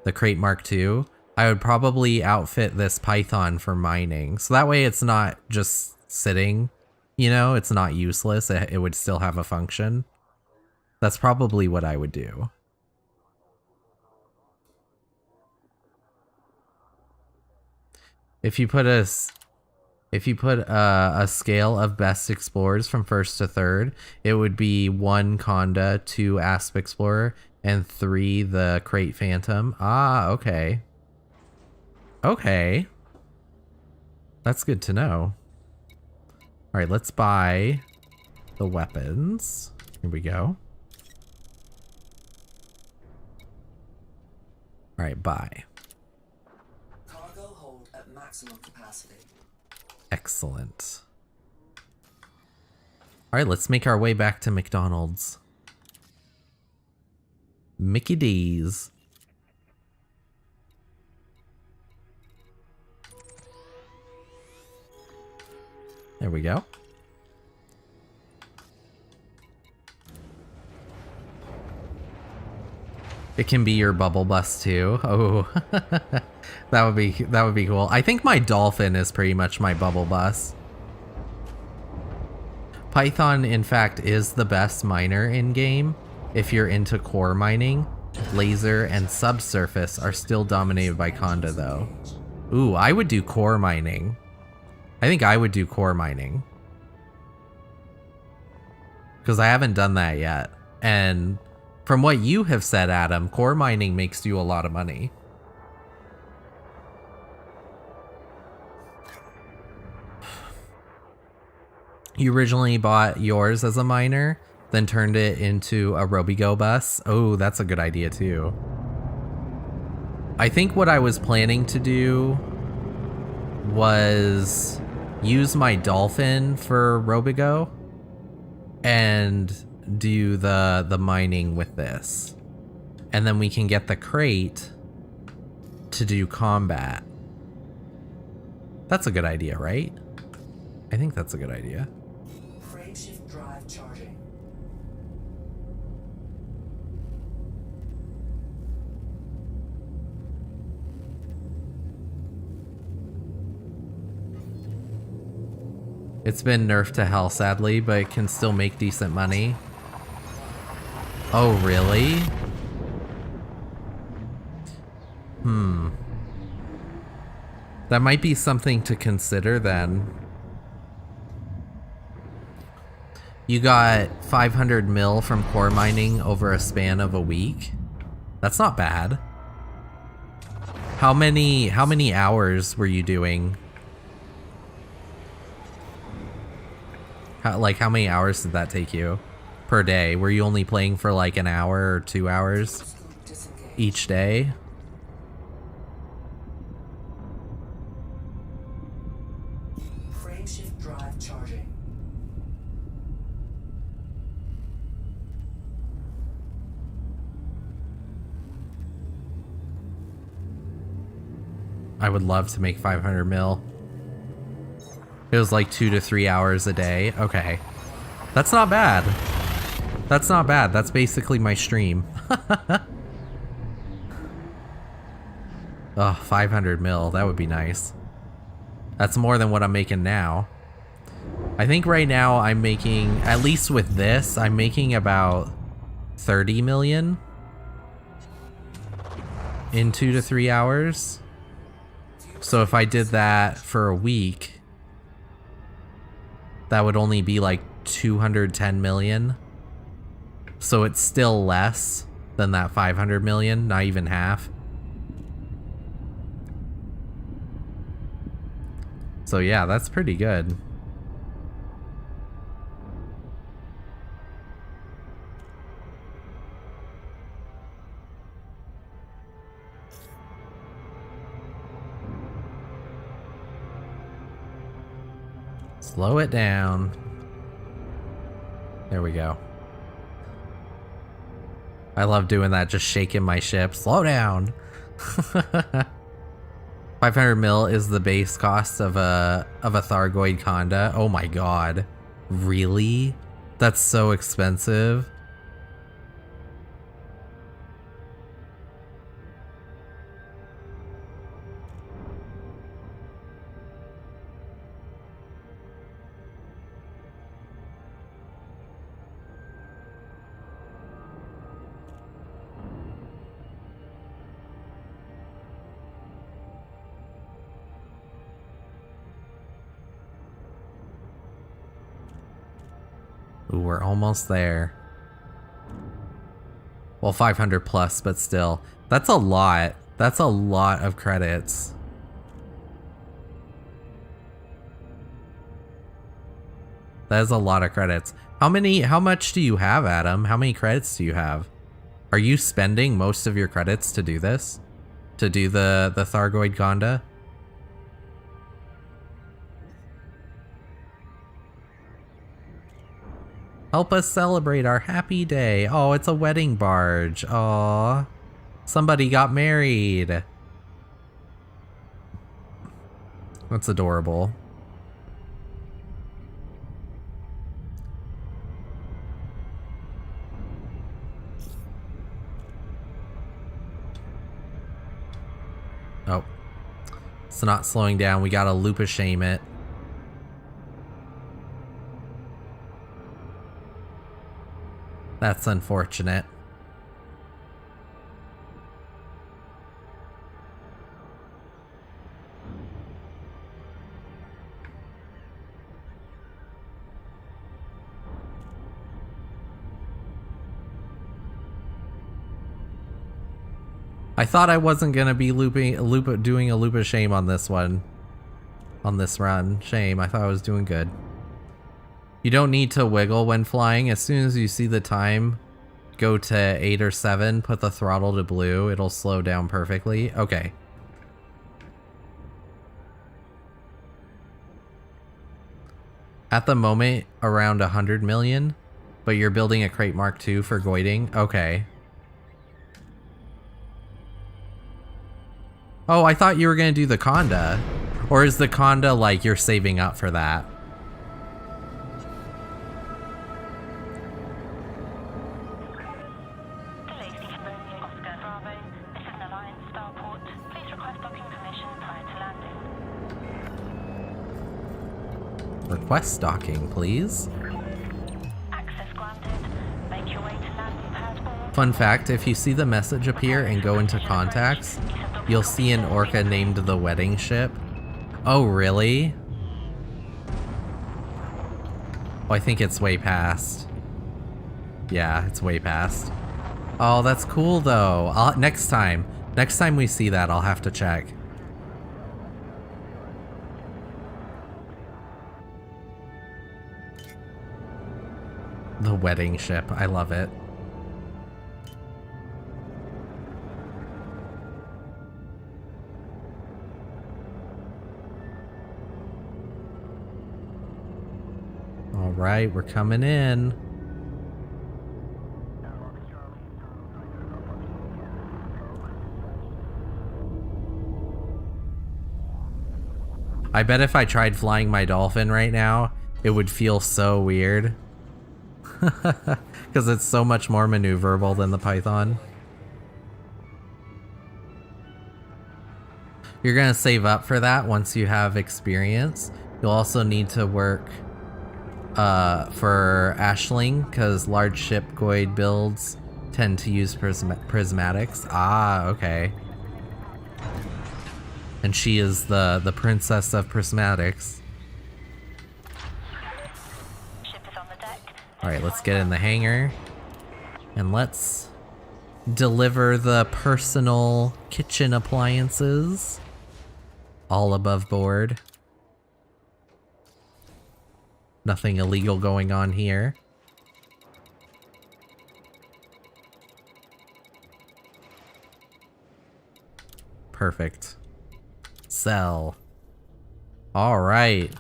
the crate Mark II. I would probably outfit this Python for mining, so that way it's not just sitting. You know, it's not useless. It would still have a function. That's probably what I would do. If you put a scale of best explorers from first to third, it would be 1 Conda, 2 Asp Explorer, and 3 the Crate Phantom. Ah, okay. Okay. That's good to know. All right, let's buy the weapons. Here we go. All right, buy. Cargo hold at maximum capacity. Excellent. All right, let's make our way back to McDonald's. Mickey D's. There we go. It can be your bubble bus too. Oh, that would be cool. I think my dolphin is pretty much my bubble bus. Python, in fact, is the best miner in game. If you're into core mining, laser and subsurface are still dominated by Conda though. Ooh, I would do core mining. I think I would do core mining. Because I haven't done that yet. And from what you have said, Adam, core mining makes you a lot of money. You originally bought yours as a miner, then turned it into a Robigo bus. Oh, that's a good idea too. I think what I was planning to do was use my dolphin for Robigo and do the mining with this. And then we can get the crate to do combat. That's a good idea, right? I think that's a good idea. Frameshift drive charging. It's been nerfed to hell, sadly, but it can still make decent money. Oh, really? That might be something to consider then. You got 500 mil from core mining over a span of a week. That's not bad. How many hours were you doing? How many hours did that take you per day? Were you only playing for like an hour or 2 hours each day? Frameshift drive charging. I would love to make 500 mil. It was like 2 to 3 hours a day. Okay. That's not bad. That's not bad. That's basically my stream. Oh, 500 mil. That would be nice. That's more than what I'm making now. I think right now I'm making, at least with this, I'm making about 30 million in 2 to 3 hours. So if I did that for a week, that would only be like 210 million. So it's still less than that 500 million, not even half. So yeah, that's pretty good. Slow it down. There we go. I love doing that, just shaking my ship. Slow down. 500 mil is the base cost of a Thargoid Conda. Oh my god. Really? That's so expensive. Ooh, we're almost there. Well, 500 plus, but still. That's a lot. That's a lot of credits. That is a lot of credits. How much do you have, Adam? How many credits do you have? Are you spending most of your credits to do this? To do the Thargoid Gonda? Help us celebrate our happy day. Oh, it's a wedding barge. Aw. Somebody got married. That's adorable. Oh. It's not slowing down. We gotta Lupa shame it. That's unfortunate. I thought I wasn't gonna be doing a Lupa shame on this one. On this run. Shame. I thought I was doing good. You don't need to wiggle when flying. As soon as you see the time go to 8 or 7, put the throttle to blue. It'll slow down perfectly. Okay. At the moment, around 100 million, but you're building a Crate Mark II for Goiding? Okay. Oh, I thought you were gonna do the conda. Or is the conda like you're saving up for that? To Lacey from Romeo Oscar Bravo. This is an Alliance starport. Please request docking permission prior to landing. Request docking, please. Access granted. Make your way to landing pad or... Fun fact, if you see the message appear and go into contacts, you'll see an orca named the wedding ship. Oh, really? Oh, I think it's way past. Yeah, it's way past. Oh, that's cool though. Next time we see that, I'll have to check. The wedding ship, I love it. All right, we're coming in. I bet if I tried flying my dolphin right now, it would feel so weird. Because it's so much more maneuverable than the Python. You're gonna save up for that once you have experience. You'll also need to work for Ashling, because large ship Goid builds tend to use prismatics. Ah, okay. And she is the princess of prismatics. Ship is on the deck. Alright, let's get in the hangar. And let's deliver the personal kitchen appliances. All above board. Nothing illegal going on here. Perfect. Sell. All right.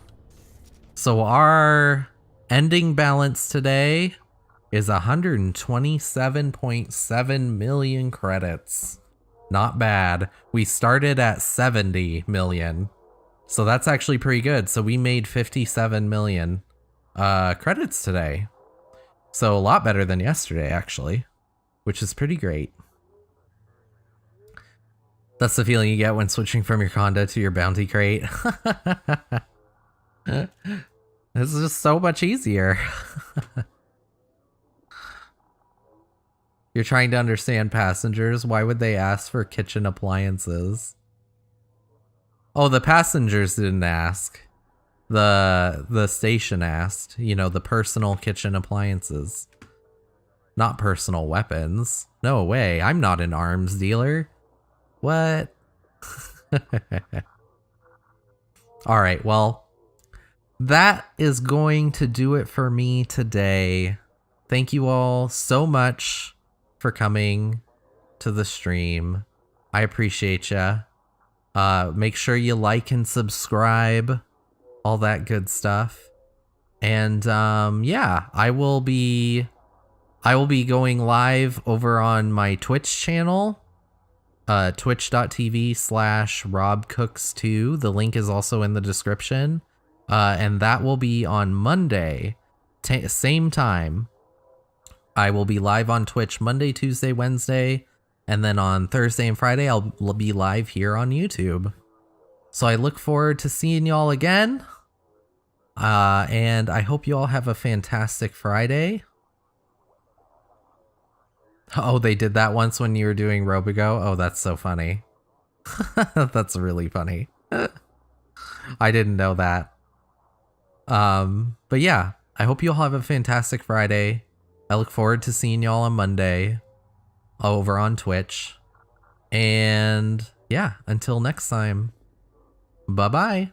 So our ending balance today is 127.7 million credits. Not bad. We started at 70 million. So that's actually pretty good. So we made 57 million credits today. So a lot better than yesterday, actually, which is pretty great. That's the feeling you get when switching from your conda to your bounty crate. This is just so much easier. You're trying to understand passengers. Why would they ask for kitchen appliances? Oh, the passengers didn't ask. The station asked. You know, the personal kitchen appliances. Not personal weapons. No way. I'm not an arms dealer. What? Alright, well, that is going to do it for me today. Thank you all so much for coming to the stream. I appreciate ya. Make sure you like and subscribe. All that good stuff. And yeah, I will be going live over on my Twitch channel. Twitch.tv/RobCooks2. The link is also in the description. And that will be on Monday, same time. I will be live on Twitch Monday, Tuesday, Wednesday, and then on Thursday and Friday I'll be live here on YouTube. So I look forward to seeing y'all again. And I hope you all have a fantastic Friday. Oh, they did that once when you were doing Robigo? Oh, that's so funny. That's really funny. I didn't know that. But yeah, I hope you all have a fantastic Friday. I look forward to seeing y'all on Monday over on Twitch. And yeah, until next time, bye-bye.